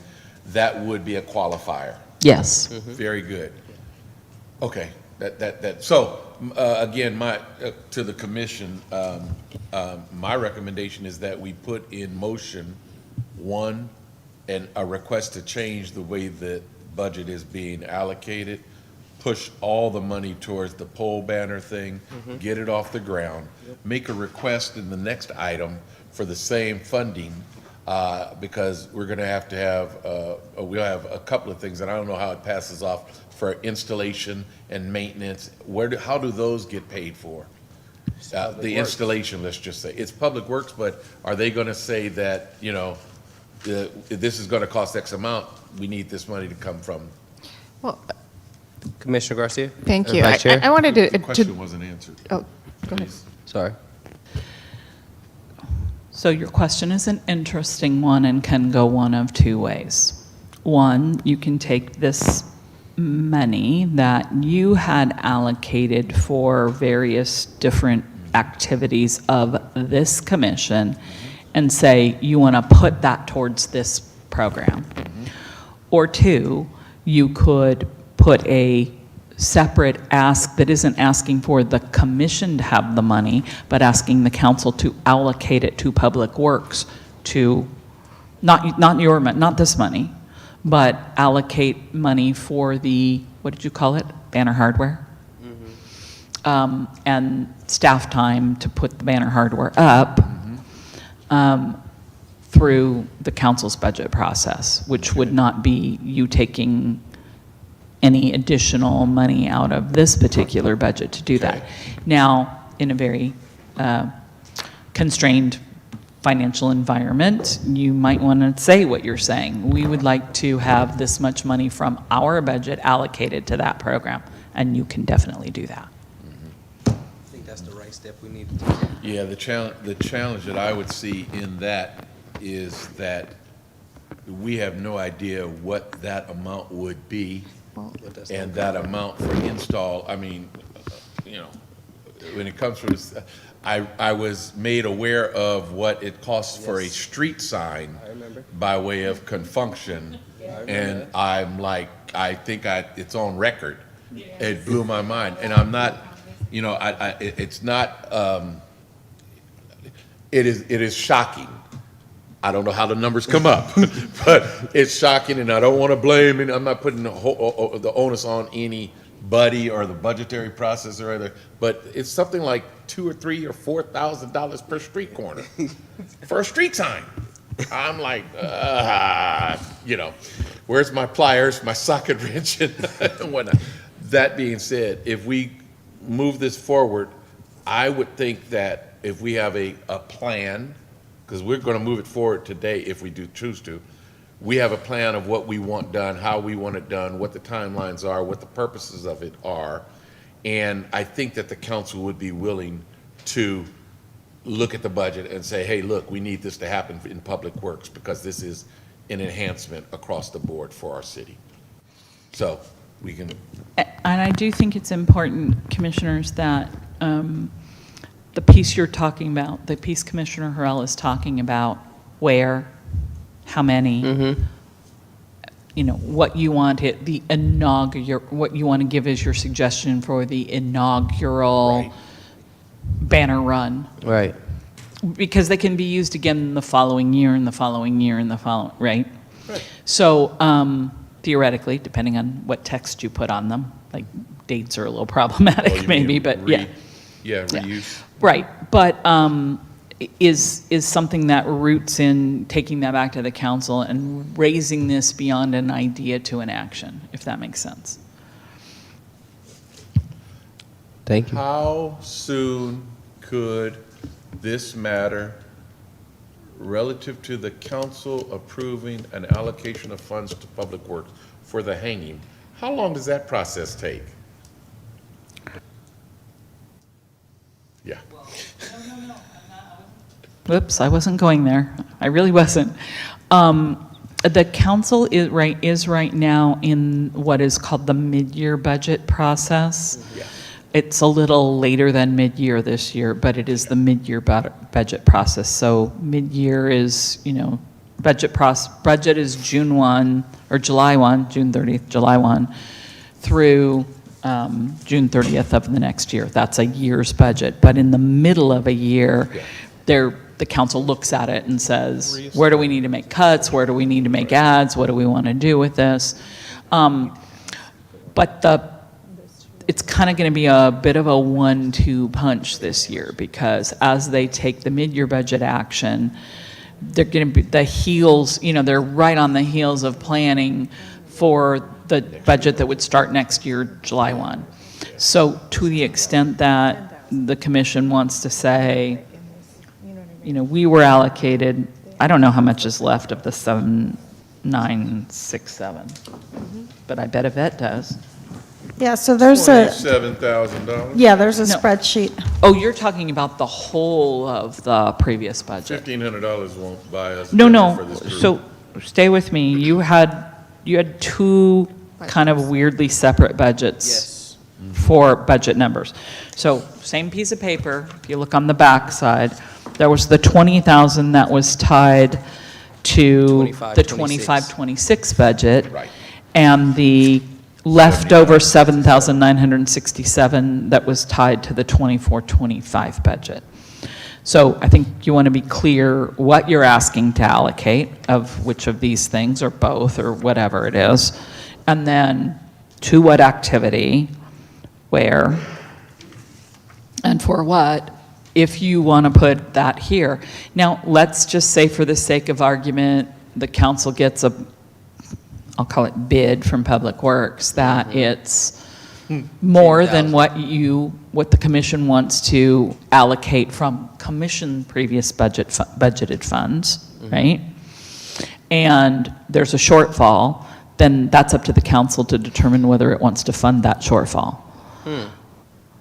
Speaker 6: that would be a qualifier.
Speaker 7: Yes.
Speaker 6: Very good. Okay, so, again, to the commission, my recommendation is that we put in motion, one, and a request to change the way the budget is being allocated, push all the money towards the pole banner thing, get it off the ground, make a request in the next item for the same funding, because we're gonna have to we'll have a couple of things, and I don't know how it passes off for installation and maintenance. How do those get paid for? The installation, let's just say. It's Public Works, but are they gonna say that, this is going to cost X amount, we need this money to come from?
Speaker 3: Well,
Speaker 1: Commissioner Garcia?
Speaker 3: thank you.
Speaker 1: Vice Chair?
Speaker 3: I wanted
Speaker 6: The
Speaker 3: to,
Speaker 6: question wasn't answered.
Speaker 3: oh, go ahead.
Speaker 1: Sorry.
Speaker 7: So your question is an interesting one and can go one of two ways. One, you can take this money that you had allocated for various different activities of this commission and say you want to put that towards this program. Or two, you could put a separate ask that isn't asking for the commission to have the money, but asking the council to allocate it to Public Works to, not this money, but allocate money for the, what did you call it? Banner hardware? And staff time to put the banner hardware up through the council's budget process, which would not be you taking any additional money out of this particular budget to do that. Now, in a very constrained financial environment, you might want to say what you're saying. We would like to have this much money from our budget allocated to that program, and you can definitely do that.
Speaker 1: I think that's the right step we need to take.
Speaker 6: Yeah, the challenge that I would see in that is that we have no idea what that amount would be. And that amount for install, I mean, when it comes from, I was made aware of what it costs for a street sign by way of confunction, and I'm like, I think it's on record. It blew my mind, and I'm not, it's not, it is shocking. I don't know how the numbers come up, but it's shocking, and I don't want to blame, and I'm not putting the onus on anybody or the budgetary process or other, but it's something like $2,000 or $3,000 or $4,000 per street corner for a street sign. I'm like, where's my pliers, my socket wrench, and whatnot. That being said, if we move this forward, I would think that if we have a plan, because we're going to move it forward today if we do choose to. We have a plan of what we want done, how we want it done, what the timelines are, what the purposes of it are. And I think that the council would be willing to look at the budget and say, hey, look, we need this to happen in Public Works because this is an enhancement across the board for our city. So we can.
Speaker 7: And I do think it's important, commissioners, that the piece you're talking about, the piece Commissioner Harrell is talking about, where, how many, what you want it, what you want to give as your suggestion for the inaugural banner run.
Speaker 1: Right.
Speaker 7: Because they can be used again in the following year and the following year and the following, right? So theoretically, depending on what text you put on them, like dates are a little problematic maybe, but yeah.
Speaker 6: Yeah, reuse.
Speaker 7: Right, but is something that roots in taking that back to the council and raising this beyond an idea to an action, if that makes sense.
Speaker 1: Thank you.
Speaker 6: How soon could this matter relative to the council approving an allocation of funds to Public Works for the hanging? How long does that process take? Yeah.
Speaker 7: Whoops, I wasn't going there. I really wasn't. The council is right now in what is called the mid-year budget process.
Speaker 6: Yeah.
Speaker 7: It's a little later than mid-year this year, but it is the mid-year budget process. So mid-year is, budget is June 1 or July 1, June 30th, July 1 through June 30th of the next year. That's a year's budget. But in the middle of a year, the council looks at it and says, where do we need to make cuts? Where do we need to make adds? What do we want to do with this? But it's kind of going to be a bit of a 1-2 punch this year, because as they take the mid-year budget action, they're going to be the heels, they're right on the heels of planning for the budget that would start next year, July 1. So to the extent that the commission wants to say, we were allocated, I don't know how much is left of the 7967, but I bet Yvette does.
Speaker 2: Yeah, so there's a,
Speaker 6: $27,000.
Speaker 2: yeah, there's a
Speaker 7: No.
Speaker 2: spreadsheet.
Speaker 7: Oh, you're talking about the whole of the previous budget.
Speaker 6: $1,500 won't buy us.
Speaker 7: No,
Speaker 6: for
Speaker 7: no,
Speaker 6: this group.
Speaker 7: so stay with me. You had two kind of weirdly separate budgets for budget numbers. So same piece of paper, if you look on the back side, there was the 20,000 that was tied to the
Speaker 1: 25-26
Speaker 7: 25-26 budget.
Speaker 6: Right.
Speaker 7: And the leftover 7,967 that was tied to the 24-25 budget. So I think you want to be clear what you're asking to allocate of which of these things, or both, or whatever it is, and then to what activity, where, and for what, if you want to put that here. Now, let's just say for the sake of argument, the council gets a, I'll call it bid from Public Works, that it's more than what the commission wants to allocate from commission previous budgeted funds, right? And there's a shortfall, then that's up to the council to determine whether it wants to fund that shortfall.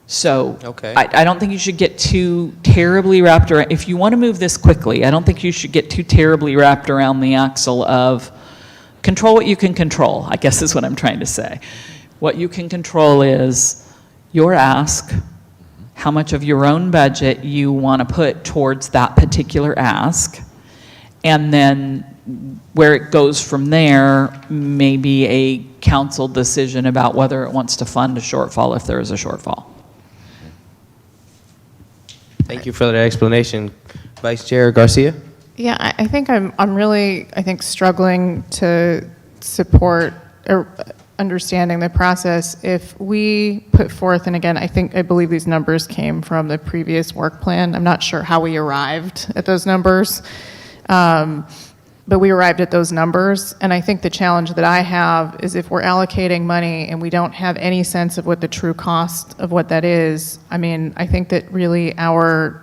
Speaker 7: So
Speaker 1: Okay.
Speaker 7: I don't think you should get too terribly wrapped around, if you want to move this quickly, I don't think you should get too terribly wrapped around the axle of control what you can control, I guess is what I'm trying to say. What you can control is your ask, how much of your own budget you want to put towards that particular ask, and then where it goes from there, maybe a council decision about whether it wants to fund a shortfall if there is a shortfall.
Speaker 1: Thank you for that explanation. Vice Chair Garcia?
Speaker 3: Yeah, I think I'm really, I think, struggling to support understanding the process. If we put forth, and again, I believe these numbers came from the previous work plan. I'm not sure how we arrived at those numbers, but we arrived at those numbers. And I think the challenge that I have is if we're allocating money and we don't have any sense of what the true cost of what that is, I mean, I think that really our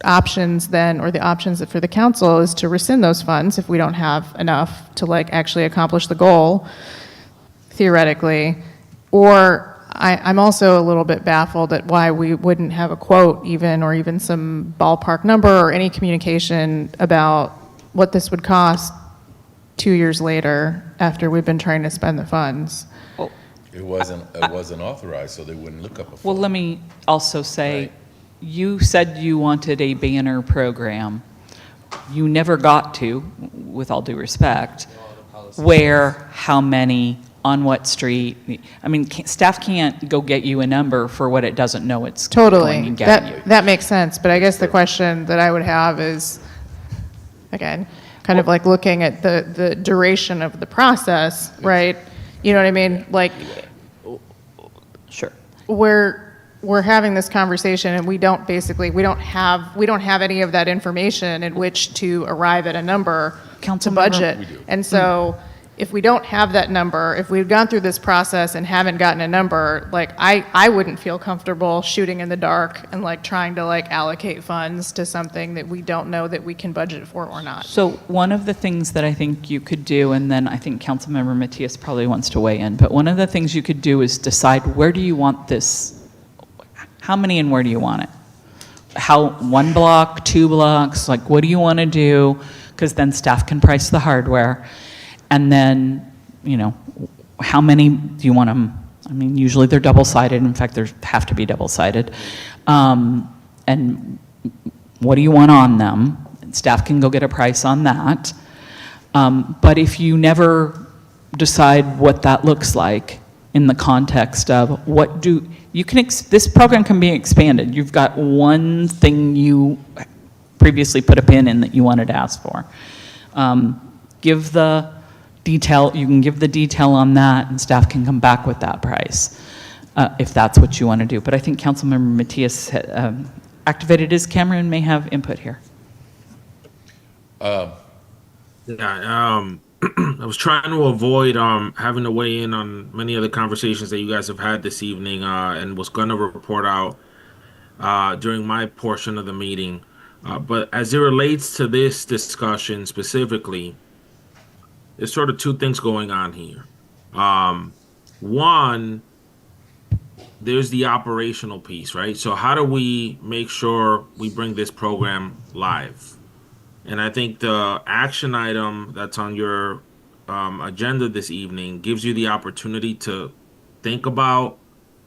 Speaker 3: options then, or the options for the council, is to rescind those funds if we don't have enough to like actually accomplish the goal, theoretically. Or I'm also a little bit baffled at why we wouldn't have a quote even, or even some ballpark number or any communication about what this would cost 2 years later after we've been trying to spend the funds.
Speaker 6: It wasn't authorized, so they wouldn't look up a
Speaker 7: Well,
Speaker 6: fund.
Speaker 7: let me also say,
Speaker 6: Right.
Speaker 7: you said you wanted a banner program. You never got to, with all due respect, where, how many, on what street. I mean, staff can't go get you a number for what it doesn't know it's going
Speaker 3: Totally.
Speaker 7: and getting you.
Speaker 3: That makes sense, but I guess the question that I would have is, again, kind of like looking at the duration of the process, right? You know what I mean? Like,
Speaker 7: Sure.
Speaker 3: we're having this conversation and we don't have any of that information in which to arrive at a number to
Speaker 7: Councilmember?
Speaker 3: budget.
Speaker 6: We do.
Speaker 3: And so if we don't have that number, if we've gone through this process and haven't gotten a number, like I wouldn't feel comfortable shooting in the dark and like trying to like allocate funds to something that we don't know that we can budget for or not.
Speaker 7: So one of the things that I think you could do, and then I think Councilmember Matias probably wants to weigh in, but one of the things you could do is decide, where do you want this, how many and where do you want it? How, 1 block, 2 blocks, like what do you want to do? Because then staff can price the hardware. And then, you know, how many do you want them? I mean, usually they're double-sided. In fact, they have to be double-sided. And what do you want on them? And staff can go get a price on that. But if you never decide what that looks like in the context of what do, you can, this program can be expanded. You've got one thing you previously put a pin in that you wanted to ask for. Give the detail, you can give the detail on that, and staff can come back with that price, if that's what you want to do. But I think Councilmember Matias activated his camera and may have input here.
Speaker 10: Yeah, I was trying to avoid having to weigh in on many of the conversations that you guys have had this evening, and was going to report out during my portion of the meeting. But as it relates to this discussion specifically, there's sort of two things going on here. One, there's the operational piece, right? So how do we make sure we bring this program live? And I think the action item that's on your agenda this evening gives you the opportunity to think about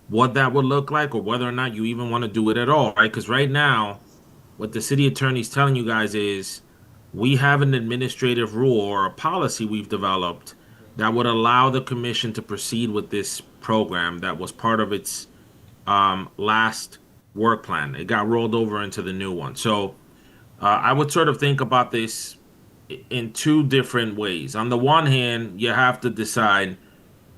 Speaker 10: what that would look like, or whether or not you even want to do it at all, right? Because right now, what the city attorney's telling you guys is, we have an administrative rule or a policy we've developed that would allow the commission to proceed with this program that was part of its last work plan. It got rolled over into the new one. So I would sort of think about this in two different ways. On the one hand, you have to decide,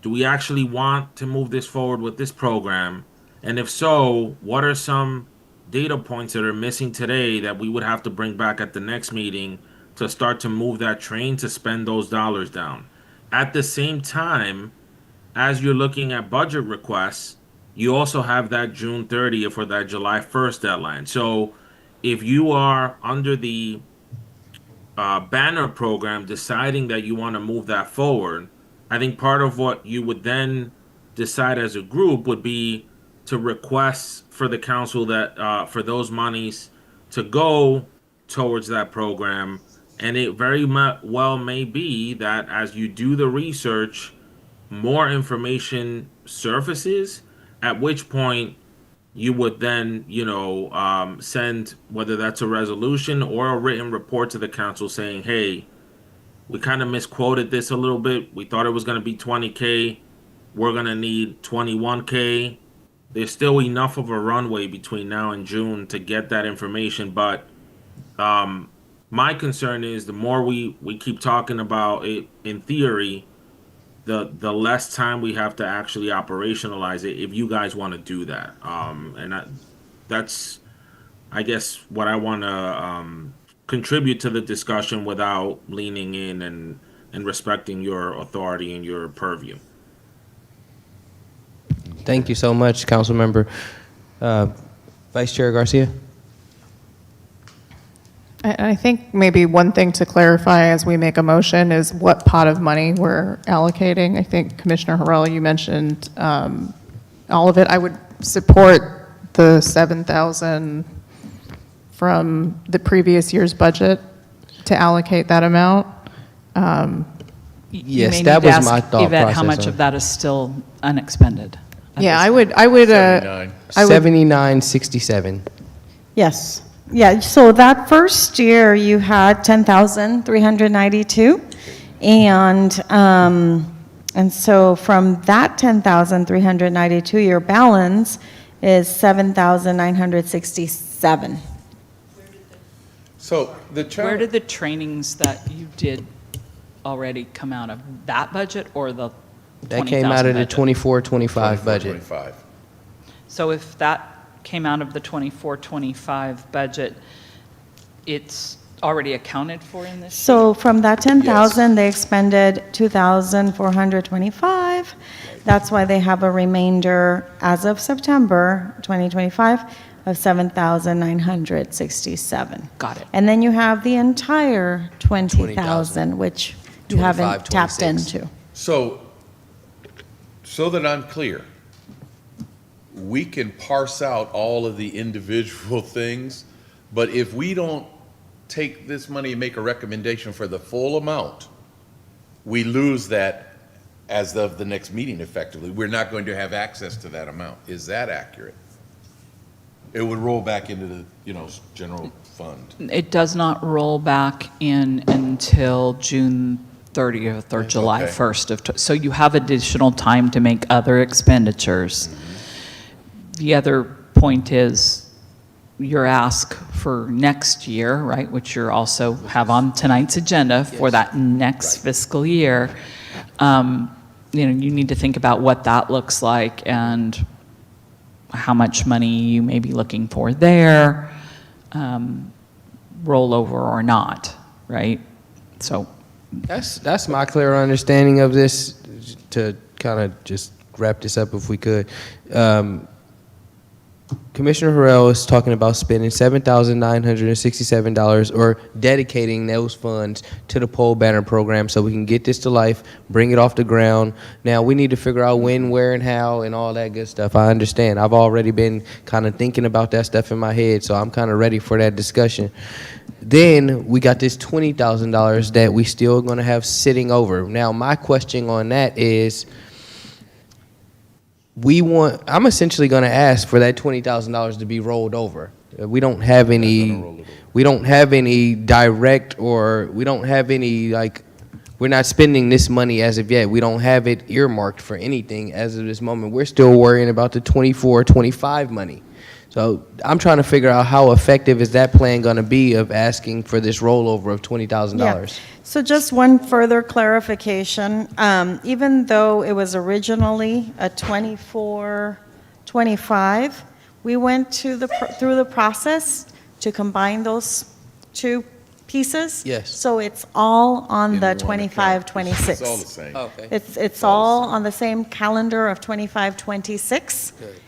Speaker 10: do we actually want to move this forward with this program? And if so, what are some data points that are missing today that we would have to bring back at the next meeting to start to move that train to spend those dollars down? At the same time, as you're looking at budget requests, you also have that June 30th or that July 1st deadline. So if you are under the banner program deciding that you want to move that forward, I think part of what you would then decide as a group would be to request for the council that for those monies to go towards that program. And it very well may be that as you do the research, more information surfaces, at which point you would then, send, whether that's a resolution or a written report to the council saying, hey, we kind of misquoted this a little bit. We thought it was going to be 20K. We're going to need 21K. There's still enough of a runway between now and June to get that information. But my concern is the more we keep talking about it in theory, the less time we have to actually operationalize it if you guys want to do that. That's, I guess, what I want to contribute to the discussion without leaning in and respecting your authority and your purview.
Speaker 1: Thank you so much, Councilmember. Vice Chair Garcia?
Speaker 3: I think maybe one thing to clarify as we make a motion is what pot of money we're allocating. I think Commissioner Harrell, you mentioned all of it. I would support the $7,000 from the previous year's budget to allocate that amount.
Speaker 7: You
Speaker 1: Yes,
Speaker 7: may
Speaker 1: that
Speaker 7: need to
Speaker 1: was my
Speaker 7: ask
Speaker 1: thought
Speaker 7: Yvette how
Speaker 1: process
Speaker 7: much
Speaker 1: on
Speaker 7: of
Speaker 1: it.
Speaker 7: that is still unexpended. at
Speaker 3: Yeah,
Speaker 7: this
Speaker 3: I
Speaker 7: point.
Speaker 3: would, I would,
Speaker 6: 79.
Speaker 3: I would,
Speaker 1: 7967.
Speaker 2: Yes. Yeah, so that first year you had 10,392. And so from that 10,392, your balance is 7,967.
Speaker 6: So the
Speaker 7: Where did the trainings that you did already come out of? That budget or the 20,000
Speaker 1: That came out of the
Speaker 7: budget?
Speaker 1: 24-25 budget.
Speaker 6: 25.
Speaker 7: So if that came out of the 24-25 budget, it's already accounted for in this?
Speaker 2: So from that 10,000, they expended 2,425. That's why they have a remainder as of September 2025 of 7,967.
Speaker 7: Got it.
Speaker 2: And then you have the entire 20,000, which you
Speaker 1: 25,
Speaker 2: haven't tapped
Speaker 1: 26.
Speaker 2: into.
Speaker 6: So that I'm clear, we can parse out all of the individual things, but if we don't take this money and make a recommendation for the full amount, we lose that as of the next meeting effectively. We're not going to have access to that amount. Is that accurate? It would roll back into the, general fund.
Speaker 7: It does not roll back in until June 30th or July
Speaker 6: Okay.
Speaker 7: 1st so you have additional time to make other expenditures. The other point is your ask for next year, right, which you're also have on tonight's agenda for that next fiscal year. You need to think about what that looks like and how much money you may be looking for there, rollover or not, right? So
Speaker 1: That's my clear understanding of this. To kind of just wrap this up, if we could, Commissioner Harrell is talking about spending $7,967 or dedicating those funds to the pole banner program so we can get this to life, bring it off the ground. Now we need to figure out when, where, and how, and all that good stuff. I understand. I've already been kind of thinking about that stuff in my head, so I'm kind of ready for that discussion. Then we got this $20,000 that we still going to have sitting over. Now my question on that is, I'm essentially going to ask for that $20,000 to be rolled over. We don't have any direct, or we don't have any we're not spending this money as of yet. We don't have it earmarked for anything as of this moment. We're still worrying about the 24, 25 money. So I'm trying to figure out how effective is that plan going to be of asking for this rollover of $20,000?
Speaker 2: Yeah. So just one further clarification. Even though it was originally a 24, 25, we went through the process to combine those two pieces.
Speaker 1: Yes.
Speaker 2: So it's all on
Speaker 6: In
Speaker 2: the
Speaker 6: one
Speaker 2: 25,
Speaker 6: account.
Speaker 2: 26.
Speaker 6: It's all the same.
Speaker 1: Okay.
Speaker 2: It's all on the same calendar of 25, 26
Speaker 1: Good.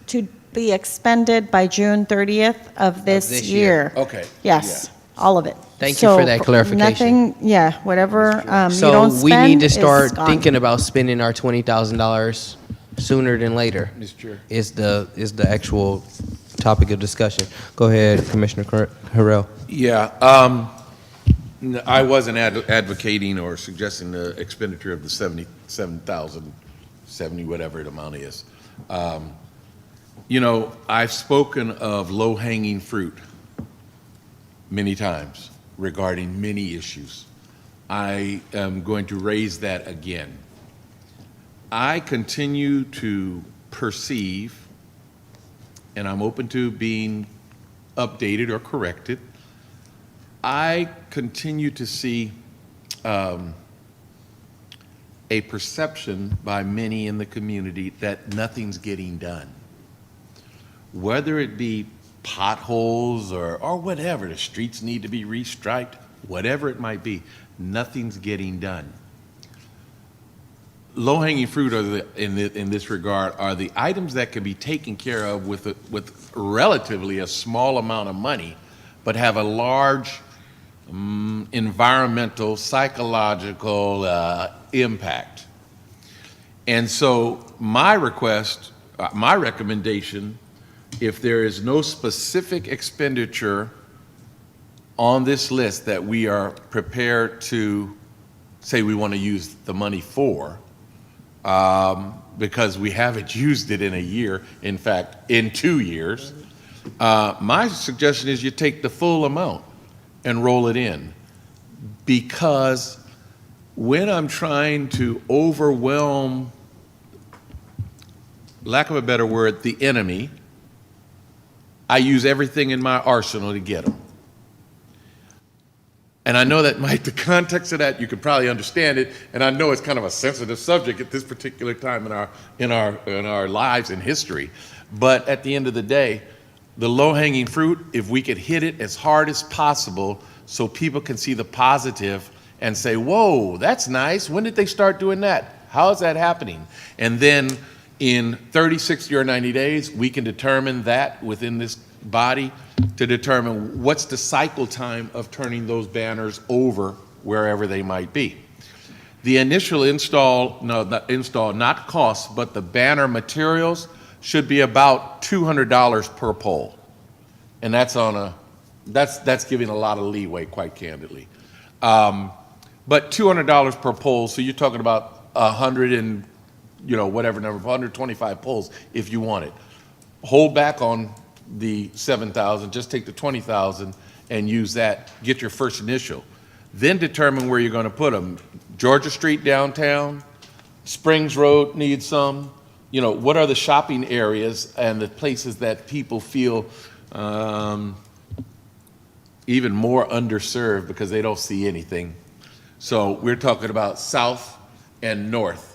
Speaker 2: to be expended by June 30th of this
Speaker 1: this year.
Speaker 2: year.
Speaker 6: Okay.
Speaker 2: Yes, all of it.
Speaker 1: Thank you for that
Speaker 2: So,
Speaker 1: clarification.
Speaker 2: Nothing, yeah, whatever you don't
Speaker 1: So
Speaker 2: spend
Speaker 1: we need to
Speaker 2: is
Speaker 1: start
Speaker 2: gone.
Speaker 1: thinking about spending our $20,000 sooner than later.
Speaker 6: Mr. Chair.
Speaker 1: Is the actual topic of discussion. Go ahead, Commissioner Harrell.
Speaker 6: Yeah, I wasn't advocating or suggesting the expenditure of the 77,000, 70, whatever the amount is. You know, I've spoken of low-hanging fruit many times regarding many issues. I am going to raise that again. I continue to perceive, and I'm open to being updated or corrected, I continue to see a perception by many in the community that nothing's getting done. Whether it be potholes or whatever, the streets need to be restriped, whatever it might be, nothing's getting done. Low-hanging fruit in this regard are the items that can be taken care of with relatively a small amount of money, but have a large environmental, psychological impact. And so my recommendation, if there is no specific expenditure on this list that we are prepared to say we want to use the money for, because we haven't used it in a year, in fact, in 2 years, my suggestion is you take the full amount and roll it in. Because when I'm trying to overwhelm, lack of a better word, the enemy, I use everything in my arsenal to get them. And I know that the context of that, you could probably understand it, and I know it's kind of a sensitive subject at this particular time in our lives and history. But at the end of the day, the low-hanging fruit, if we could hit it as hard as possible so people can see the positive and say, whoa, that's nice. When did they start doing that? How is that happening? And then in 30, 60, or 90 days, we can determine that within this body to determine what's the cycle time of turning those banners over wherever they might be. The initial not cost, but the banner materials should be about $200 per pole. And that's that's giving a lot of leeway, quite candidly. But $200 per pole, so you're talking about 100 and, whatever number, 125 poles if you want it. Hold back on the 7,000, just take the 20,000 and use that, get your first initial. Then determine where you're going to put them. Georgia Street downtown, Springs Road needs some. What are the shopping areas and the places that people feel even more underserved because they don't see anything. So we're talking about south and north.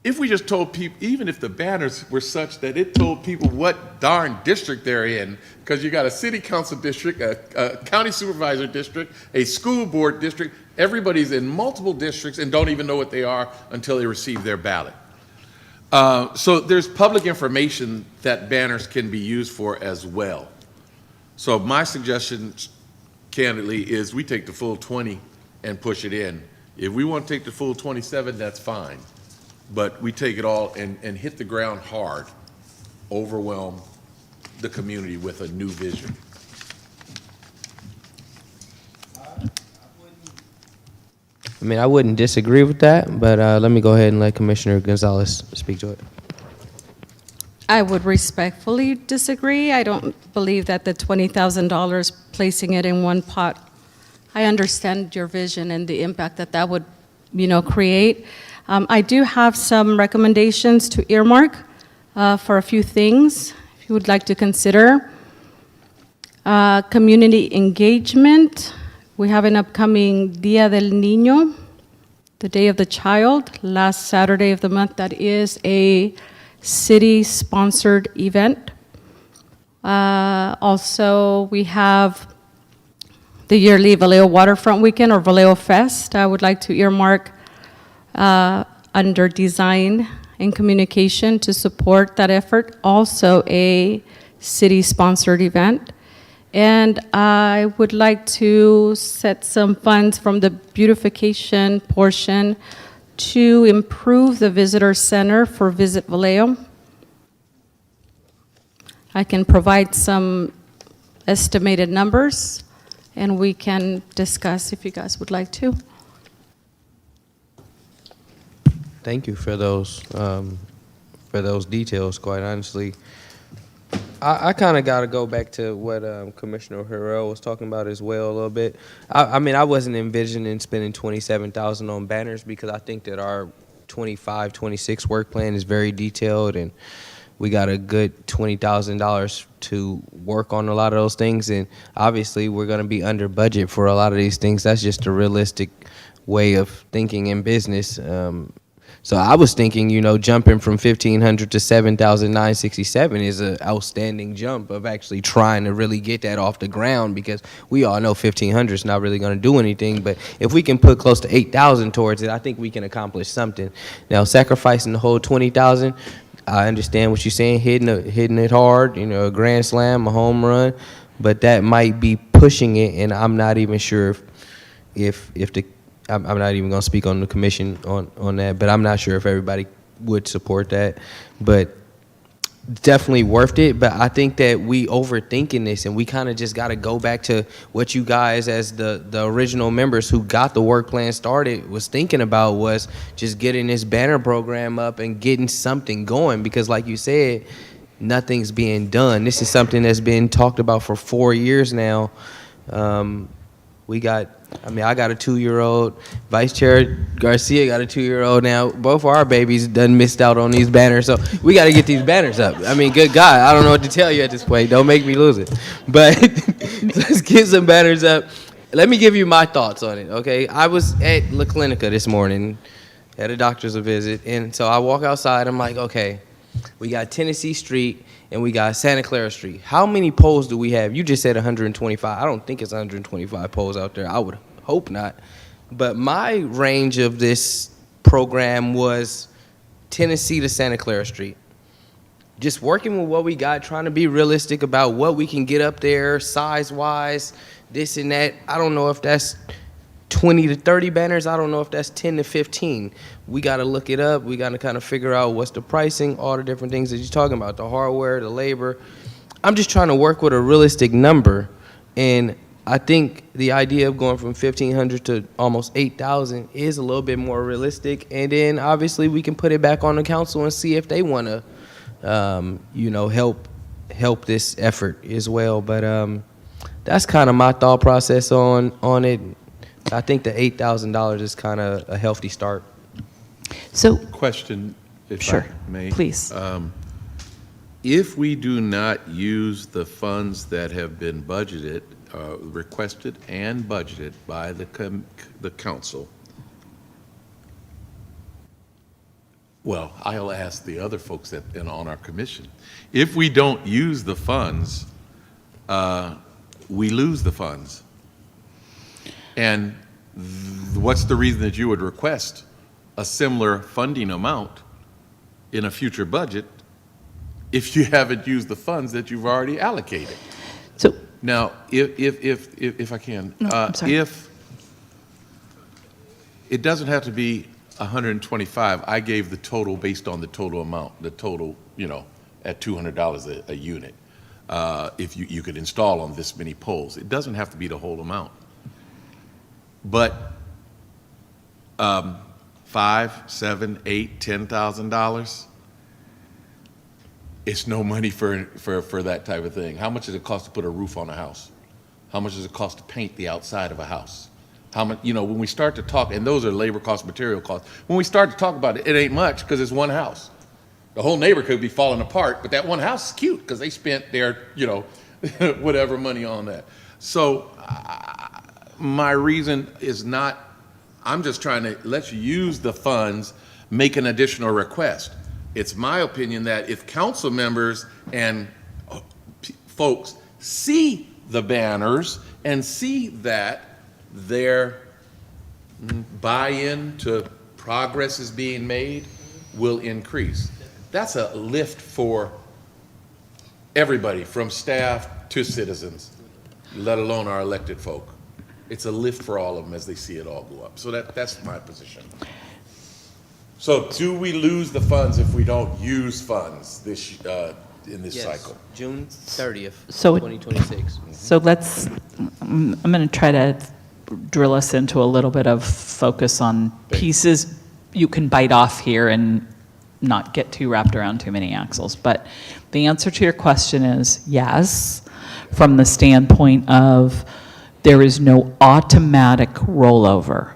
Speaker 6: If we just told people, even if the banners were such that it told people what darn district they're in, because you got a city council district, a county supervisor district, a school board district, everybody's in multiple districts and don't even know what they are until they receive their ballot. So there's public information that banners can be used for as well. So my suggestion, candidly, is we take the full 20 and push it in. If we want to take the full 27, that's fine. But we take it all and hit the ground hard, overwhelm the community with a new vision.
Speaker 1: I wouldn't disagree with that, but let me go ahead and let Commissioner Gonzalez speak to it.
Speaker 9: I would respectfully disagree. I don't believe that the $20,000, placing it in one pot I understand your vision and the impact that that would, create. I do have some recommendations to earmark for a few things, if you would like to consider. Community engagement. We have an upcoming Dia del Niño, the Day of the Child, last Saturday of the month. That is a city-sponsored event. Also, we have the yearly Vallejo Waterfront Weekend, or Vallejo Fest. I would like to earmark under design and communication to support that effort, also a city-sponsored event. And I would like to set some funds from the beautification portion to improve the visitor center for Visit Vallejo. I can provide some estimated numbers, and we can discuss if you guys would like to.
Speaker 1: Thank you for those details. Quite honestly, I kind of got to go back to what Commissioner Harrell was talking about as well a little bit. I mean, I wasn't envisioning spending $27,000 on banners because I think that our 25, 26 work plan is very detailed, and we got a good $20,000 to work on a lot of those things. And obviously, we're going to be under budget for a lot of these things. That's just a realistic way of thinking in business. So I was thinking, jumping from 1,500 to 7,967 is an outstanding jump of actually trying to really get that off the ground, because we all know 1,500 is not really going to do anything. But if we can put close to 8,000 towards it, I think we can accomplish something. Now, sacrificing the whole 20,000, I understand what you're saying, hitting it hard, a grand slam, a home run, but that might be pushing it, and I'm not even sure if I'm not even going to speak on the commission on that, but I'm not sure if everybody would support that. But definitely worth it. But I think that we overthinking this, and we kind of just got to go back to what you guys, as the original members who got the work plan started, was thinking about, was just getting this banner program up and getting something going. Because like you said, nothing's being done. This is something that's been talked about for 4 years now. I got a 2-year-old. Vice Chair Garcia got a 2-year-old now. Both of our babies done missed out on these banners, so we got to get these banners up. I mean, good God, I don't know what to tell you at this point. Don't make me lose it. But let's get some banners up. Let me give you my thoughts on it, okay? I was at La Clinica this morning, had a doctor's visit, and so I walk outside. I'm like, okay, we got Tennessee Street and we got Santa Clara Street. How many poles do we have? You just said 125. I don't think it's 125 poles out there. I would hope not. But my range of this program was Tennessee to Santa Clara Street. Just working with what we got, trying to be realistic about what we can get up there, size-wise, this and that. I don't know if that's 20 to 30 banners. I don't know if that's 10 to 15. We got to look it up. We got to kind of figure out what's the pricing, all the different things that you're talking about, the hardware, the labor. I'm just trying to work with a realistic number. And I think the idea of going from 1,500 to almost 8,000 is a little bit more realistic. And then obviously we can put it back on the council and see if they want to, help this effort as well. But that's kind of my thought process on it. I think the $8,000 is kind of a healthy start.
Speaker 7: So,
Speaker 6: Question, if
Speaker 7: Sure.
Speaker 6: I may.
Speaker 7: Please.
Speaker 6: If we do not use the funds that have been budgeted, requested and budgeted by the council, well, I'll ask the other folks on our commission. If we don't use the funds, we lose the funds. And what's the reason that you would request a similar funding amount in a future budget if you haven't used the funds that you've already allocated?
Speaker 7: so
Speaker 6: Now, if I can,
Speaker 7: No, I'm sorry.
Speaker 6: if it doesn't have to be 125, I gave the total based on the total amount, the total, at $200 a unit. If you could install on this many poles, it doesn't have to be the whole amount. But $5,000, $7,000, $8,000, $10,000, it's no money for that type of thing. How much does it cost to put a roof on a house? How much does it cost to paint the outside of a house? How much, you know, when we start to talk, and those are labor costs, material costs, when we start to talk about it, it ain't much because it's one house. The whole neighborhood could be falling apart, but that one house is cute because they spent their, you know, whatever money on that. So my reason is not, I'm just trying to, let's use the funds, make an additional request. It's my opinion that if council members and folks see the banners and see that their buy-in to progress is being made will increase. That's a lift for everybody, from staff to citizens, let alone our elected folk. It's a lift for all of them as they see it all go up. So that's my position. So do we lose the funds if we don't use funds this in this
Speaker 1: Yes,
Speaker 6: cycle?
Speaker 1: June 30th,
Speaker 7: So-
Speaker 1: 2026.
Speaker 7: So I'm going to try to drill us into a little bit of focus on pieces you can bite off here and not get too wrapped around too many axles. But the answer to your question is yes, from the standpoint of there is no automatic rollover.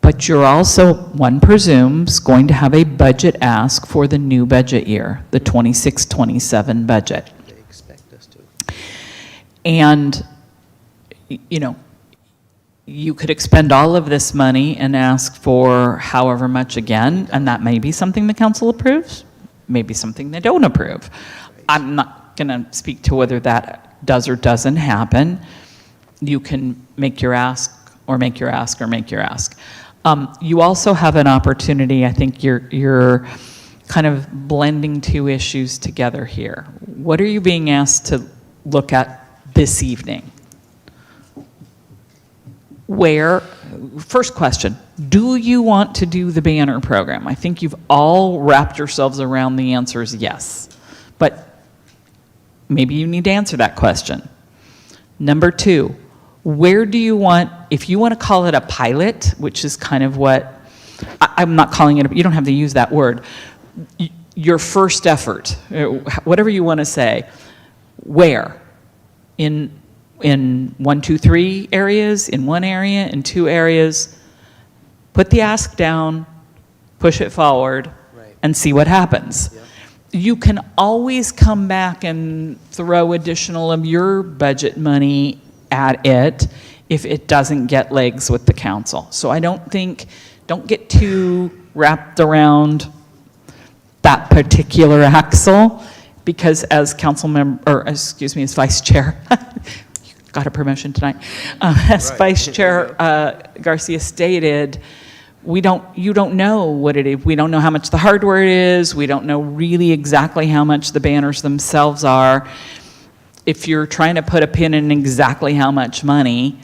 Speaker 7: But you're also, one presumes, going to have a budget ask for the new budget year, the 26-27 budget.
Speaker 1: They expect us to.
Speaker 7: And, you know, you could expend all of this money and ask for however much again, and that may be something the council approves, maybe something they don't approve. I'm not going to speak to whether that does or doesn't happen. You can make your ask, or make your ask, or make your ask. You also have an opportunity, I think you're kind of blending two issues together here. What are you being asked to look at this evening? First question, do you want to do the banner program? I think you've all wrapped yourselves around the answer is yes, but maybe you need to answer that question. Number two, where do you want, if you want to call it a pilot, which is kind of what, I'm not calling it, you don't have to use that word, your first effort, whatever you want to say, where? In 1, 2, 3 areas, in one area, in 2 areas, put the ask down, push it forward,
Speaker 1: Right.
Speaker 7: and see what happens.
Speaker 1: Yeah.
Speaker 7: You can always come back and throw additional of your budget money at it if it doesn't get legs with the council. So I don't get too wrapped around that particular axle, because as council member, or excuse me, as vice chair, you got a promotion tonight. As
Speaker 1: Right.
Speaker 7: Vice Chair Garcia stated, you don't know what it is. We don't know how much the hardware is. We don't know really exactly how much the banners themselves are. If you're trying to put a pin in exactly how much money,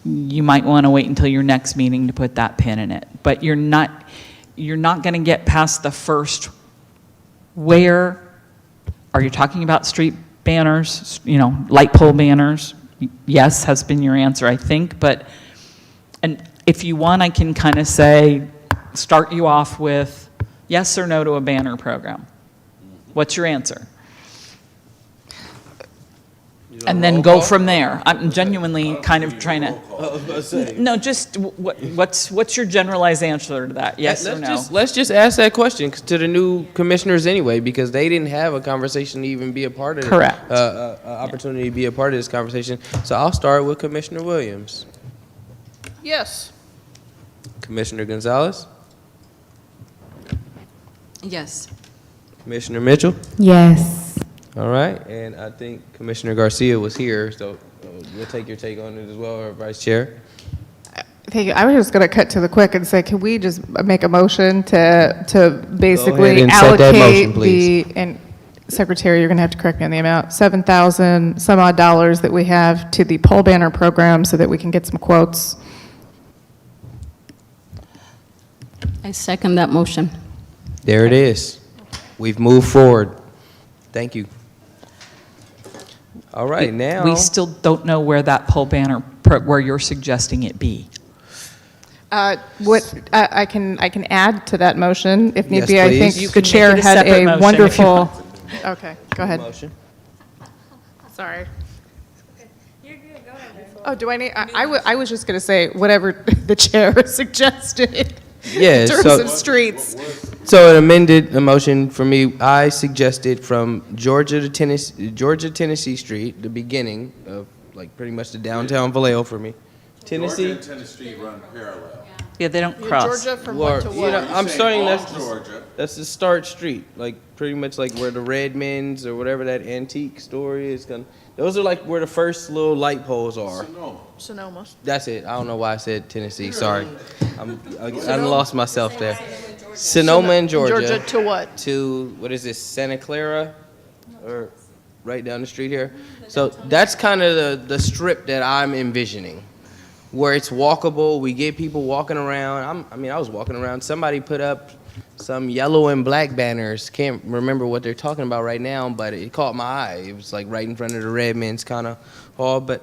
Speaker 7: you might want to wait until your next meeting to put that pin in it. But you're not going to get past the first, where are you talking about? Street banners, light pole banners? Yes, has been your answer, I think. But, and if you want, I can kind of start you off with yes or no to a banner program. What's your answer? And then go from there. I'm genuinely kind of trying to. No, just what's your generalized answer to that? Yes or no?
Speaker 1: Let's just ask that question to the new commissioners anyway, because they didn't have a conversation to even be a part of it.
Speaker 7: Correct.
Speaker 1: Opportunity to be a part of this conversation. So I'll start with Commissioner Williams.
Speaker 8: Yes.
Speaker 1: Commissioner Gonzalez?
Speaker 11: Yes.
Speaker 1: Commissioner Mitchell?
Speaker 5: Yes.
Speaker 1: All right, and I think Commissioner Garcia was here, so we'll take your take on it as well, or Vice Chair.
Speaker 3: Thank you. I was just going to cut to the quick and say, can we just make a motion to basically
Speaker 1: and set that motion,
Speaker 3: allocate
Speaker 1: please.
Speaker 3: and Secretary, you're going to have to correct me on the amount, $7,000 some odd dollars that we have to the pole banner program so that we can get some quotes.
Speaker 9: I second that motion.
Speaker 1: There it is. We've moved forward. Thank you. All right, now.
Speaker 7: We still don't know where that pole banner, where you're suggesting it be.
Speaker 3: What I can add to that motion if need
Speaker 1: Yes,
Speaker 3: be. I
Speaker 1: please.
Speaker 3: think
Speaker 1: You
Speaker 3: the
Speaker 7: can
Speaker 3: chair
Speaker 7: make it a
Speaker 3: had
Speaker 7: separate
Speaker 3: a
Speaker 7: motion if you
Speaker 3: wonderful.
Speaker 7: want.
Speaker 3: Okay, go ahead.
Speaker 1: Motion.
Speaker 3: Sorry.
Speaker 5: You're
Speaker 3: Oh, do I need, I was just going to say whatever the chair suggested
Speaker 1: Yeah,
Speaker 3: in terms
Speaker 1: so-
Speaker 3: of streets.
Speaker 1: So an amended motion for me, I suggested from Georgia to Tennessee Street, the beginning of like pretty much the downtown Vallejo for me. Tennessee.
Speaker 6: Georgia and Tennessee run parallel.
Speaker 7: Yeah, they don't
Speaker 8: Yeah,
Speaker 7: cross.
Speaker 8: Georgia from
Speaker 1: Or,
Speaker 8: what to
Speaker 1: you
Speaker 8: what?
Speaker 1: know, I'm
Speaker 6: Say
Speaker 1: starting,
Speaker 6: all
Speaker 1: that's
Speaker 6: Georgia.
Speaker 1: that's the start street, like pretty much like where the Redmans or whatever that antique store is. Those are like where the first little light poles are.
Speaker 8: Sonoma.
Speaker 1: That's it. I don't know why I said Tennessee. Sorry, I lost myself there. Sonoma and
Speaker 8: Georgia to what?
Speaker 1: to what is this, Santa Clara, or right down the street here. So that's kind of the strip that I'm envisioning, where it's walkable. We get people walking around. I was walking around. Somebody put up some yellow and black banners. Can't remember what they're talking about right now, but it caught my eye. It was like right in front of the Redmans kind of hall. But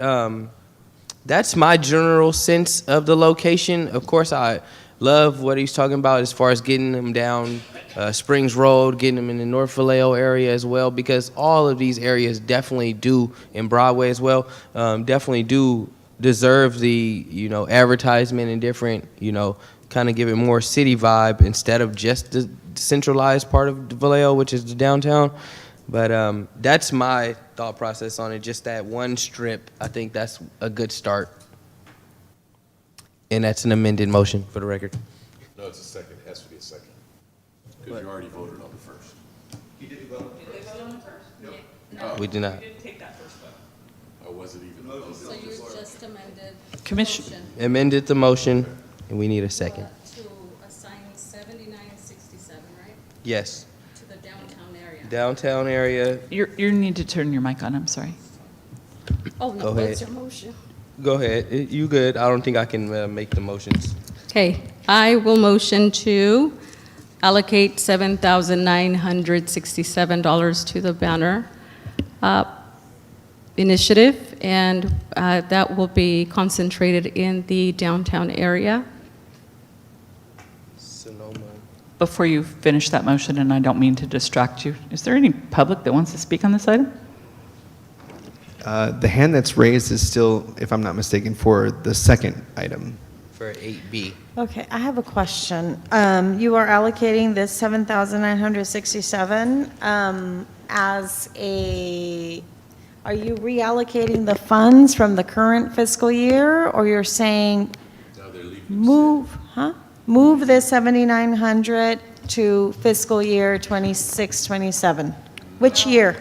Speaker 1: that's my general sense of the location. Of course, I love what he's talking about as far as getting them down Springs Road, getting them in the North Vallejo area as well, because all of these areas definitely do, in Broadway as well, definitely do deserve the, advertisement and different, kind of give it more city vibe instead of just the centralized part of Vallejo, which is the downtown. But that's my thought process on it. Just that one strip, I think that's a good start. And that's an amended motion for the record.
Speaker 6: No, it's a second. It has to be a second. Because you already voted on the first.
Speaker 1: We did not.
Speaker 6: Or was it even?
Speaker 9: So you just amended
Speaker 7: Commission,
Speaker 1: Amended the motion, and we need a second.
Speaker 9: to assign 7967, right,
Speaker 1: Yes.
Speaker 9: to the downtown area?
Speaker 1: Downtown area.
Speaker 7: you need to turn your mic on, I'm sorry.
Speaker 9: Oh,
Speaker 1: Go
Speaker 9: no,
Speaker 1: ahead.
Speaker 9: that's your motion.
Speaker 1: Go ahead. You good. I don't think I can make the motions.
Speaker 9: Okay, I will motion to allocate $7,967 to the banner initiative, and that will be concentrated in the downtown area.
Speaker 1: Sonoma.
Speaker 7: Before you finish that motion, and I don't mean to distract you, is there any public that wants to speak on this item?
Speaker 4: The hand that's raised is still, if I'm not mistaken, for the second item.
Speaker 1: For 8B.
Speaker 2: Okay, I have a question. You are allocating this 7,967 as are you reallocating the funds from the current fiscal year, or you're saying move this 7,900 to fiscal year 26, 27? Which year?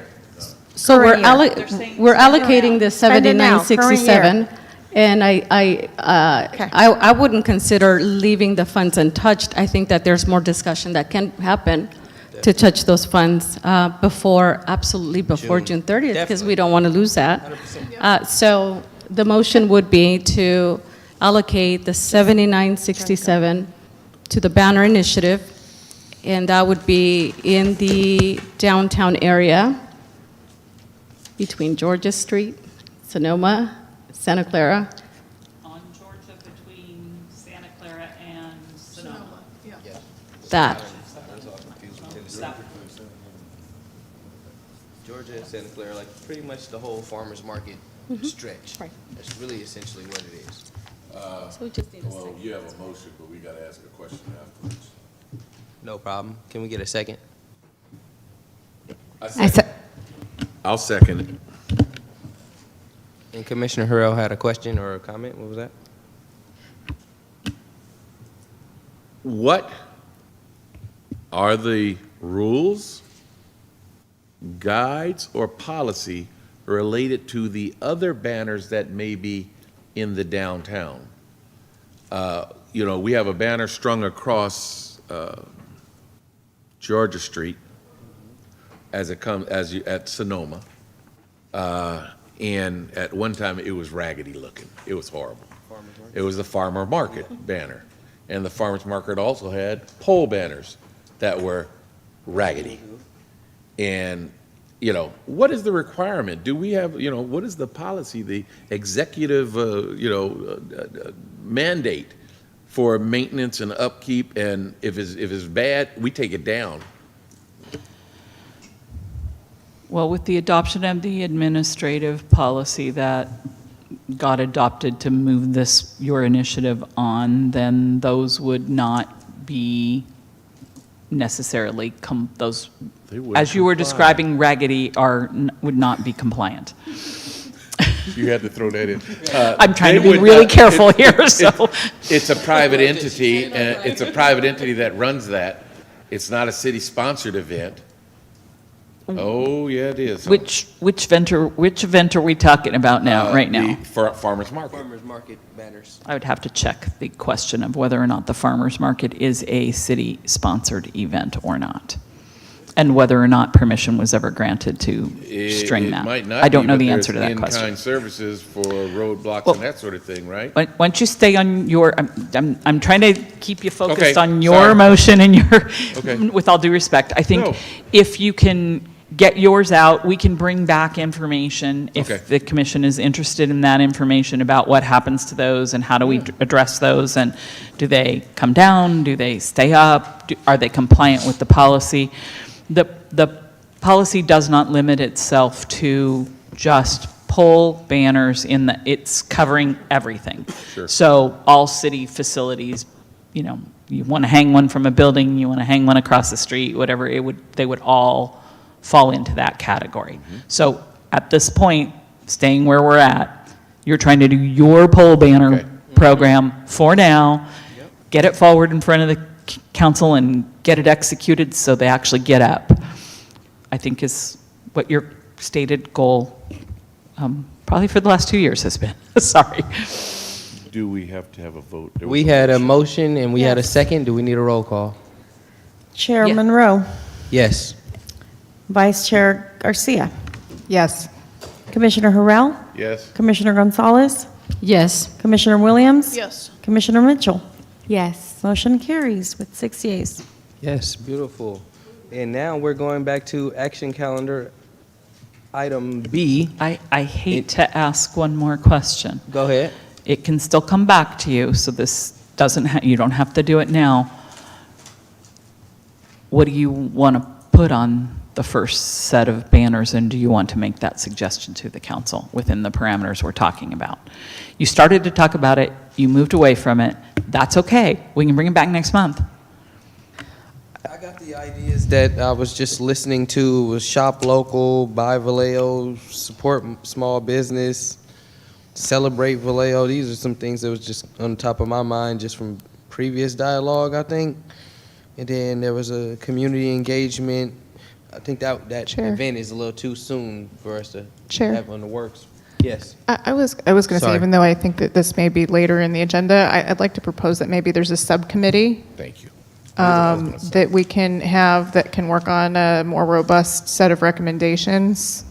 Speaker 9: So we're
Speaker 2: Current year.
Speaker 9: we're allocating the
Speaker 2: Spend it now, current year.
Speaker 9: 7967, and I wouldn't consider leaving the funds untouched. I think that there's more discussion that can happen to touch those funds before June 30th, because we don't want to lose that. So the motion would be to allocate the 7967 to the banner initiative, and that would be in the downtown area between Georgia Street, Sonoma, Santa Clara.
Speaker 7: On Georgia between Santa Clara and Sonoma.
Speaker 9: That.
Speaker 1: Georgia and Santa Clara, like pretty much the whole farmer's market stretch.
Speaker 9: Right.
Speaker 1: That's really essentially what it is.
Speaker 9: So we just need a
Speaker 6: Well,
Speaker 9: second.
Speaker 6: you have a motion, but we got to ask a question afterwards.
Speaker 1: No problem. Can we get a second?
Speaker 6: I'll second it.
Speaker 1: And Commissioner Harrell had a question or a comment. What was that?
Speaker 6: What are the rules, guides, or policy related to the other banners that may be in the downtown? We have a banner strung across Georgia Street at Sonoma. And at one time, it was raggedy looking. It was horrible. It was the farmer market banner. And the farmer's market also had pole banners that were raggedy. And, what is the requirement? Do we have, what is the policy, the executive, mandate for maintenance and upkeep? And if it's bad, we take it down.
Speaker 7: Well, with the adoption of the administrative policy that got adopted to move this, your initiative on, then those would not be necessarily, those,
Speaker 6: They wouldn't
Speaker 7: as you were
Speaker 6: comply.
Speaker 7: describing, raggedy would not be compliant.
Speaker 6: You had to throw that in.
Speaker 7: I'm trying to
Speaker 6: They
Speaker 7: be
Speaker 6: would
Speaker 7: really
Speaker 6: not-
Speaker 7: careful
Speaker 6: it-
Speaker 7: here, so.
Speaker 6: It's a private entity, and it's a private entity that runs that. It's not a city-sponsored event. Oh, yeah, it is.
Speaker 7: Which event are we talking about now, right now?
Speaker 6: For farmer's market.
Speaker 1: Farmers market banners.
Speaker 7: I would have to check the question of whether or not the farmer's market is a city-sponsored event or not, and whether or not permission was ever granted to string that.
Speaker 6: It might not
Speaker 7: I don't
Speaker 6: be,
Speaker 7: know
Speaker 6: but
Speaker 7: the answer to
Speaker 6: there's
Speaker 7: that question.
Speaker 6: in-kind services for roadblocks
Speaker 7: Well-
Speaker 6: and that sort of thing, right?
Speaker 7: Why don't you stay on your, I'm trying to keep you focused
Speaker 6: Okay,
Speaker 7: on your
Speaker 6: sorry.
Speaker 7: motion and your,
Speaker 6: Okay.
Speaker 7: with all due respect. I think
Speaker 6: No.
Speaker 7: if you can get yours out, we can bring back information
Speaker 6: Okay.
Speaker 7: if the commission is interested in that information about what happens to those and how do we address those, and do they come down, do they stay up, are they compliant with the policy? The policy does not limit itself to just pole banners it's covering everything.
Speaker 6: Sure.
Speaker 7: So all city facilities, you want to hang one from a building, you want to hang one across the street, whatever, they would all fall into that category. So at this point, staying where we're at, you're trying to do your pole banner
Speaker 6: Okay.
Speaker 7: program for now, get it forward in front of the council and get it executed so they actually get up, I think is what your stated goal, probably for the last 2 years has been. Sorry.
Speaker 6: Do we have to have a vote? There
Speaker 1: We
Speaker 6: was
Speaker 1: had a motion and we had a
Speaker 2: Yes.
Speaker 1: second. Do we need a roll call?
Speaker 2: Chair
Speaker 7: Yeah.
Speaker 2: Monroe,
Speaker 1: Yes.
Speaker 2: Vice Chair Garcia,
Speaker 3: Yes.
Speaker 2: Commissioner Harrell,
Speaker 6: Yes?
Speaker 2: Commissioner Gonzalez,
Speaker 9: Yes.
Speaker 2: Commissioner Williams,
Speaker 8: Yes.
Speaker 2: Commissioner Mitchell.
Speaker 5: Yes.
Speaker 2: Motion carries with 6 yeas.
Speaker 1: Yes, beautiful. And now we're going back to action calendar item B.
Speaker 7: I hate to ask one more question.
Speaker 1: Go ahead.
Speaker 7: It can still come back to you, so this doesn't, you don't have to do it now. What do you want to put on the first set of banners, and do you want to make that suggestion to the council within the parameters we're talking about? You started to talk about it, you moved away from it, that's okay. We can bring it back next month.
Speaker 1: I got the ideas that I was just listening to, was shop local, buy Vallejo, support small business, celebrate Vallejo. These are some things that was just on top of my mind just from previous dialogue, I think. And then there was a community engagement. I think that
Speaker 3: Chair.
Speaker 1: event is a little too soon for us to
Speaker 3: Chair.
Speaker 1: have on the works. Yes.
Speaker 3: I was going to say,
Speaker 1: Sorry.
Speaker 3: even though I think that this may be later in the agenda, I'd like to propose that maybe there's a subcommittee
Speaker 6: Thank you.
Speaker 3: that we can have that can work on a more robust set of recommendations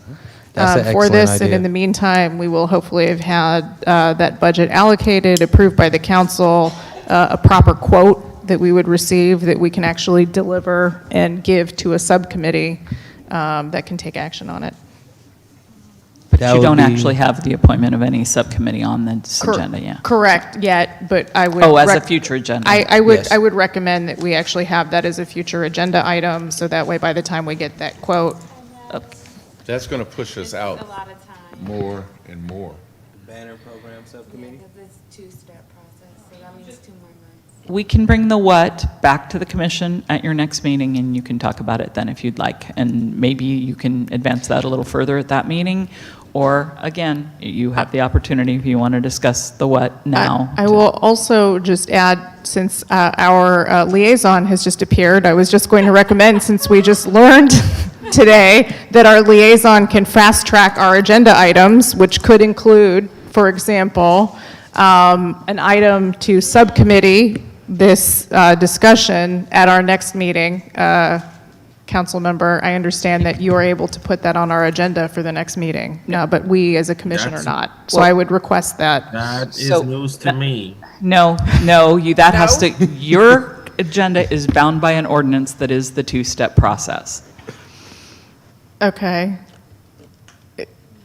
Speaker 1: That's an
Speaker 3: for
Speaker 1: excellent
Speaker 3: this. And
Speaker 1: idea.
Speaker 3: in the meantime, we will hopefully have had that budget allocated, approved by the council, a proper quote that we would receive that we can actually deliver and give to a subcommittee that can take action on it.
Speaker 7: But
Speaker 1: That
Speaker 7: you
Speaker 1: would
Speaker 7: don't
Speaker 1: be-
Speaker 7: actually have the appointment of any subcommittee on this agenda yet.
Speaker 3: Correct, yet, but I would.
Speaker 7: Oh, as a future agenda.
Speaker 3: I would,
Speaker 1: Yes.
Speaker 3: I would recommend that we actually have that as a future agenda item, so that way by the time we get that quote,
Speaker 6: That's going to push us out
Speaker 5: lot of time.
Speaker 6: more and more.
Speaker 1: Banner program subcommittee?
Speaker 5: It's a two-step process, so that means 2 more months.
Speaker 7: We can bring the what back to the commission at your next meeting, and you can talk about it then if you'd like. And maybe you can advance that a little further at that meeting, or again, you have the opportunity if you want to discuss the what now.
Speaker 3: I will also just add, since our liaison has just appeared, I was just going to recommend, since we just learned today that our liaison can fast-track our agenda items, which could include, for example, an item to subcommittee this discussion at our next meeting. Council member, I understand that you are able to put that on our agenda for the next meeting, but we as a commission are
Speaker 10: That's-
Speaker 3: not. So I would request that.
Speaker 10: That is
Speaker 7: So-
Speaker 10: news to me.
Speaker 7: No, that has to, your agenda is bound by an ordinance that is the two-step process.
Speaker 3: Okay.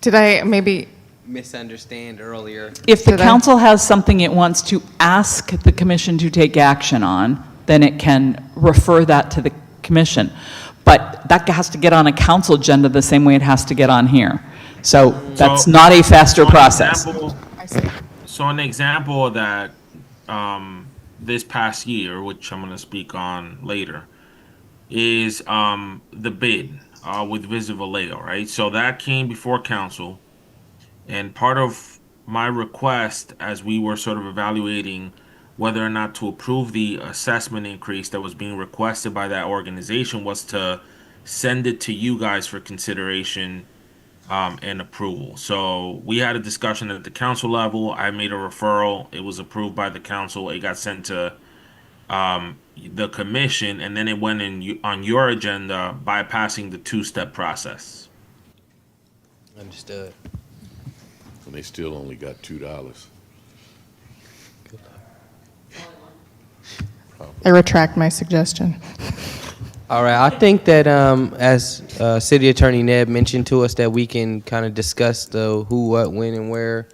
Speaker 3: Did I maybe,
Speaker 1: Misunderstand earlier.
Speaker 7: If the
Speaker 3: Did I?
Speaker 7: council has something it wants to ask the commission to take action on, then it can refer that to the commission. But that has to get on a council agenda the same way it has to get on here. So that's
Speaker 10: So-
Speaker 7: not a faster
Speaker 10: So an
Speaker 7: process.
Speaker 10: example- So an example of that, this past year, which I'm going to speak on later, is the bid with Visit Vallejo, right? So that came before council, and part of my request as we were sort of evaluating whether or not to approve the assessment increase that was being requested by that organization was to send it to you guys for consideration and approval. So we had a discussion at the council level. I made a referral. It was approved by the council. It got sent to the commission, and then it went in on your agenda bypassing the two-step process.
Speaker 1: Understood.
Speaker 6: And they still only got $2.
Speaker 3: I retract my suggestion.
Speaker 1: All right, I think that as City Attorney Ned mentioned to us, that we can kind of discuss the who, what, when, and where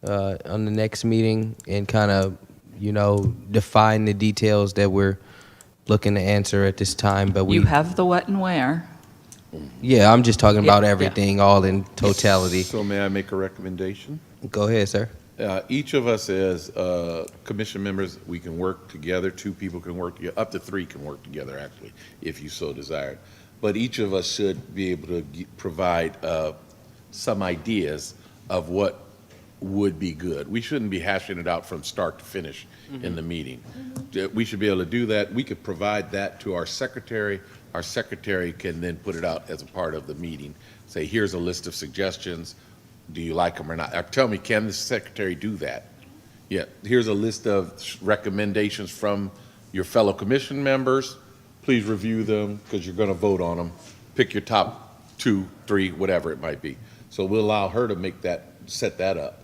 Speaker 1: on the next meeting, and kind of, define the details that we're looking to answer at this time. But
Speaker 7: You have the what and where.
Speaker 1: yeah, I'm just talking about
Speaker 7: Yeah.
Speaker 1: everything, all in totality.
Speaker 6: So may I make a recommendation?
Speaker 1: Go ahead, sir.
Speaker 6: Each of us as commission members, we can work together. 2 people can work together. Up to 3 can work together, actually, if you so desired. But each of us should be able to provide some ideas of what would be good. We shouldn't be hashing it out from start to finish in the meeting. We should be able to do that. We could provide that to our secretary. Our secretary can then put it out as a part of the meeting. Say, here's a list of suggestions. Do you like them or not? Tell me, can the secretary do that? Yeah, here's a list of recommendations from your fellow commission members. Please review them because you're going to vote on them. Pick your top 2, 3, whatever it might be. So we'll allow her to set that up.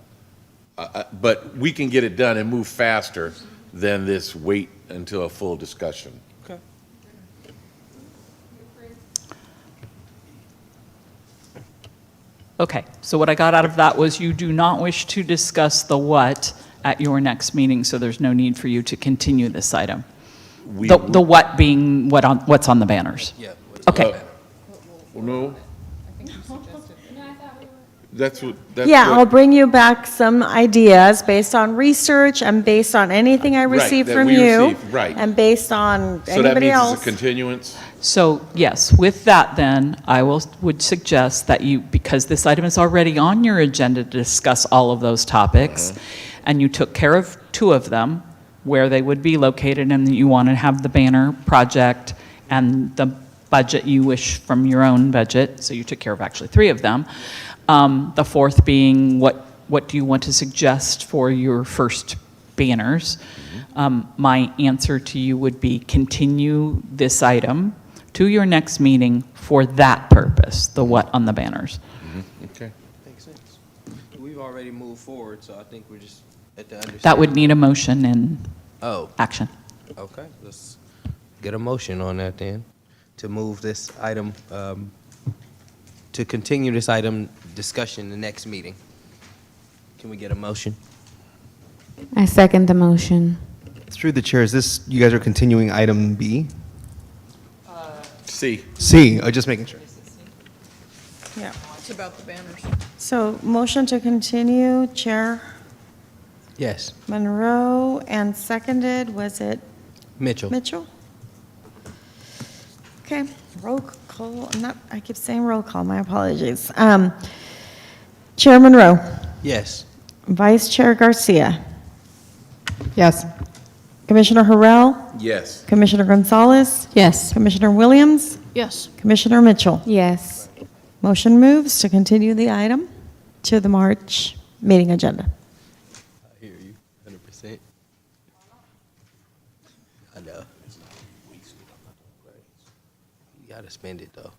Speaker 6: But we can get it done and move faster than this wait until a full discussion.
Speaker 1: Okay.
Speaker 7: Okay, so what I got out of that was you do not wish to discuss the what at your next meeting, so there's no need for you to continue this item. The what being what's on the banners.
Speaker 1: Yeah.
Speaker 7: Okay.
Speaker 6: No, that's
Speaker 2: Yeah, I'll
Speaker 6: what,
Speaker 2: bring you back some ideas based on research and based on anything I receive
Speaker 6: that
Speaker 2: from
Speaker 6: we
Speaker 2: you.
Speaker 6: receive, right.
Speaker 2: And based on
Speaker 6: so that
Speaker 2: anybody
Speaker 6: means
Speaker 2: else.
Speaker 6: it's a continuance?
Speaker 7: So, yes, with that then, I would suggest that you, because this item is already on your agenda to discuss all of those topics, and you took care of 2 of them, where they would be located, and you want to have the banner project and the budget you wish from your own budget, so you took care of actually 3 of them. The 4th being what do you want to suggest for your first banners? My answer to you would be continue this item to your next meeting for that purpose, the what on the banners.
Speaker 6: Okay.
Speaker 1: Makes sense. We've already moved forward, so I think we're just at the understanding.
Speaker 7: That would need a motion and
Speaker 1: Oh,
Speaker 7: action.
Speaker 1: okay. Let's get a motion on that then, to move this item, to continue this item discussion the next meeting. Can we get a motion?
Speaker 5: I second the motion.
Speaker 4: Through the chair, is this, you guys are continuing item B?
Speaker 6: C.
Speaker 4: C, just making sure.
Speaker 2: Yeah.
Speaker 8: It's about the banners.
Speaker 2: So motion to continue, Chair
Speaker 1: Yes.
Speaker 2: Monroe, and seconded, was it
Speaker 1: Mitchell?
Speaker 2: Mitchell? Okay, roll call, I keep saying roll call, my apologies. Chair Monroe,
Speaker 1: Yes.
Speaker 2: Vice Chair Garcia,
Speaker 3: Yes.
Speaker 2: Commissioner Harrell,
Speaker 6: Yes.
Speaker 2: Commissioner Gonzalez,
Speaker 3: Yes.
Speaker 2: Commissioner Williams,
Speaker 8: Yes.
Speaker 2: Commissioner Mitchell.
Speaker 5: Yes.
Speaker 2: Motion moves to continue the item to the March meeting agenda.
Speaker 1: I hear you, 100%. I know. You gotta spend it, though.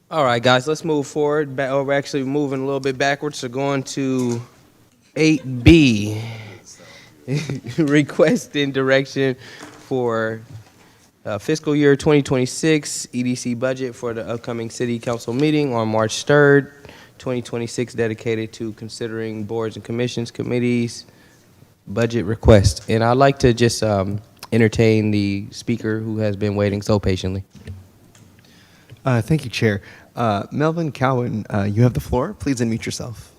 Speaker 1: All right, guys, let's move forward. We're actually moving a little bit backwards, so going to 8B. Request and direction for fiscal year 2026 EDC budget for the upcoming city council meeting on March 3rd, 2026, dedicated to considering boards and commissions, committees, budget request. And I'd like to just entertain the speaker who has been waiting so patiently.
Speaker 4: Thank you, Chair. Melvin Cowan, you have the floor. Please unmute yourself.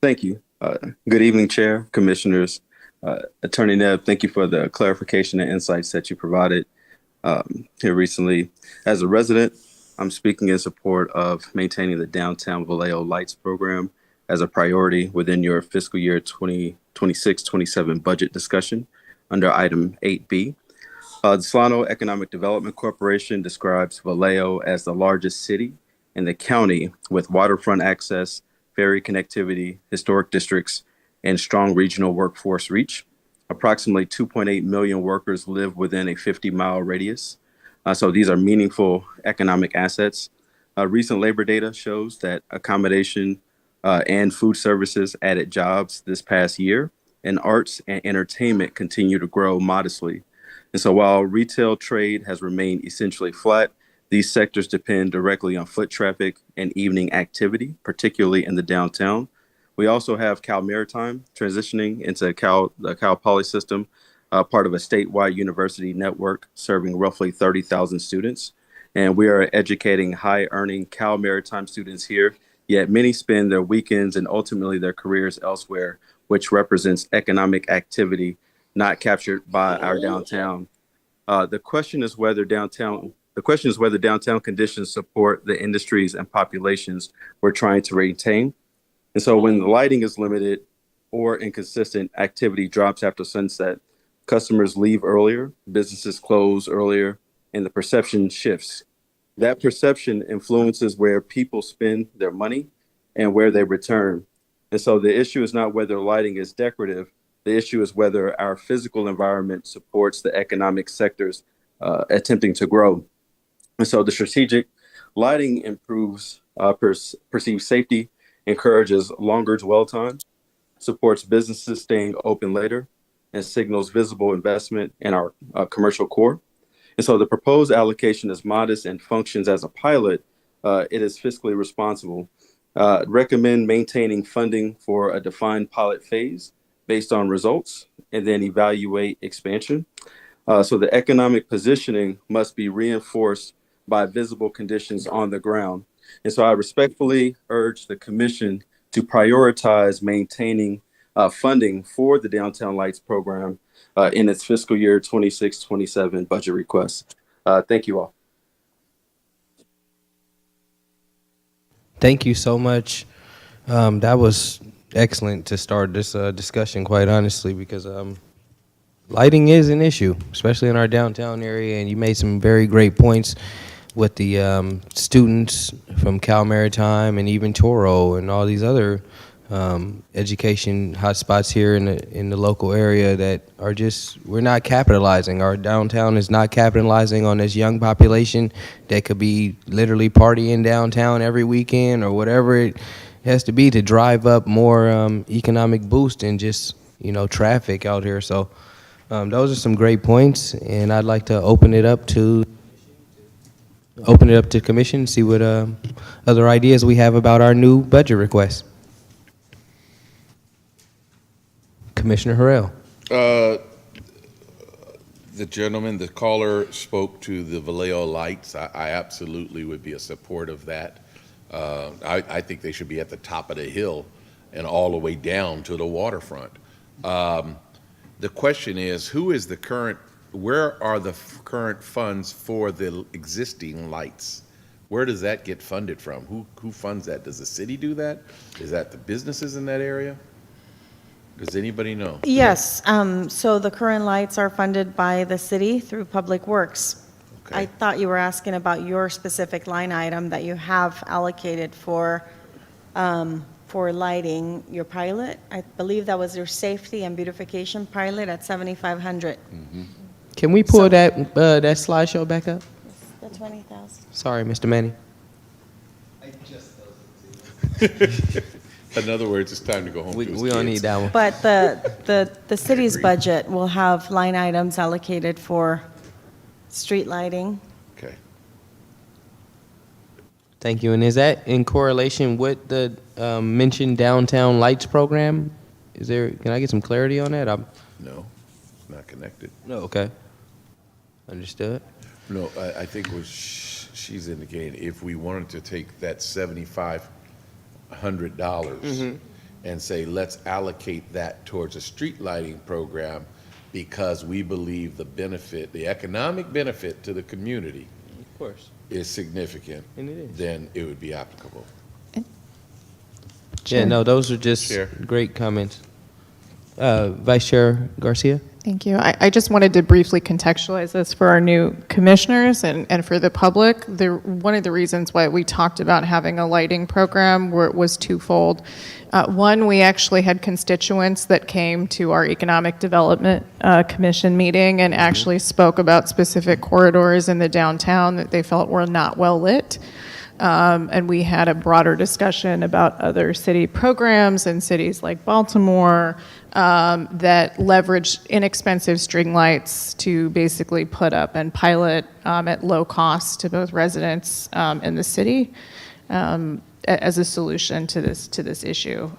Speaker 11: Thank you. Good evening, Chair, Commissioners. Attorney Neb, thank you for the clarification and insights that you provided here recently. As a resident, I'm speaking in support of maintaining the downtown Vallejo Lights program as a priority within your fiscal year 2026-27 budget discussion under item 8B. The Solano Economic Development Corporation describes Vallejo as the largest city in the county with waterfront access, ferry connectivity, historic districts, and strong regional workforce reach. Approximately 2.8 million workers live within a 50-mile radius. So these are meaningful economic assets. Recent labor data shows that accommodation and food services added jobs this past year, and arts and entertainment continue to grow modestly. And so while retail trade has remained essentially flat, these sectors depend directly on foot traffic and evening activity, particularly in the downtown. We also have Cal Maritime transitioning into the Cal Poly system, part of a statewide university network serving roughly 30,000 students. And we are educating high earning Cal Maritime students here, yet many spend their weekends and ultimately their careers elsewhere, which represents economic activity not captured by our downtown. The question is whether downtown conditions support the industries and populations we're trying to retain. And so when the lighting is limited or inconsistent, activity drops after sunset. Customers leave earlier, businesses close earlier, and the perception shifts. That perception influences where people spend their money and where they return. And so the issue is not whether lighting is decorative. The issue is whether our physical environment supports the economic sectors attempting to grow. And so the strategic lighting improves perceived safety, encourages longer dwell time, supports businesses staying open later, and signals visible investment in our commercial core. And so the proposed allocation is modest and functions as a pilot. It is fiscally responsible. Recommend maintaining funding for a defined pilot phase based on results and then evaluate expansion. So the economic positioning must be reinforced by visible conditions on the ground. And so I respectfully urge the commission to prioritize maintaining funding for the Downtown Lights program in its fiscal year 26-27 budget request. Thank you all.
Speaker 1: Thank you so much. That was excellent to start this discussion, quite honestly, because lighting is an issue, especially in our downtown area, and you made some very great points with the students from Cal Maritime and even Toro and all these other education hotspots here in the local area that are just, we're not capitalizing. Our downtown is not capitalizing on this young population that could be literally partying downtown every weekend or whatever it has to be to drive up more economic boost and just, traffic out here. So those are some great points, and I'd like to open it up to commission, see what other ideas we have about our new budget request. Commissioner Harrell.
Speaker 6: The caller spoke to the Vallejo Lights. I absolutely would be a support of that. I think they should be at the top of the hill and all the way down to the waterfront. The question is, where are the current funds for the existing lights? Where does that get funded from? Who funds that? Does the city do that? Is that the businesses in that area? Does anybody know?
Speaker 2: Yes, so the current lights are funded by the city through Public Works.
Speaker 6: Okay.
Speaker 2: I thought you were asking about your specific line item that you have allocated for lighting, your pilot. I believe that was your safety and beautification pilot at 7,500.
Speaker 1: Can we pull that slideshow back up?
Speaker 2: The 20,000.
Speaker 1: Sorry, Mr. Manny.
Speaker 6: In other words, it's time to go home.
Speaker 1: We
Speaker 6: to his
Speaker 1: don't
Speaker 6: kids.
Speaker 1: need that one.
Speaker 2: But the city's budget will have line items allocated for street lighting.
Speaker 6: Okay.
Speaker 1: Thank you. And is that in correlation with the mentioned Downtown Lights program? Can I get some clarity on that?
Speaker 6: No, it's not connected.
Speaker 1: No. Okay. Understood.
Speaker 6: No, I think what she's indicating, if we wanted to take that $7,500 and say, let's allocate that towards a street lighting program because we believe the benefit, the economic benefit to the community
Speaker 1: Of course.
Speaker 6: is significant,
Speaker 1: And it is.
Speaker 6: then it would be applicable.
Speaker 1: Yeah, no, those are just
Speaker 6: Chair.
Speaker 1: great comments. Vice Chair Garcia?
Speaker 3: Thank you. I just wanted to briefly contextualize this for our new commissioners and for the public. One of the reasons why we talked about having a lighting program was twofold. One, we actually had constituents that came to our Economic Development Commission meeting and actually spoke about specific corridors in the downtown that they felt were not well lit. And we had a broader discussion about other city programs in cities like Baltimore that leverage inexpensive string lights to basically put up and pilot at low cost to both residents in the city as a solution to this issue,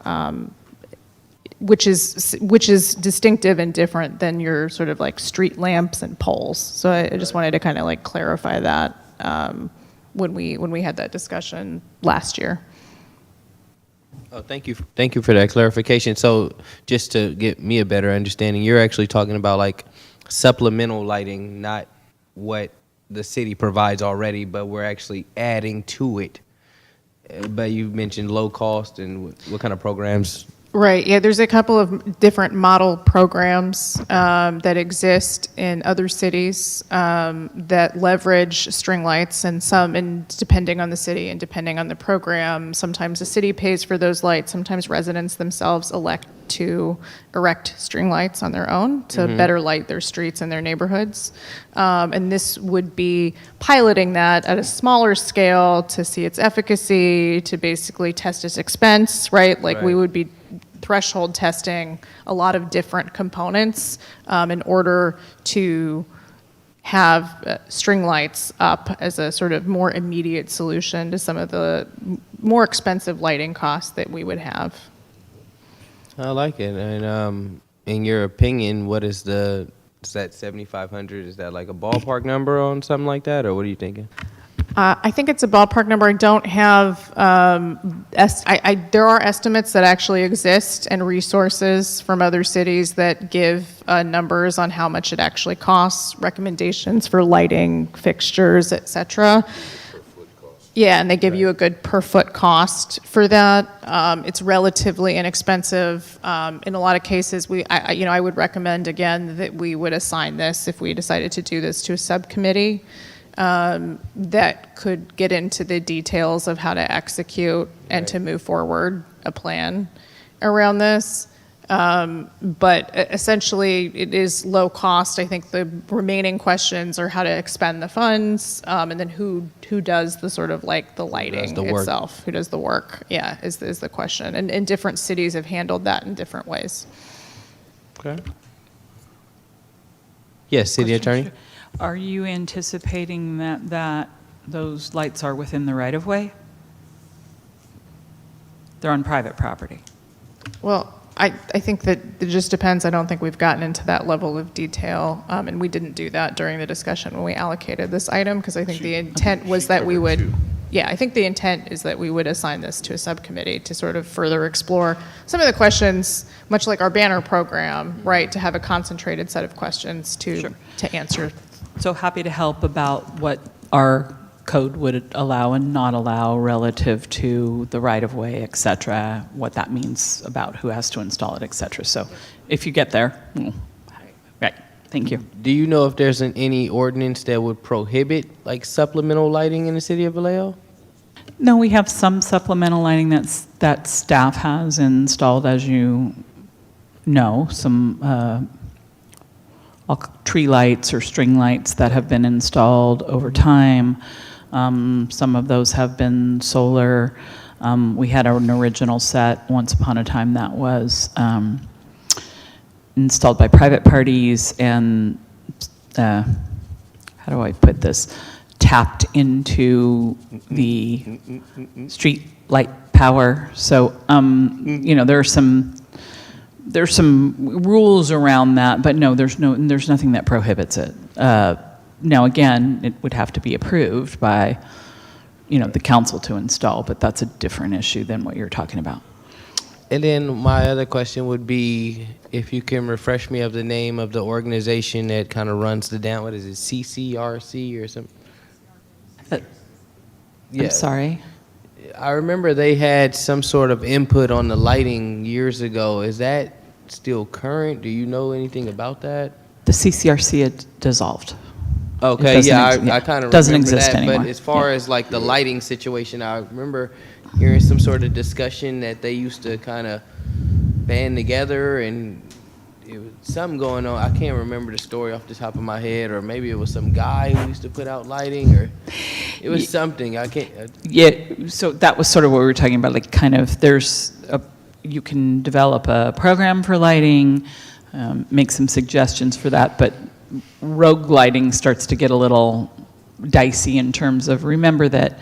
Speaker 3: which is distinctive and different than your sort of like street lamps and poles. So I just wanted to kind of like clarify that. When we had that discussion last year.
Speaker 1: Oh, thank you for that clarification. So just to get me a better understanding, you're actually talking about like supplemental lighting, not what the city provides already, but we're actually adding to it. But you mentioned low cost and what kind of programs?
Speaker 3: Right, yeah, there's a couple of different model programs that exist in other cities that leverage string lights, and depending on the city and depending on the program, sometimes the city pays for those lights, sometimes residents themselves elect to erect string lights on their own to better light their streets and their neighborhoods. And this would be piloting that at a smaller scale to see its efficacy, to basically test its expense, right? Like we would be threshold testing a lot of different components in order to have string lights up as a sort of more immediate solution to some of the more expensive lighting costs that we would have.
Speaker 1: I like it. And in your opinion, is that 7,500? Is that like a ballpark number on something like that, or what are you thinking?
Speaker 3: I think it's a ballpark number. I don't have, there are estimates that actually exist and resources from other cities that give numbers on how much it actually costs, recommendations for lighting, fixtures, et cetera. Yeah, and they give you a good per foot cost for that. It's relatively inexpensive. In a lot of cases, I would recommend again that we would assign this, if we decided to do this, to a subcommittee that could get into the details of how to execute and to move forward a plan around this. But essentially, it is low cost. I think the remaining questions are how to expend the funds, and then who does the sort of like the lighting itself, who does the work, yeah, is the question. And different cities have handled that in different ways.
Speaker 1: Okay. Yes, City Attorney?
Speaker 7: Are you anticipating that those lights are within the right-of-way? They're on private property.
Speaker 3: Well, I think that it just depends. I don't think we've gotten into that level of detail, and we didn't do that during the discussion when we allocated this item, because I think the intent was that we would, yeah, I think the intent is that we would assign this to a subcommittee to sort of further explore some of the questions, much like our banner program, right, to have a concentrated set of questions to answer.
Speaker 7: So happy to help about what our code would allow and not allow relative to the right-of-way, et cetera, what that means about who has to install it, et cetera. So if you get there, right, thank you.
Speaker 1: Do you know if there's any ordinance that would prohibit like supplemental lighting in the city of Vallejo?
Speaker 7: No, we have some supplemental lighting that staff has installed, as you know, some tree lights or string lights that have been installed over time. Some of those have been solar. We had an original set once upon a time that was installed by private parties and, how do I put this, tapped into the street light power. So, you know, there's some rules around that, but no, there's nothing that prohibits it. Now, again, it would have to be approved by, you know, the council to install, but that's a different issue than what you're talking about.
Speaker 1: And then my other question would be if you can refresh me of the name of the organization that kind of runs the dam. What is it, CCRC or something?
Speaker 7: I'm sorry.
Speaker 1: I remember they had some sort of input on the lighting years ago. Is that still current? Do you know anything about that?
Speaker 7: The CCRC had dissolved.
Speaker 1: Okay,
Speaker 7: doesn't
Speaker 1: yeah,
Speaker 7: ex- yeah,
Speaker 1: I kind of
Speaker 7: doesn't
Speaker 1: remember
Speaker 7: exist
Speaker 1: that.
Speaker 7: anymore.
Speaker 1: But as far
Speaker 7: Yeah.
Speaker 1: as like the lighting situation, I remember hearing some sort of discussion that they used to kind of band together and it was something going on. I can't remember the story off the top of my head, or maybe it was some guy who used to put out lighting, or it was something. I can't.
Speaker 7: Yeah, so that was sort of what we were talking about, like kind of you can develop a program for lighting, make some suggestions for that, but rogue lighting starts to get a little dicey in terms of, remember that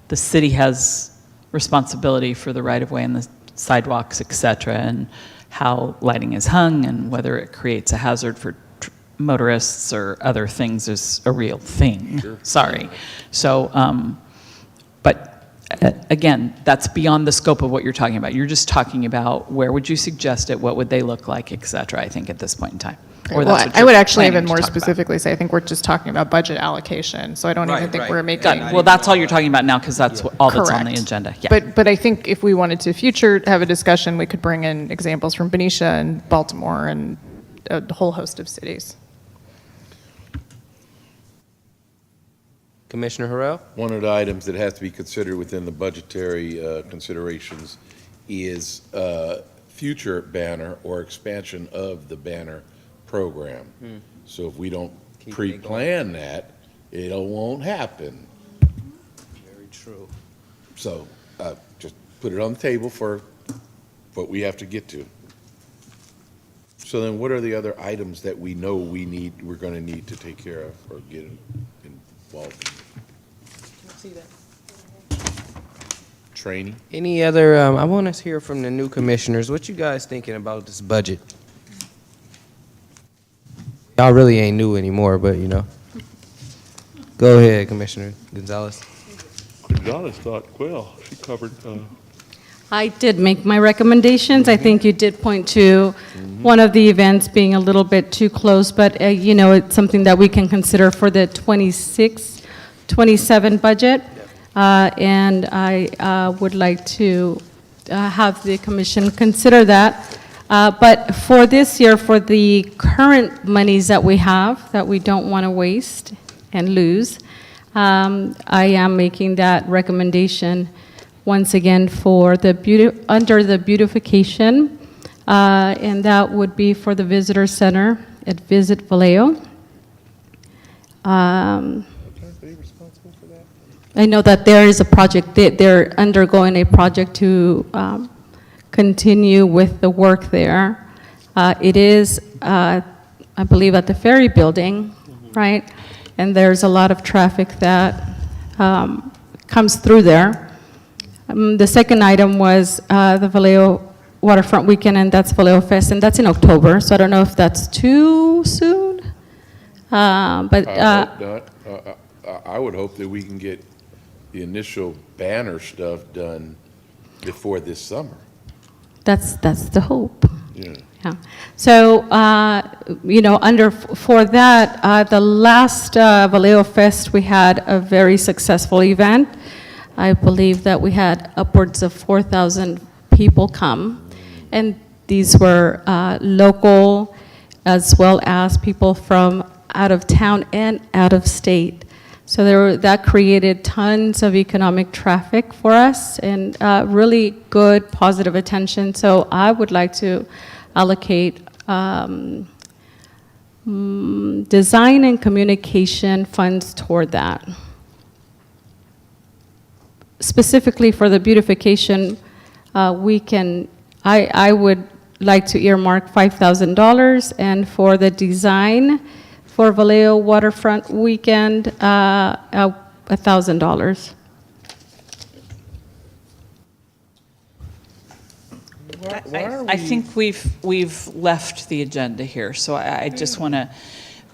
Speaker 7: the city has responsibility for the right-of-way and the sidewalks, et cetera, and how lighting is hung and whether it creates a hazard for motorists or other things is a real thing. Sure. Sorry. So, but again, that's beyond the scope of what you're talking about. You're just talking about where would you suggest it, what would they look like, et cetera, I think, at this point in time. Or
Speaker 3: Well,
Speaker 7: that's what
Speaker 3: I
Speaker 7: you're
Speaker 3: would actually
Speaker 7: planning
Speaker 3: even
Speaker 7: to
Speaker 3: more
Speaker 7: talk about.
Speaker 3: specifically say, I think we're just talking about budget allocation, so I don't even think we're making.
Speaker 7: Well, that's all you're talking about now, because that's all that's on the
Speaker 3: Correct.
Speaker 7: agenda. Yeah.
Speaker 3: But I think if we wanted to have a discussion, we could bring in examples from Benicia and Baltimore and a whole host of cities.
Speaker 1: Commissioner Harrell?
Speaker 6: One of the items that has to be considered within the budgetary considerations is future banner or expansion of the banner program. So if we don't
Speaker 1: Keep it
Speaker 6: pre-plan that, it won't happen.
Speaker 1: Very true.
Speaker 6: So just put it on the table for what we have to get to. So then what are the other items that we know we're going to need to take care of or get involved in? Training?
Speaker 1: Any other, I want to hear from the new commissioners. What you guys thinking about this budget? Y'all really ain't new anymore, but you know. Go ahead, Commissioner Gonzalez.
Speaker 12: Gonzalez thought, well, she covered,
Speaker 9: I did make my recommendations. I think you did point to one of the events being a little bit too close, but, you know, it's something that we can consider for the 26, 27 budget. And I would like to have the commission consider that. But for this year, for the current monies that we have, that we don't want to waste and lose, I am making that recommendation once again for the under the beautification, and that would be for the visitor center at Visit Vallejo. I know that there is a project, they're undergoing a project to continue with the work there. It is, I believe, at the ferry building, right? And there's a lot of traffic that comes through there. The second item was the Vallejo Waterfront Weekend, and that's Vallejo Fest, and that's in October, so I don't know if that's too soon. But
Speaker 6: I hope not. I would hope that we can get the initial banner stuff done before this summer.
Speaker 9: that's the hope.
Speaker 6: Yeah.
Speaker 9: Yeah. So, you know, for that, the last Vallejo Fest, we had a very successful event. I believe that we had upwards of 4,000 people come, and these were local as well as people from out of town and out of state. So that created tons of economic traffic for us and really good positive attention. So I would like to allocate design and communication funds toward that. Specifically for the beautification, I would like to earmark $5,000, and for the design for Vallejo Waterfront Weekend, $1,000.
Speaker 7: I think we've left the agenda here, so I just want to,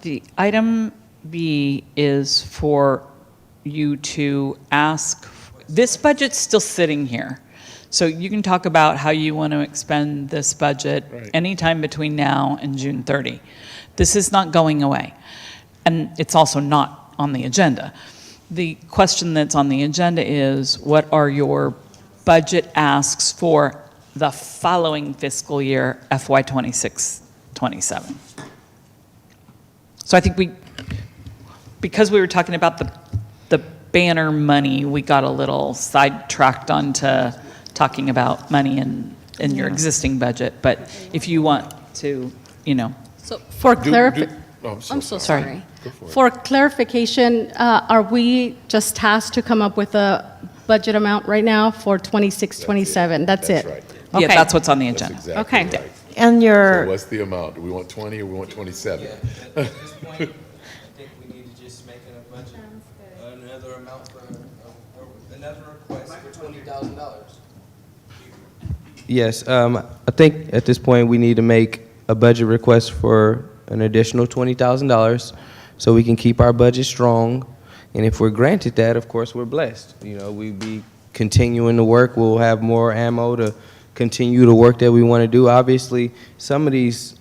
Speaker 7: the item B is for you to ask, this budget's still sitting here, So you can talk about how you want to expend this budget
Speaker 12: Right.
Speaker 7: anytime between now and June 30. This is not going away, and it's also not on the agenda. The question that's on the agenda is, what are your budget asks for the following fiscal year, FY 26-27? So I think because we were talking about the banner money, we got a little sidetracked onto talking about money in your existing budget. But if you want to,
Speaker 9: So for
Speaker 12: Oh, I'm
Speaker 9: I'm so
Speaker 7: Sorry.
Speaker 9: sorry.
Speaker 12: Go for it.
Speaker 9: For clarification, are we just tasked to come up with a budget amount right now for 26, 27? That's it?
Speaker 12: right.
Speaker 7: yeah,
Speaker 9: Okay.
Speaker 7: that's what's on the
Speaker 12: That's
Speaker 7: agenda.
Speaker 12: exactly
Speaker 9: Okay.
Speaker 12: right.
Speaker 2: And
Speaker 12: So
Speaker 2: your,
Speaker 12: what's the amount? Do we want 20 or we want 27?
Speaker 1: At this point, I think we need to just make a budget, another amount for, another request for $20,000. Yes, I think at this point, we need to make a budget request for an additional $20,000 so we can keep our budget strong. And if we're granted that, of course, we're blessed. We'll be continuing to work. We'll have more ammo to continue the work that we want to do. Obviously, some of these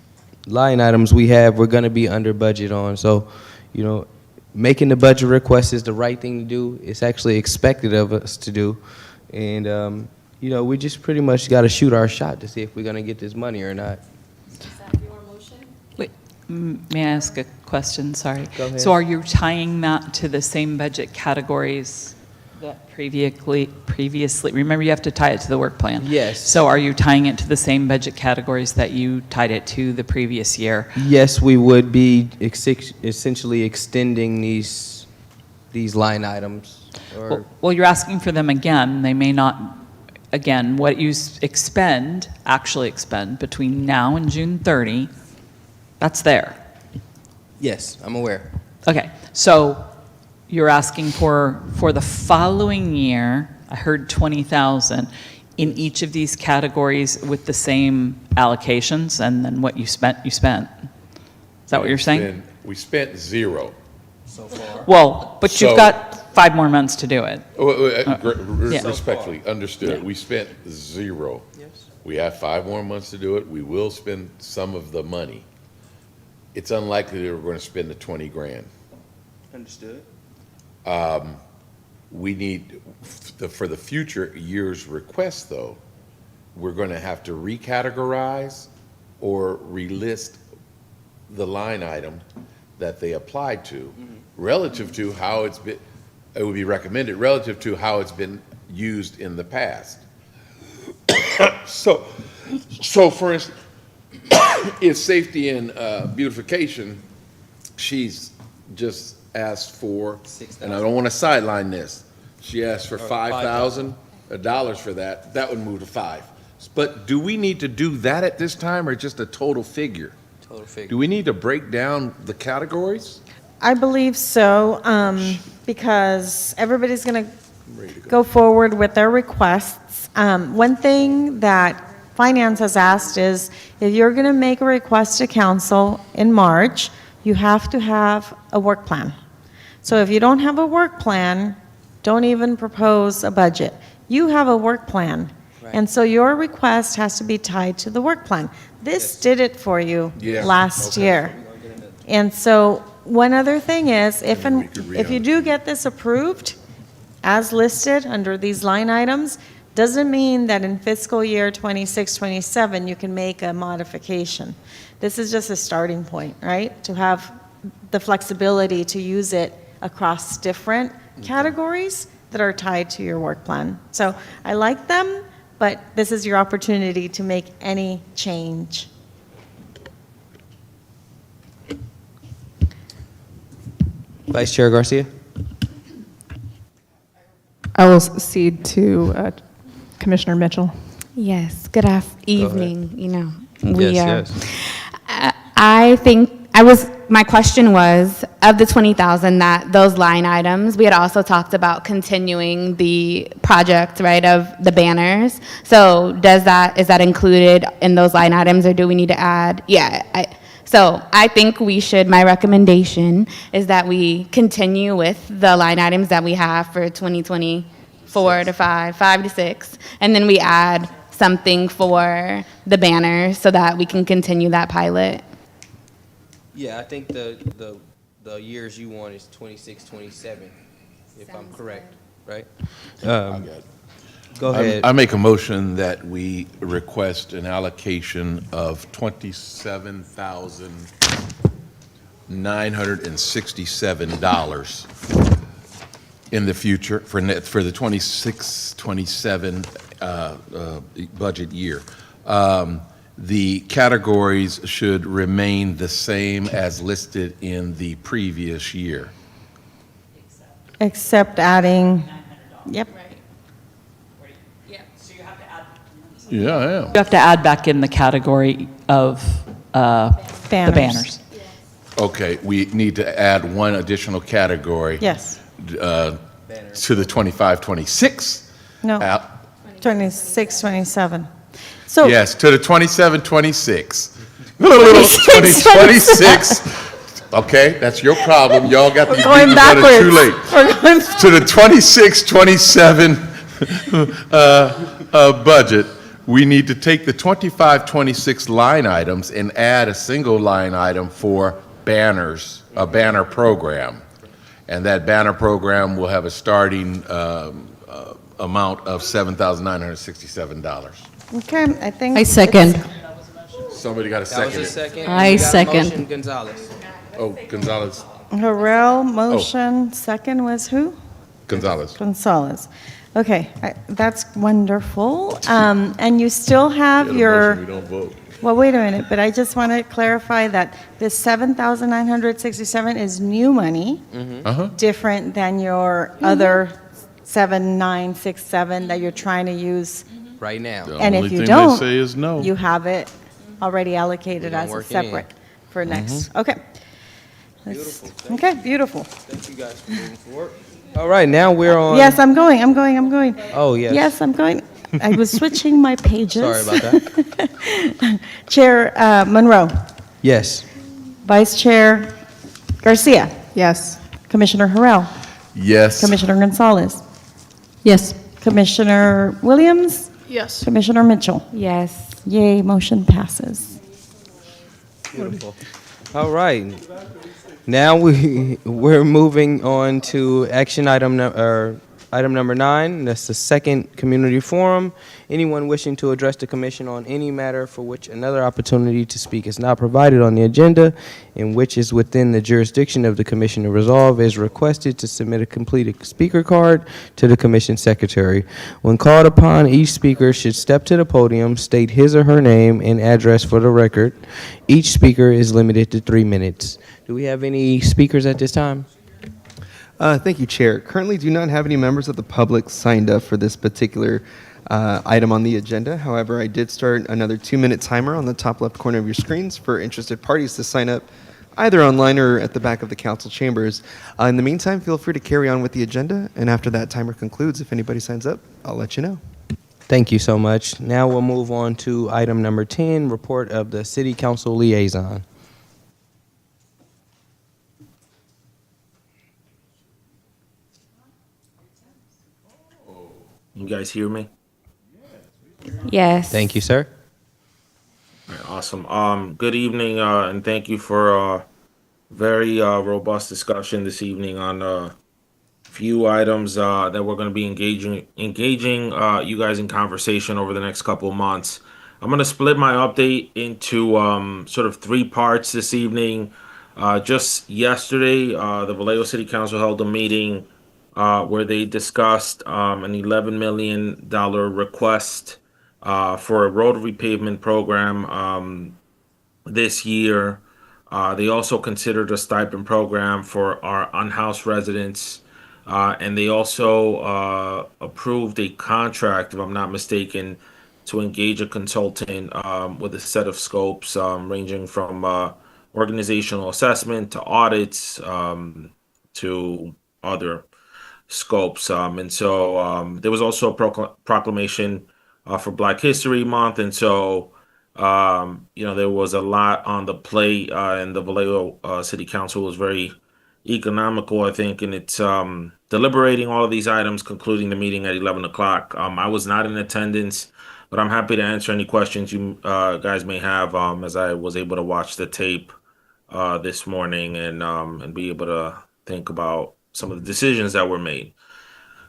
Speaker 1: line items we have, we're going to be under budget on. So, making the budget request is the right thing to do. It's actually expected of us to do. And, we just pretty much got to shoot our shot to see if we're going to get this money or not.
Speaker 7: Wait, may I ask a question? Sorry.
Speaker 1: Go ahead.
Speaker 7: So are you tying that to the same budget categories that previously, remember you have to tie it to the work plan?
Speaker 1: Yes.
Speaker 7: So are you tying it to the same budget categories that you tied it to the previous year?
Speaker 1: Yes, we would be essentially extending these line items.
Speaker 7: Well, you're asking for them again. They may not, again, what you actually expend between now and June 30, that's there.
Speaker 1: Yes, I'm aware.
Speaker 7: Okay, so you're asking for the following year, I heard 20,000, in each of these categories with the same allocations, and then what you spent, you spent. Is that what you're saying?
Speaker 12: We spent zero.
Speaker 7: Well, but you've
Speaker 12: So-
Speaker 7: got 5 more months to do it. Yeah.
Speaker 12: Respectfully, understood.
Speaker 7: Yeah.
Speaker 12: We spent zero.
Speaker 1: Yes.
Speaker 12: We have 5 more months to do it. We will spend some of the money. It's unlikely that we're going to spend the 20 grand.
Speaker 1: Understood.
Speaker 12: We need, for the future year's request, though, we're going to have to recategorize or relist the line item that they applied to relative to how it's been, it would be recommended relative to how it's been used in the past. So for instance, if safety and beautification, she's just asked for, and I don't want to sideline this, she asked for $5,000 for that, that would move to 5. But do we need to do that at this time, or just a total figure?
Speaker 1: Total figure.
Speaker 12: Do we need to break down the categories?
Speaker 2: I believe so, because everybody's going to
Speaker 12: I'm ready to go.
Speaker 2: go forward with their requests. One thing that Finance has asked is, if you're going to make a request to council in March, you have to have a work plan. So if you don't have a work plan, don't even propose a budget. You have a work plan.
Speaker 1: Right.
Speaker 2: And so your request has to be tied to the work plan. This did it for you
Speaker 12: Yeah,
Speaker 2: last
Speaker 12: okay.
Speaker 2: year. And so one other thing is, if
Speaker 12: we could
Speaker 2: if you do get this approved, as listed under these line items, doesn't mean that in fiscal year 26, 27, you can make a modification. This is just a starting point, right? To have the flexibility to use it across different categories that are tied to your work plan. So I like them, but this is your opportunity to make any change.
Speaker 1: Vice Chair Garcia?
Speaker 3: I will cede to Commissioner Mitchell.
Speaker 5: Yes, good evening,
Speaker 1: Yes,
Speaker 5: I think, my question was, of the 20,000, that those line items, we had also talked about continuing the project, right, of the banners. So is that included in those line items, or do we need to add? Yeah, so I think my recommendation is that we continue with the line items that we have for 2025 4 to 5, 5 to 6, and then we add something for the banner so that we can continue that pilot.
Speaker 1: Yeah, I think the years you want is 26, 27, if I'm correct, right? Go ahead.
Speaker 12: I make a motion that we request an allocation of $27,967 in the future for the 26, 27 budget year. The categories should remain the same as listed in the previous year.
Speaker 2: Except adding, yep.
Speaker 12: Yeah, I am.
Speaker 7: You have to add back in the category of the banners.
Speaker 12: Okay, we need to add one additional category.
Speaker 2: Yes.
Speaker 12: To the 25, 26.
Speaker 2: No,
Speaker 12: Al-
Speaker 2: 26, 27. So,
Speaker 12: Yes, to the 27, 26. 26. Okay, that's your problem. Y'all got to
Speaker 2: going
Speaker 12: too
Speaker 2: backwards.
Speaker 12: late.
Speaker 2: We're going
Speaker 12: To the 26, 27 budget, we need to take the 25, 26 line items and add a single line item for banners, a banner program. And that banner program will have a starting amount of $7,967.
Speaker 2: Okay, I think.
Speaker 9: I second.
Speaker 12: Somebody got a
Speaker 1: That was
Speaker 12: second?
Speaker 1: a second.
Speaker 9: I
Speaker 1: We got a
Speaker 9: second.
Speaker 1: motion, Gonzalez.
Speaker 12: Oh, Gonzalez.
Speaker 2: Harrell, motion, second was who?
Speaker 12: Gonzalez.
Speaker 2: Gonzalez. Okay, that's wonderful. And you still have
Speaker 12: We
Speaker 2: your,
Speaker 12: don't vote.
Speaker 2: well, wait a minute, but I just want to clarify that this 7,967 is new money, different than your other 7,967 that you're trying to use.
Speaker 1: Right now.
Speaker 12: The
Speaker 2: And if
Speaker 12: only
Speaker 2: you
Speaker 12: thing
Speaker 2: don't,
Speaker 12: they say is no.
Speaker 2: you have it already allocated
Speaker 1: We're gonna
Speaker 2: as a
Speaker 1: work it in.
Speaker 2: separate for next, okay. Okay, beautiful.
Speaker 1: Thank you guys for moving forward. All right, now we're on.
Speaker 2: Yes, I'm going.
Speaker 1: Oh, yes.
Speaker 2: Yes, I'm going. I was switching my pages.
Speaker 1: Sorry about that.
Speaker 2: Chair Monroe,
Speaker 1: Yes.
Speaker 2: Vice Chair Garcia,
Speaker 3: Yes.
Speaker 2: Commissioner Harrell,
Speaker 12: Yes.
Speaker 2: Commissioner Gonzalez,
Speaker 9: Yes.
Speaker 2: Commissioner Williams,
Speaker 8: Yes.
Speaker 2: Commissioner Mitchell.
Speaker 5: Yes.
Speaker 2: Yay, motion passes.
Speaker 1: Beautiful. All right. Now we're moving on to action item number 9. That's the second community forum. Anyone wishing to address the commission on any matter for which another opportunity to speak is not provided on the agenda and which is within the jurisdiction of the commission to resolve is requested to submit a completed speaker card to the commission secretary. When called upon, each speaker should step to the podium, state his or her name and address for the record. Each speaker is limited to 3 minutes. Do we have any speakers at this time?
Speaker 4: Thank you, Chair. Currently do not have any members of the public signed up for this particular item on the agenda. However, I did start another 2-minute timer on the top left corner of your screens for interested parties to sign up either online or at the back of the council chambers. In the meantime, feel free to carry on with the agenda, and after that timer concludes, if anybody signs up, I'll let you know.
Speaker 1: Thank you so much. Now we'll move on to item number 10, report of the city council liaison.
Speaker 10: You guys hear me?
Speaker 5: Yes.
Speaker 1: Thank you, sir.
Speaker 10: All right, awesome. Good evening, and thank you for a very robust discussion this evening on a few items that we're going to be engaging you guys in conversation over the next couple of months. I'm going to split my update into sort of 3 parts this evening. Just yesterday, the Vallejo City Council held a meeting where they discussed an $11 million request for a road repavement program this year. They also considered a stipend program for our unhoused residents. And they also approved a contract, if I'm not mistaken, to engage a consultant with a set of scopes ranging from organizational assessment to audits to other scopes. And so there was also a proclamation for Black History Month. And so, there was a lot on the plate, and the Vallejo City Council was very economical, I think, in its deliberating all of these items, concluding the meeting at 11 o'clock. I was not in attendance, but I'm happy to answer any questions you guys may have, as I was able to watch the tape this morning and be able to think about some of the decisions that were made.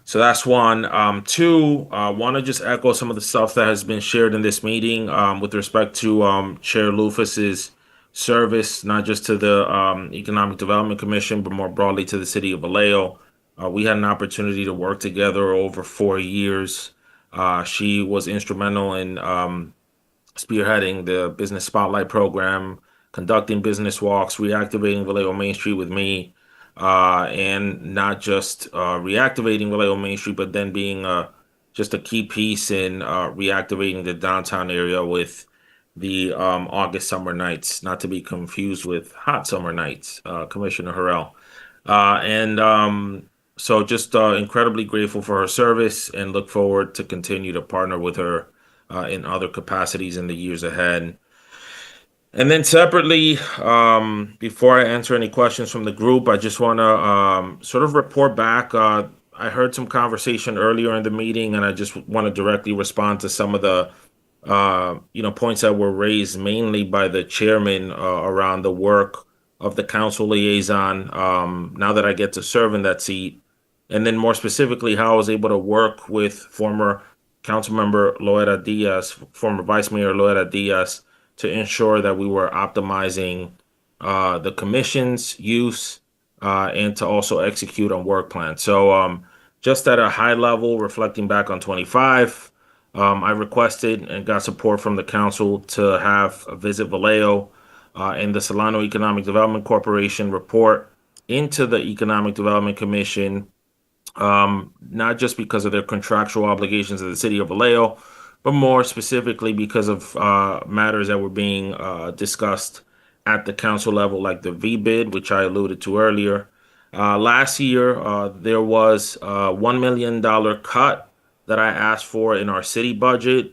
Speaker 10: So that's one. Two, want to just echo some of the stuff that has been shared in this meeting with respect to Chair Lufus's service, not just to the Economic Development Commission, but more broadly to the city of Vallejo. We had an opportunity to work together over 4 years. She was instrumental in spearheading the Business Spotlight program, conducting business walks, reactivating Vallejo Main Street with me, and not just reactivating Vallejo Main Street, but then being just a key piece in reactivating the downtown area with the August summer nights, not to be confused with hot summer nights, Commissioner Harrell. So just incredibly grateful for her service and look forward to continue to partner with her in other capacities in the years ahead. And then separately, before I answer any questions from the group, I just want to sort of report back. I heard some conversation earlier in the meeting, and I just want to directly respond to some of the points that were raised mainly by the chairman around the work of the council liaison. Now that I get to serve in that seat, and then more specifically, how I was able to work with former Councilmember Loera Diaz, former Vice Mayor Loera Diaz, to ensure that we were optimizing the commission's use and to also execute on work plans. So just at a high level, reflecting back on 25, I requested and got support from the council to have a visit Vallejo and the Solano Economic Development Corporation report into the Economic Development Commission, not just because of their contractual obligations to the city of Vallejo, but more specifically because of matters that were being discussed at the council level, like the V bid, which I alluded to earlier. Last year, there was a $1 million cut that I asked for in our city budget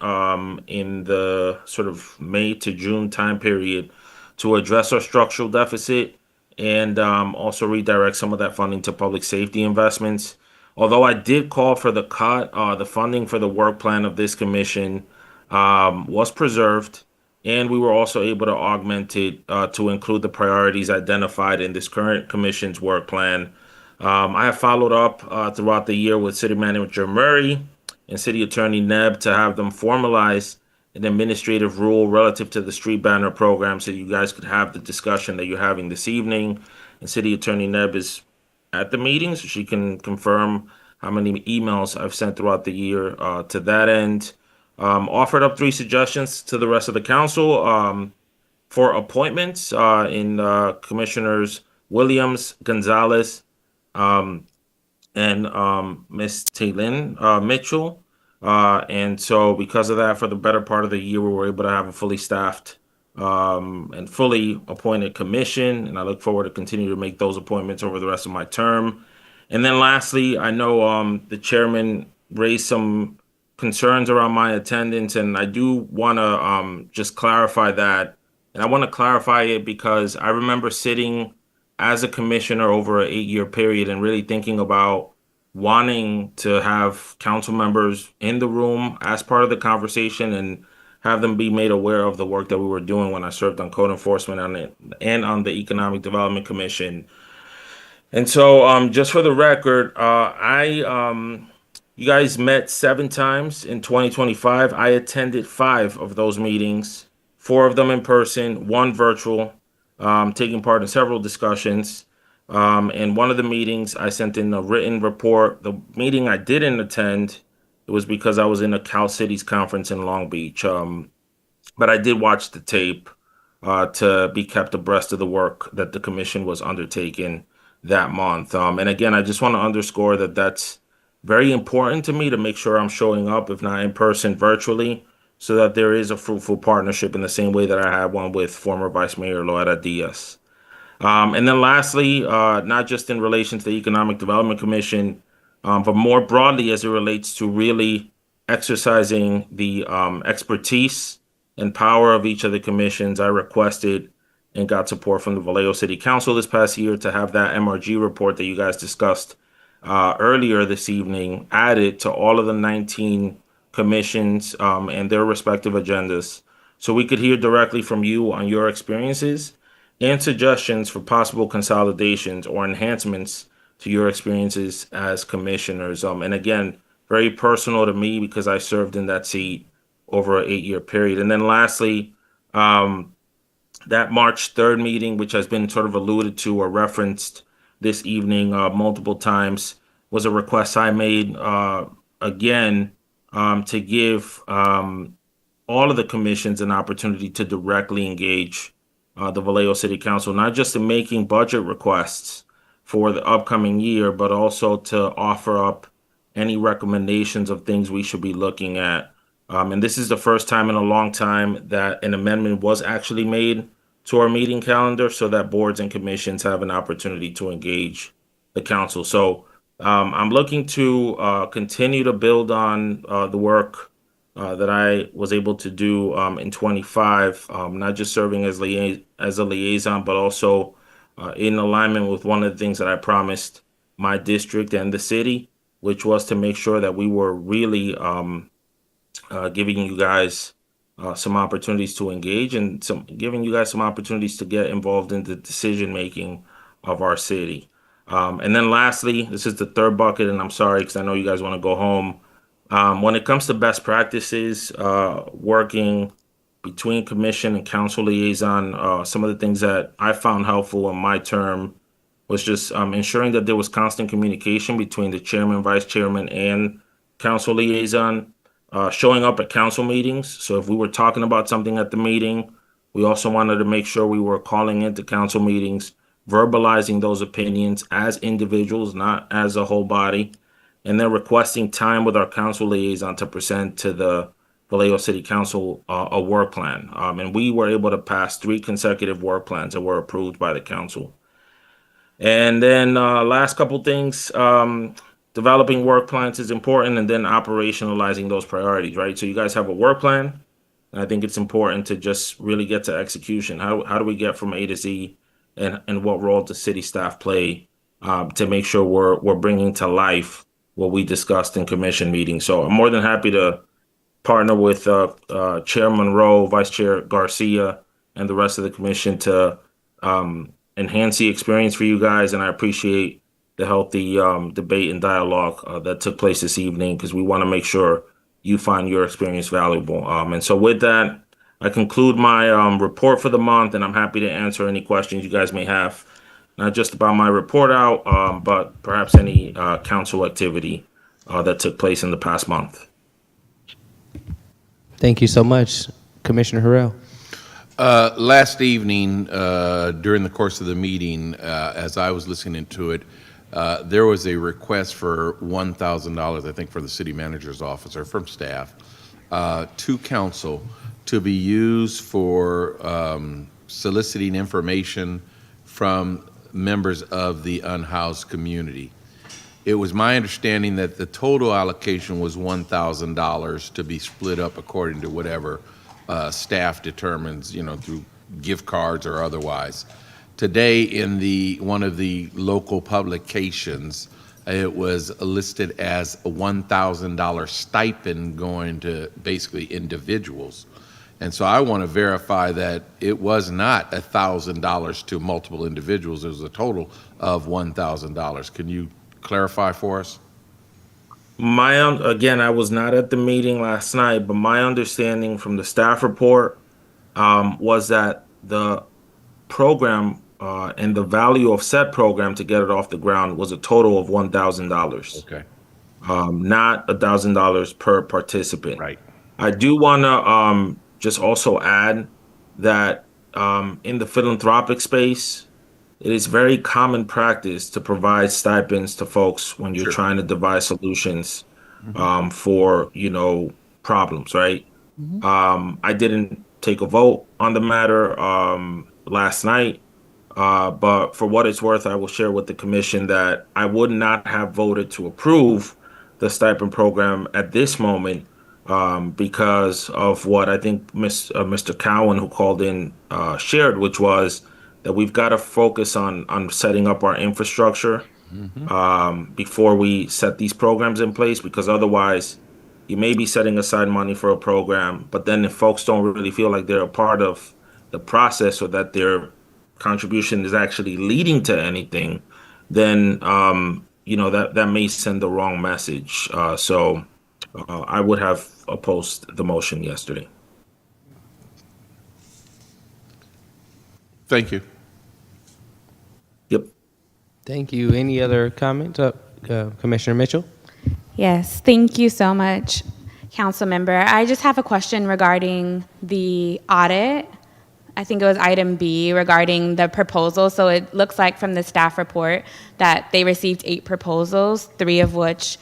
Speaker 10: in the sort of May to June time period to address our structural deficit and also redirect some of that funding to public safety investments. Although I did call for the cut, the funding for the work plan of this commission was preserved, and we were also able to augment it to include the priorities identified in this current commission's work plan. I have followed up throughout the year with City Manager Murray and City Attorney Nebb to have them formalize an administrative rule relative to the street banner program so you guys could have the discussion that you're having this evening. And City Attorney Nebb is at the meeting, so she can confirm how many emails I've sent throughout the year to that end. Offered up 3 suggestions to the rest of the council for appointments in Commissioners Williams, Gonzalez, and Miss Taylin Mitchell. And so because of that, for the better part of the year, we were able to have a fully staffed and fully appointed commission. And I look forward to continue to make those appointments over the rest of my term. And then lastly, I know the chairman raised some concerns around my attendance, and I do want to just clarify that. And I want to clarify it because I remember sitting as a commissioner over an 8-year period and really thinking about wanting to have council members in the room as part of the conversation and have them be made aware of the work that we were doing when I served on code enforcement and on the Economic Development Commission. And so, just for the record, you guys met 7 times in 2025. I attended 5 of those meetings, 4 of them in person, 1 virtual, taking part in several discussions. In one of the meetings, I sent in a written report. The meeting I didn't attend, it was because I was in a Cal Cities conference in Long Beach. But I did watch the tape to be kept abreast of the work that the commission was undertaking that month. And again, I just want to underscore that that's very important to me to make sure I'm showing up, if not in person, virtually, so that there is a fruitful partnership in the same way that I had one with former Vice Mayor Loera Diaz. And then lastly, not just in relation to the Economic Development Commission, but more broadly as it relates to really exercising the expertise and power of each of the commissions, I requested and got support from the Vallejo City Council this past year to have that MRG report that you guys discussed earlier this evening added to all of the 19 commissions and their respective agendas, so we could hear directly from you on your experiences and suggestions for possible consolidations or enhancements to your experiences as commissioners. And again, very personal to me because I served in that seat over an 8-year period. And then lastly, that March 3rd meeting, which has been sort of alluded to or referenced this evening multiple times, was a request I made again to give all of the commissions an opportunity to directly engage the Vallejo City Council, not just in making budget requests for the upcoming year, but also to offer up any recommendations of things we should be looking at. And this is the first time in a long time that an amendment was actually made to our meeting calendar so that boards and commissions have an opportunity to engage the council. So I'm looking to continue to build on the work that I was able to do in 25, not just serving as a liaison, but also in alignment with one of the things that I promised my district and the city, which was to make sure that we were really giving you guys some opportunities to engage and giving you guys some opportunities to get involved in the decision making of our city. And then lastly, this is the third bucket, and I'm sorry because I know you guys want to go home. When it comes to best practices, working between commission and council liaison, some of the things that I found helpful in my term was just ensuring that there was constant communication between the chairman, vice chairman, and council liaison, showing up at council meetings. So if we were talking about something at the meeting, we also wanted to make sure we were calling into council meetings, verbalizing those opinions as individuals, not as a whole body, and then requesting time with our council liaison to present to the Vallejo City Council a work plan. And we were able to pass 3 consecutive work plans that were approved by the council. And then last couple things, developing work plans is important, and then operationalizing those priorities, right? So you guys have a work plan, and I think it's important to just really get to execution. How do we get from A to Z, and what role does city staff play to make sure we're bringing to life what we discussed in commission meetings? So I'm more than happy to partner with Chair Monroe, Vice Chair Garcia, and the rest of the commission to enhance the experience for you guys. And I appreciate the healthy debate and dialogue that took place this evening, because we want to make sure you find your experience valuable. And so with that, I conclude my report for the month, and I'm happy to answer any questions you guys may have, not just about my report out, but perhaps any council activity that took place in the past month.
Speaker 1: Thank you so much, Commissioner Harrell.
Speaker 12: Last evening, during the course of the meeting, as I was listening to it, there was a request for $1,000, I think, for the city manager's office or from staff, to council to be used for soliciting information from members of the unhoused community. It was my understanding that the total allocation was $1,000 to be split up according to whatever staff determines, through gift cards or otherwise. Today, in one of the local publications, it was listed as a $1,000 stipend going to basically individuals. And so I want to verify that it was not $1,000 to multiple individuals. It was a total of $1,000. Can you clarify for us?
Speaker 10: Again, I was not at the meeting last night, but my understanding from the staff report was that the program and the value of said program to get it off the ground was a total of $1,000.
Speaker 12: Okay.
Speaker 10: Not $1,000 per participant.
Speaker 12: Right.
Speaker 10: I do want to just also add that in the philanthropic space, it is very common practice to provide stipends to folks when you're trying to devise solutions for, problems, right? I didn't take a vote on the matter last night, but for what it's worth, I will share with the commission that I would not have voted to approve the stipend program at this moment because of what I think Mr. Cowan, who called in, shared, which was that we've got to focus on setting up our infrastructure before we set these programs in place, because otherwise you may be setting aside money for a program, but then if folks don't really feel like they're a part of the process or that their contribution is actually leading to anything, then that may send the wrong message. So I would have opposed the motion yesterday.
Speaker 12: Thank you.
Speaker 10: Yep.
Speaker 1: Thank you. Any other comments? Commissioner Mitchell?
Speaker 5: Yes, thank you so much, council member. I just have a question regarding the audit. I think it was item B regarding the proposal. So it looks like from the staff report that they received 8 proposals, 3 of which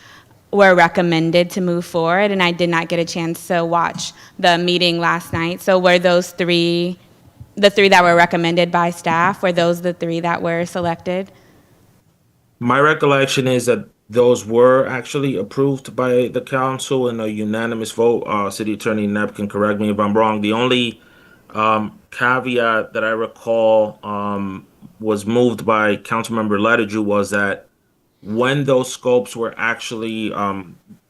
Speaker 5: were recommended to move forward, and I did not get a chance to watch the meeting last night. So were those 3, the 3 that were recommended by staff, were those the 3 that were selected?
Speaker 10: My recollection is that those were actually approved by the council in a unanimous vote. City Attorney Knapp can correct me if I'm wrong. The only caveat that I recall was moved by Councilmember Letterju was that when those scopes were actually,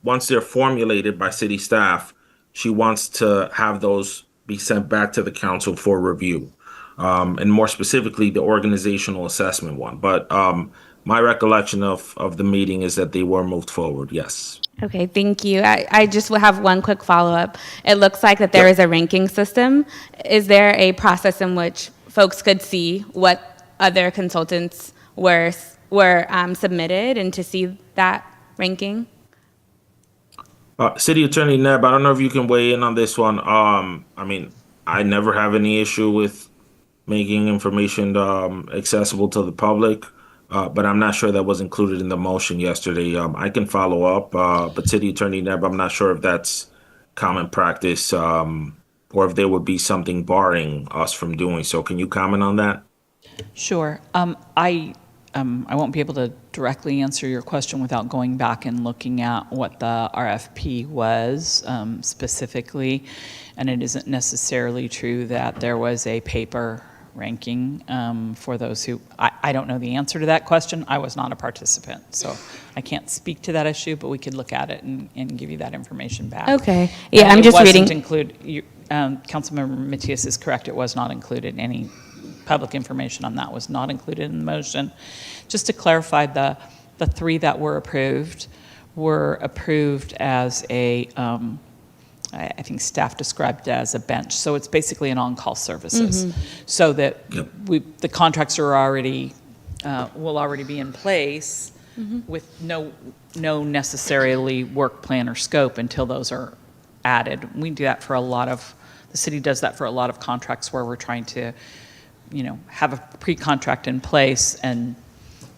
Speaker 10: once they're formulated by city staff, she wants to have those be sent back to the council for review. And more specifically, the organizational assessment one. But my recollection of the meeting is that they were moved forward, yes.
Speaker 5: Okay, thank you. I just will have one quick follow-up. It looks like that there is a ranking system. Is there a process in which folks could see what other consultants were submitted and to see that ranking?
Speaker 10: City Attorney Neb, I don't know if you can weigh in on this one. I mean, I never have any issue with making information accessible to the public, but I'm not sure that was included in the motion yesterday. I can follow up, but City Attorney Neb, I'm not sure if that's common practice or if there would be something barring us from doing so. Can you comment on that?
Speaker 7: Sure. I won't be able to directly answer your question without going back and looking at what the RFP was specifically. And it isn't necessarily true that there was a paper ranking for those who, I don't know the answer to that question. I was not a participant, so I can't speak to that issue, but we could look at it and give you that information back.
Speaker 5: Okay. Yeah,
Speaker 7: And
Speaker 5: I'm
Speaker 7: it
Speaker 5: just
Speaker 7: wasn't
Speaker 5: reading.
Speaker 7: Councilmember Matias is correct. It was not included. Any public information on that was not included in the motion. Just to clarify, the 3 that were approved as a, I think staff described it as a bench. So it's basically an on-call services. So that the contracts are already, will already be in place with no necessarily work plan or scope until those are added. We do that for the city does that for a lot of contracts where we're trying to, have a pre-contract in place, and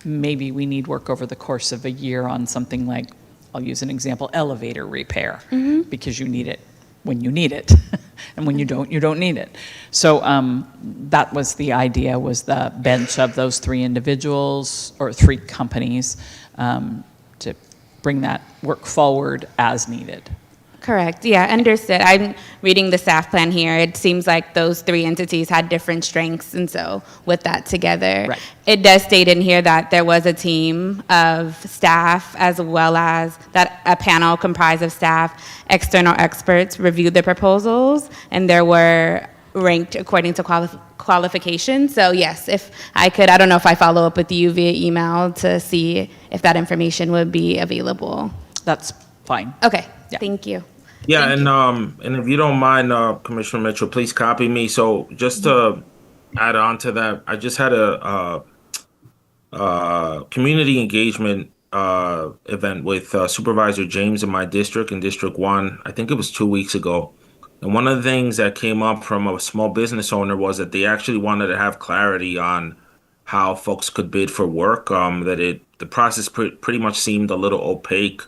Speaker 7: maybe we need work over the course of a year on something like, I'll use an example, elevator repair, because you need it when you need it, and when you don't need it. So that was the idea, was the bench of those 3 individuals or 3 companies to bring that work forward as needed.
Speaker 5: Correct. Yeah, understood. I'm reading the staff plan here. It seems like those 3 entities had different strengths, and so with that together,
Speaker 7: Right.
Speaker 5: It does state in here that there was a team of staff as well as that a panel comprised of staff, external experts reviewed the proposals, and there were ranked according to qualifications. So yes, if I could, I don't know if I follow up with you via email to see if that information would be available.
Speaker 7: That's fine.
Speaker 5: Okay,
Speaker 7: Yeah.
Speaker 5: thank you.
Speaker 10: Yeah,
Speaker 5: Thank
Speaker 10: and if you don't mind, Commissioner Mitchell, please copy me. So just to add on to that, I just had a community engagement event with Supervisor James in my district, in District 1. I think it was 2 weeks ago. And one of the things that came up from a small business owner was that they actually wanted to have clarity on how folks could bid for work, the process pretty much seemed a little opaque.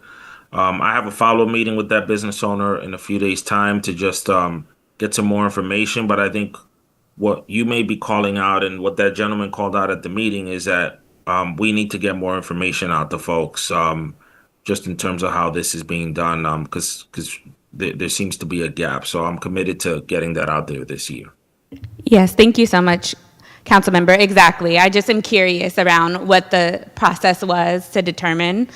Speaker 10: I have a follow-up meeting with that business owner in a few days' time to just get some more information. But I think what you may be calling out and what that gentleman called out at the meeting is that we need to get more information out to folks, just in terms of how this is being done. Because there seems to be a gap. So I'm committed to getting that out there this year.
Speaker 5: Yes, thank you so much, Councilmember. Exactly. I just am curious around what the process was to determine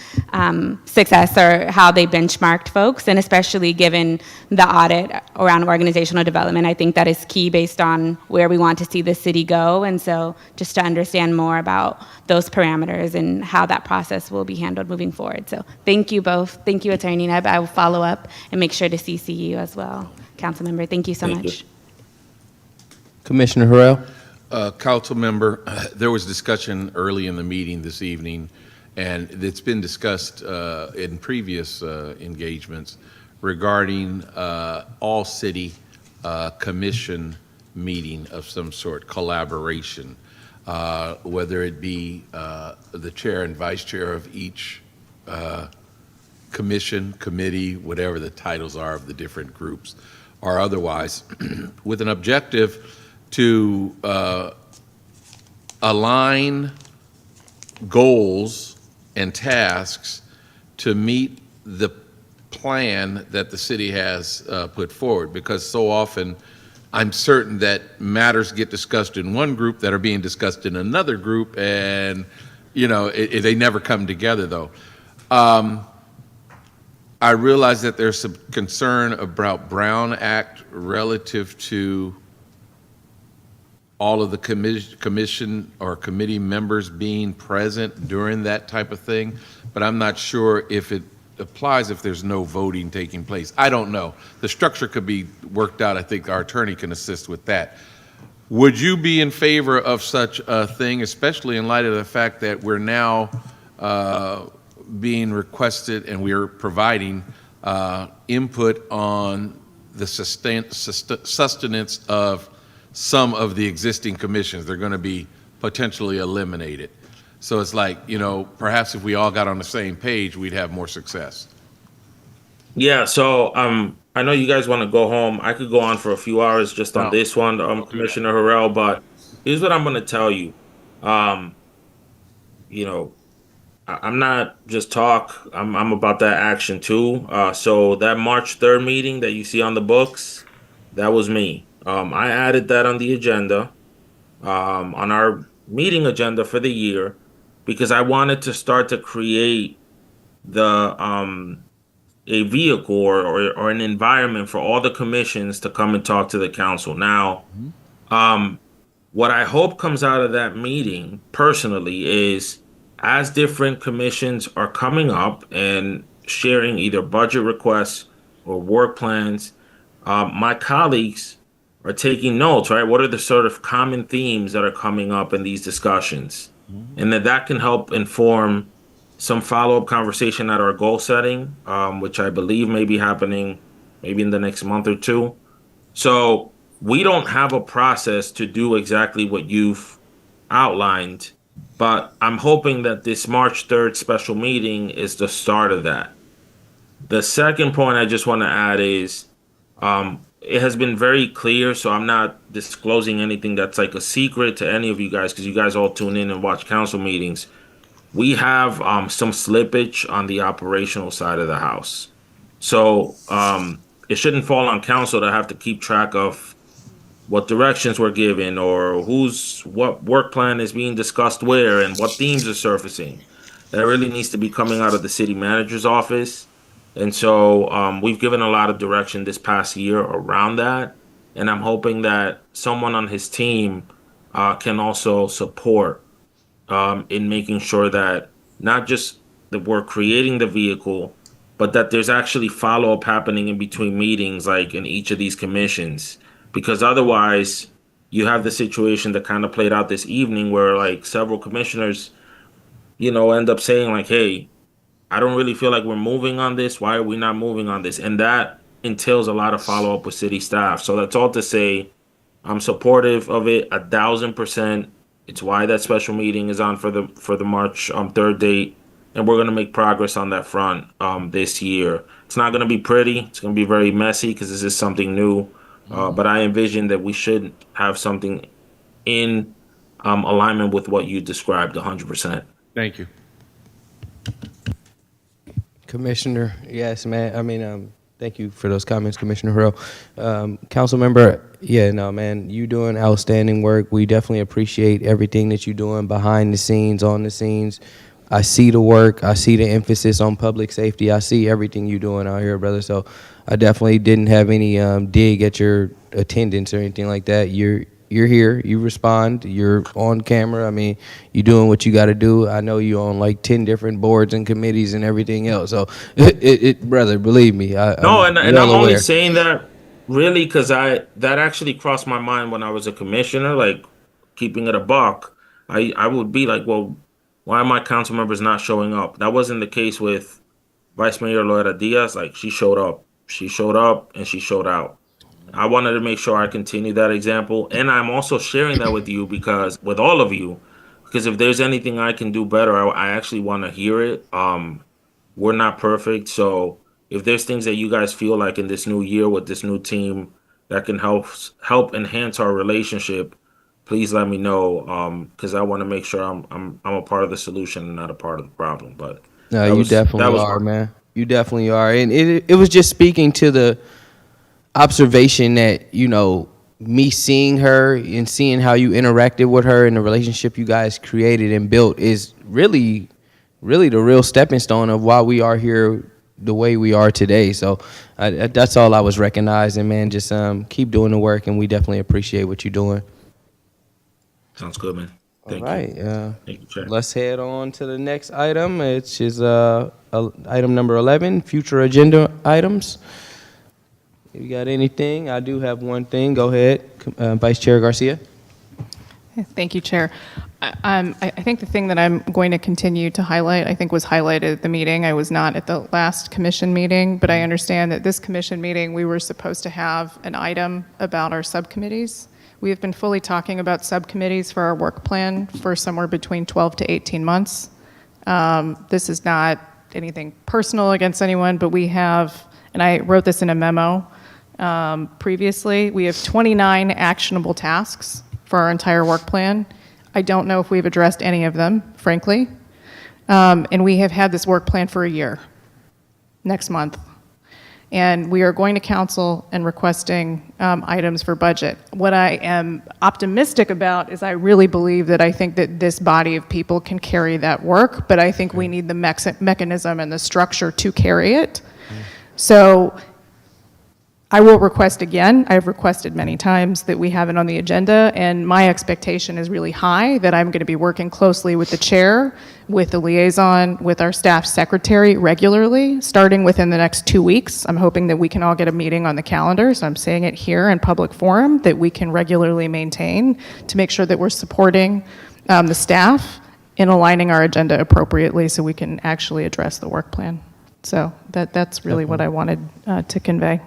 Speaker 5: success or how they benchmarked folks, and especially given the audit around organizational development. I think that is key based on where we want to see the city go. And so just to understand more about those parameters and how that process will be handled moving forward. So thank you both. Thank you, Attorney Neb. I will follow up and make sure to CC you as well, Councilmember. Thank you so
Speaker 10: Thank
Speaker 5: much.
Speaker 10: you.
Speaker 1: Commissioner Harrell?
Speaker 12: Council member, there was discussion early in the meeting this evening, and it's been discussed in previous engagements regarding all city commission meeting of some sort, collaboration, whether it be the chair and vice chair of each commission, committee, whatever the titles are of the different groups, or otherwise, with an objective to align goals and tasks to meet the plan that the city has put forward. Because so often, I'm certain that matters get discussed in one group that are being discussed in another group, and they never come together though. I realize that there's some concern about Brown Act relative to all of the commission or committee members being present during that type of thing, but I'm not sure if it applies if there's no voting taking place. I don't know. The structure could be worked out. I think our attorney can assist with that. Would you be in favor of such a thing, especially in light of the fact that we're now being requested and we're providing input on the sustenance of some of the existing commissions? They're going to be potentially eliminated. So it's like, perhaps if we all got on the same page, we'd have more success.
Speaker 10: Yeah, so I know you guys want to go home. I could go on for a few hours just on
Speaker 12: No.
Speaker 10: this one, Commissioner Harrell, but here's what I'm going to tell you. I'm not just talk. I'm about that action too. So that March 3rd meeting that you see on the books, that was me. I added that on the agenda, on our meeting agenda for the year, because I wanted to start to create the a vehicle or an environment for all the commissions to come and talk to the council. Now, what I hope comes out of that meeting personally is, as different commissions are coming up and sharing either budget requests or work plans, my colleagues are taking notes, right? What are the sort of common themes that are coming up in these discussions? And that can help inform some follow-up conversation at our goal setting, which I believe may be happening maybe in the next month or two. So we don't have a process to do exactly what you've outlined, but I'm hoping that this March 3rd special meeting is the start of that. The second point I just want to add is, it has been very clear, so I'm not disclosing anything that's like a secret to any of you guys, because you guys all tune in and watch council meetings. We have some slippage on the operational side of the house. So it shouldn't fall on council to have to keep track of what directions were given or what work plan is being discussed where and what themes are surfacing. That really needs to be coming out of the city manager's office. And so we've given a lot of direction this past year around that. And I'm hoping that someone on his team can also support in making sure that not just that we're creating the vehicle, but that there's actually follow-up happening in between meetings, like in each of these commissions. Because otherwise, you have the situation that kind of played out this evening where like several commissioners, end up saying like, hey, I don't really feel like we're moving on this. Why are we not moving on this? And that entails a lot of follow-up with city staff. So that's all to say, I'm supportive of it 1,000%. It's why that special meeting is on for the March 3rd date, and we're gonna make progress on that front this year. It's not gonna be pretty. It's gonna be very messy because this is something new. But I envision that we should have something in alignment with what you described 100%.
Speaker 12: Thank you.
Speaker 1: Commissioner, yes, man. Thank you for those comments, Commissioner Harrell. Council member, yeah, no, man, you doing outstanding work. We definitely appreciate everything that you're doing behind the scenes, on the scenes. I see the work. I see the emphasis on public safety. I see everything you're doing out here, brother. So I definitely didn't have any dig at your attendance or anything like that. You're here. You respond. You're on camera. I mean, you're doing what you got to do. I know you're on like 10 different boards and committees and everything else. So, brother, believe me,
Speaker 10: No,
Speaker 1: I'm
Speaker 10: and I'm
Speaker 1: well
Speaker 10: only
Speaker 1: aware.
Speaker 10: saying that really because that actually crossed my mind when I was a commissioner, like keeping it a buck. I would be like, well, why are my council members not showing up? That wasn't the case with Vice Mayor Loera Diaz. Like she showed up. She showed up and she showed out. I wanted to make sure I continue that example. And I'm also sharing that with you because with all of you, because if there's anything I can do better, I actually want to hear it. We're not perfect. So if there's things that you guys feel like in this new year with this new team that can help enhance our relationship, please let me know. Because I want to make sure I'm a part of the solution and not a part of the problem. But
Speaker 1: No,
Speaker 10: that
Speaker 1: you
Speaker 10: was that
Speaker 1: definitely
Speaker 10: was
Speaker 1: are,
Speaker 10: my
Speaker 1: man. You definitely are. And it was just speaking to the observation that, me seeing her and seeing how you interacted with her and the relationship you guys created and built is really, really the real stepping stone of why we are here the way we are today. So that's all I was recognizing, man. Just keep doing the work, and we definitely appreciate what you're doing.
Speaker 10: sounds good, man.
Speaker 1: All
Speaker 10: Thank you.
Speaker 1: right.
Speaker 10: Thank you, Chair.
Speaker 1: Let's head on to the next item, which is item number 11, future agenda items. If you got anything, I do have one thing. Go ahead, Vice Chair Garcia.
Speaker 3: Thank you, Chair. I think the thing that I'm going to continue to highlight, I think was highlighted at the meeting. I was not at the last commission meeting, but I understand that this commission meeting, we were supposed to have an item about our subcommittees. We have been fully talking about subcommittees for our work plan for somewhere between 12 to 18 months. This is not anything personal against anyone, but we have, and I wrote this in a memo previously, we have 29 actionable tasks for our entire work plan. I don't know if we've addressed any of them, frankly. And we have had this work plan for a year, next month. And we are going to council and requesting items for budget. What I am optimistic about is I really believe that I think that this body of people can carry that work, but I think we need the mechanism and the structure to carry it. So I will request again, I've requested many times that we have it on the agenda, and my expectation is really high that I'm going to be working closely with the chair, with the liaison, with our staff secretary regularly, starting within the next 2 weeks. I'm hoping that we can all get a meeting on the calendar, so I'm saying it here in public forum, that we can regularly maintain to make sure that we're supporting the staff in aligning our agenda appropriately so we can actually address the work plan. So that's really what I wanted to convey.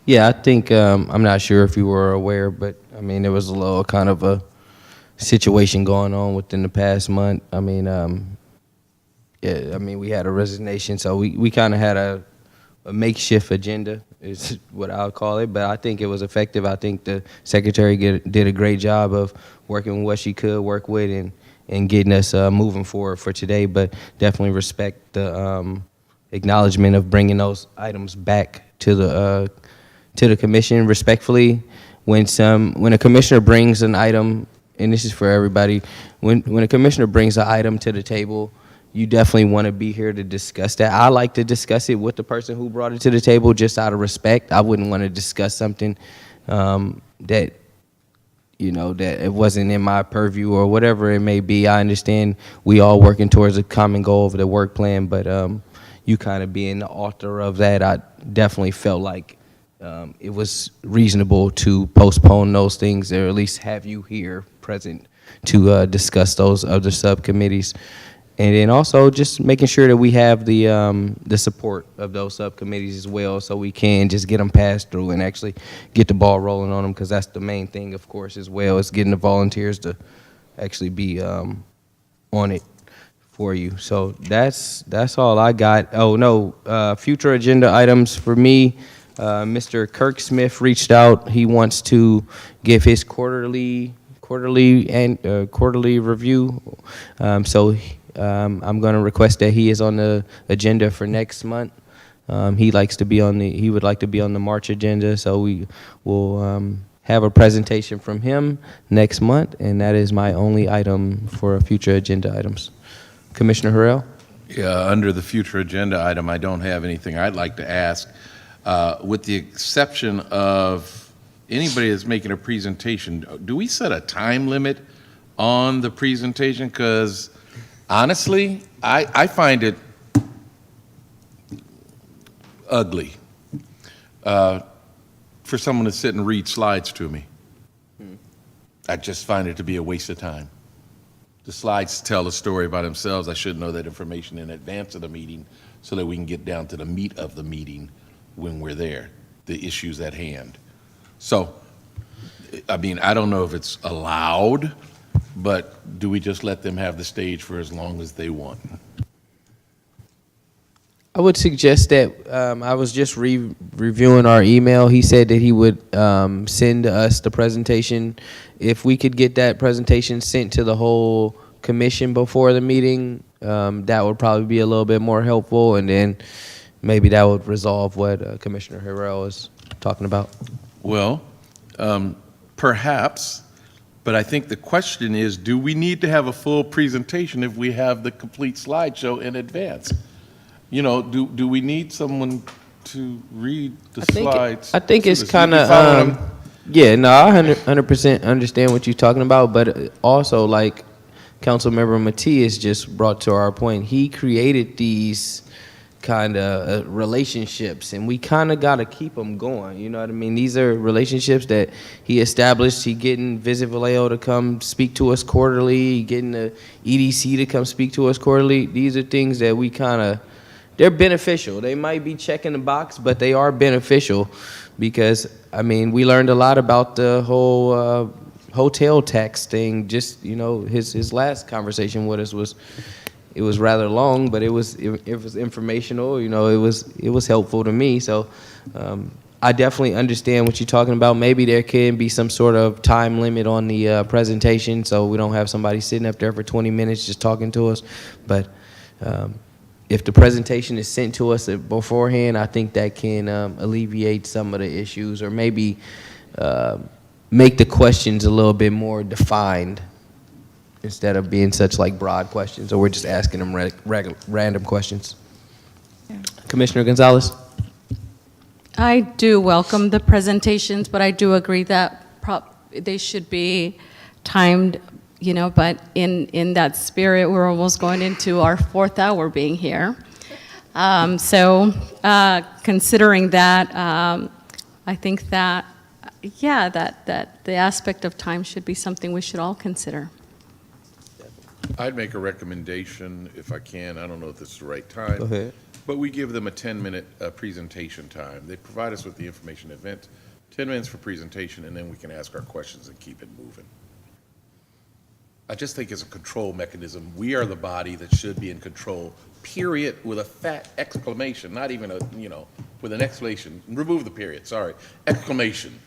Speaker 1: Yeah, I think, I'm not sure if you were aware, but I mean, there was a little kind of a situation going on within the past month. I mean, yeah, I mean, we had a resignation, so we kind of had a makeshift agenda, is what I'll call it, but I think it was effective. I think the secretary did a great job of working with what she could work with and getting us moving forward for today, but definitely respect the acknowledgement of bringing those items back to the commission respectfully. When a commissioner brings an item, and this is for everybody, when a commissioner brings an item to the table, you definitely want to be here to discuss that. I like to discuss it with the person who brought it to the table just out of respect. I wouldn't want to discuss something that it wasn't in my purview or whatever it may be. I understand we all working towards a common goal of the work plan, but you kind of being the author of that, I definitely felt like it was reasonable to postpone those things, or at least have you here present to discuss those other subcommittees. And then also just making sure that we have the support of those subcommittees as well, so we can just get them passed through and actually get the ball rolling on them, because that's the main thing, of course, as well, is getting the volunteers to actually be on it for you. So that's all I got. Oh, no, future agenda items for me. Mr. Kirk Smith reached out. He wants to give his quarterly review. So I'm going to request that he is on the agenda for next month. He likes to be on the. He would like to be on the March agenda, so we will have a presentation from him next month, and that is my only item for future agenda items. Commissioner Harrell?
Speaker 6: Yeah, under the future agenda item, I don't have anything I'd like to ask, with the exception of anybody that's making a presentation. Do we set a time limit on the presentation? Because honestly, I find it ugly for someone to sit and read slides to me. I just find it to be a waste of time. The slides tell a story by themselves. I should know that information in advance of the meeting so that we can get down to the meat of the meeting when we're there, the issues at hand. So, I mean, I don't know if it's allowed, but do we just let them have the stage for as long as they want?
Speaker 1: I would suggest that I was just reviewing our email. He said that he would send us the presentation. If we could get that presentation sent to the whole commission before the meeting, that would probably be a little bit more helpful, and then maybe that would resolve what Commissioner Harrell is talking about.
Speaker 6: Well, perhaps, but I think the question is, do we need to have a full presentation if we have the complete slideshow in advance? You know, do we need someone to read the slides?
Speaker 1: I think it's
Speaker 6: You
Speaker 1: kind
Speaker 6: follow what
Speaker 1: of, yeah, no, I 100% understand what you're talking about, but also, like Councilmember Matias just brought to our point, he created these kind of relationships, and we kind of got to keep them going, you know what I mean? These are relationships that he established. He getting Visit Vallejo to come speak to us quarterly, getting the EDC to come speak to us quarterly. These are things that we kind of, they're beneficial. They might be checking the box, but they are beneficial because, I mean, we learned a lot about the whole hotel tax thing. Just, you know, his last conversation with us was, it was rather long, but it was informational. You know, it was helpful to me. So I definitely understand what you're talking about. Maybe there can be some sort of time limit on the presentation, so we don't have somebody sitting up there for 20 minutes just talking to us. But if the presentation is sent to us beforehand, I think that can alleviate some of the issues, or maybe make the questions a little bit more defined instead of being such like broad questions, or we're just asking them random questions. Yeah. Commissioner Gonzalez?
Speaker 9: I do welcome the presentations, but I do agree that they should be timed, you know, but in that spirit, we're almost going into our 4th hour being here. Considering that, I think that, yeah, that the aspect of time should be something we should all consider.
Speaker 6: I'd make a recommendation, if I can. I don't know if this is the right time.
Speaker 1: Go ahead.
Speaker 6: But we give them a 10-minute presentation time. They provide us with the information in advance, 10 minutes for presentation, and then we can ask our questions and keep it moving. I just think as a control mechanism, we are the body that should be in control, period, with a fat exclamation, not even a, you know, with an exclamation. Remove the period, sorry. Exclamation.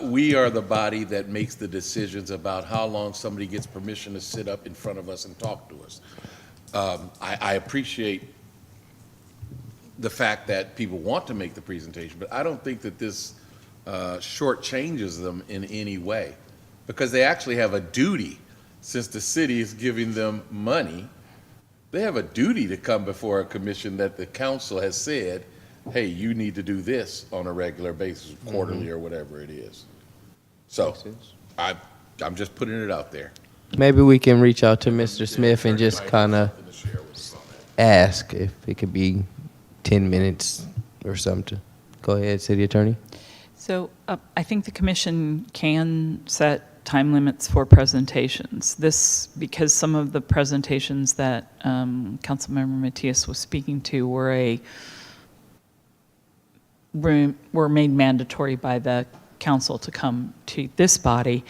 Speaker 6: We are the body that makes the decisions about how long somebody gets permission to sit up in front of us and talk to us. I appreciate the fact that people want to make the presentation, but I don't think that this shortchanges them in any way, because they actually have a duty, since the city is giving them money, they have a duty to come before a commission that the council has said, hey, you need to do this on a regular basis, quarterly or whatever it is. So I'm just putting it out there.
Speaker 1: Maybe we can reach out to Mr. Smith and just kind of ask if it could be 10 minutes or something. Go ahead, City Attorney.
Speaker 7: So I think the commission can set time limits for presentations. This, because some of the presentations that Councilmember Matias was speaking to were made mandatory by the council to come to this body.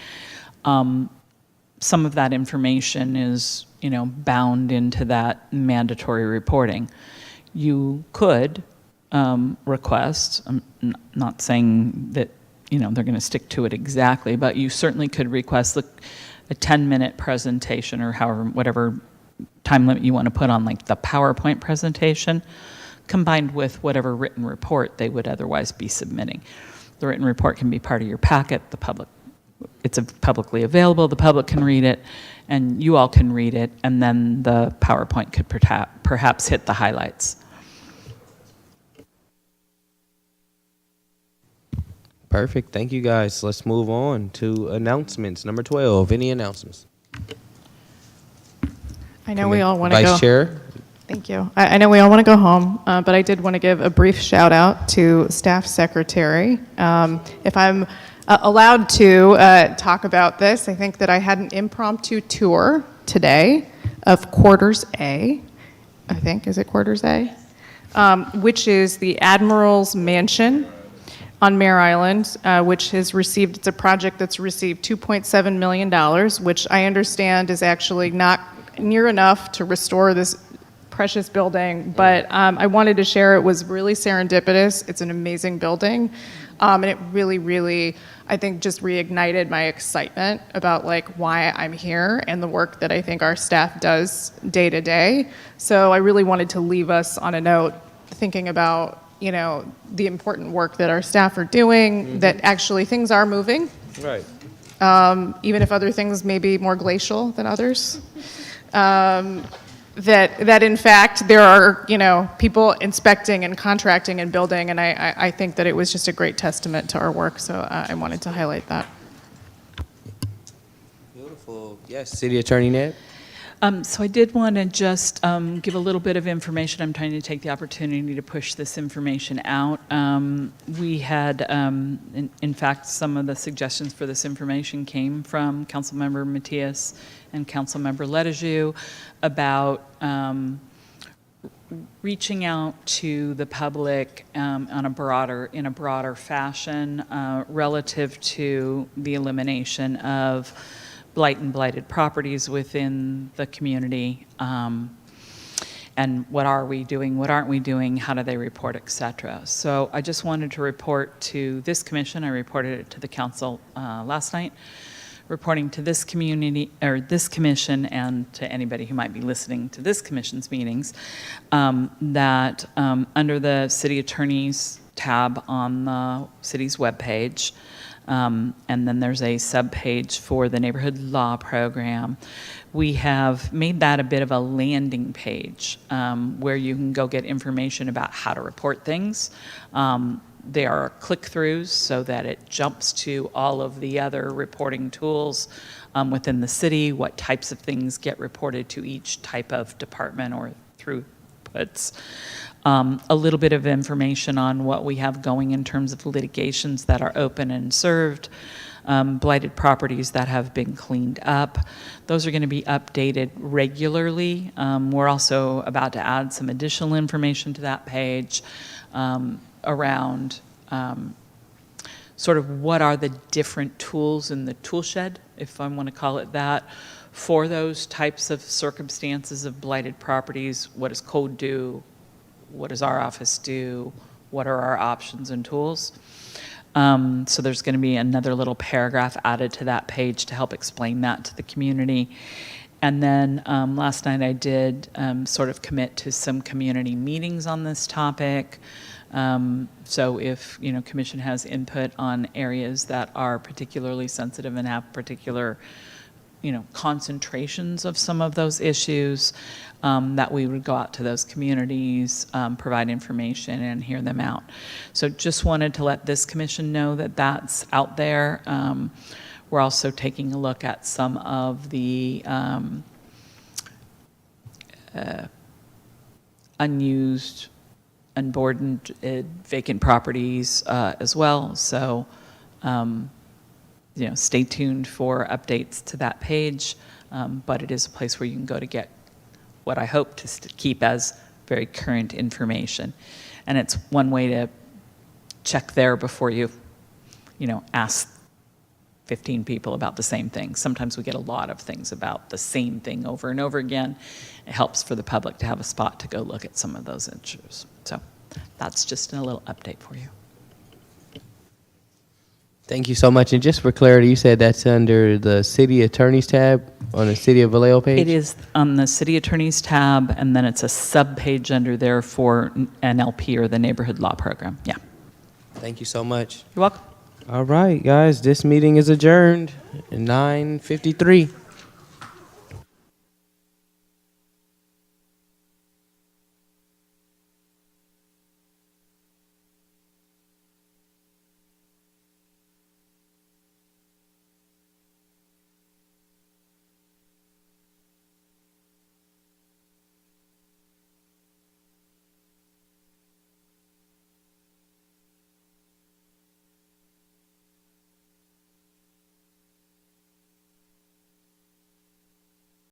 Speaker 7: Some of that information is, you know, bound into that mandatory reporting. You could request, I'm not saying that, you know, they're going to stick to it exactly, but you certainly could request a 10-minute presentation, or however, whatever time limit you want to put on, like the PowerPoint presentation, combined with whatever written report they would otherwise be submitting. The written report can be part of your packet. It's publicly available. The public can read it, and you all can read it, and then the PowerPoint could perhaps hit the highlights.
Speaker 1: Perfect. Thank you, guys. Let's move on to announcements. Number 12. Any announcements?
Speaker 3: I know we all want to go.
Speaker 1: Vice Chair?
Speaker 3: Thank you. I know we all want to go home, but I did want to give a brief shout out to Staff Secretary. If I'm allowed to talk about this, I think that I had an impromptu tour today of Quarters A, I think, is it Quarters A? Which is the Admiral's Mansion on Mare Island, which has received, it's a project that's received $2.7 million, which I understand is actually not near enough to restore this precious building, but I wanted to share it was really serendipitous. It's an amazing building, and it really, really, I think, just reignited my excitement about like why I'm here and the work that I think our staff does day to day. So I really wanted to leave us on a note thinking about, you know, the important work that our staff are doing, that actually things are moving.
Speaker 1: Right.
Speaker 3: Even if other things may be more glacial than others. That in fact there are, you know, people inspecting and contracting and building, and I think that it was just a great testament to our work, so I wanted to highlight that.
Speaker 1: Beautiful. Yes, City Attorney Ned?
Speaker 7: So I did want to just give a little bit of information. I'm trying to take the opportunity to push this information out. We had, in fact, some of the suggestions for this information came from Councilmember Matias and Councilmember Letajou about reaching out to the public in a broader fashion relative to the elimination of blight and blighted properties within the community, and what are we doing, what aren't we doing, how do they report, et cetera. So I just wanted to report to this commission. I reported it to the council last night, reporting to this community, or this commission, and to anybody who might be listening to this commission's meetings, that under the city attorney's tab on the city's webpage, and then there's a subpage for the neighborhood law program. We have made that a bit of a landing page where you can go get information about how to report things. There are click-throughs so that it jumps to all of the other reporting tools within the city, what types of things get reported to each type of department or throughputs. A little bit of information on what we have going in terms of litigations that are open and served, blighted properties that have been cleaned up. Those are going to be updated regularly. We're also about to add some additional information to that page around sort of what are the different tools in the tool shed, if I want to call it that, for those types of circumstances of blighted properties. What does code do? What does our office do? What are our options and tools? So there's going to be another little paragraph added to that page to help explain that to the community. And then last night I did sort of commit to some community meetings on this topic. So if, you know, commission has input on areas that are particularly sensitive and have particular, you know, concentrations of some of those issues, that we would go out to those communities, provide information and hear them out. So just wanted to let this commission know that that's out there. We're also taking a look at some of the unused, unboarded, vacant properties as well. So, you know, stay tuned for updates to that page, but it is a place where you can go to get what I hope to keep as very current information. And it's one way to check there before you know, ask 15 people about the same thing. Sometimes we get a lot of things about the same thing over and over again. It helps for the public to have a spot to go look at some of those issues. So that's just a little update for you.
Speaker 1: Thank you so much. And just for clarity, you said that's under the city attorney's tab on the City of Vallejo page?
Speaker 7: It is on the city attorney's tab, and then it's a sub-page under there for NLP, or the Neighborhood Law Program. Yeah.
Speaker 1: Thank you so much.
Speaker 7: You're welcome.
Speaker 1: All right, guys, this meeting is adjourned at 9:53.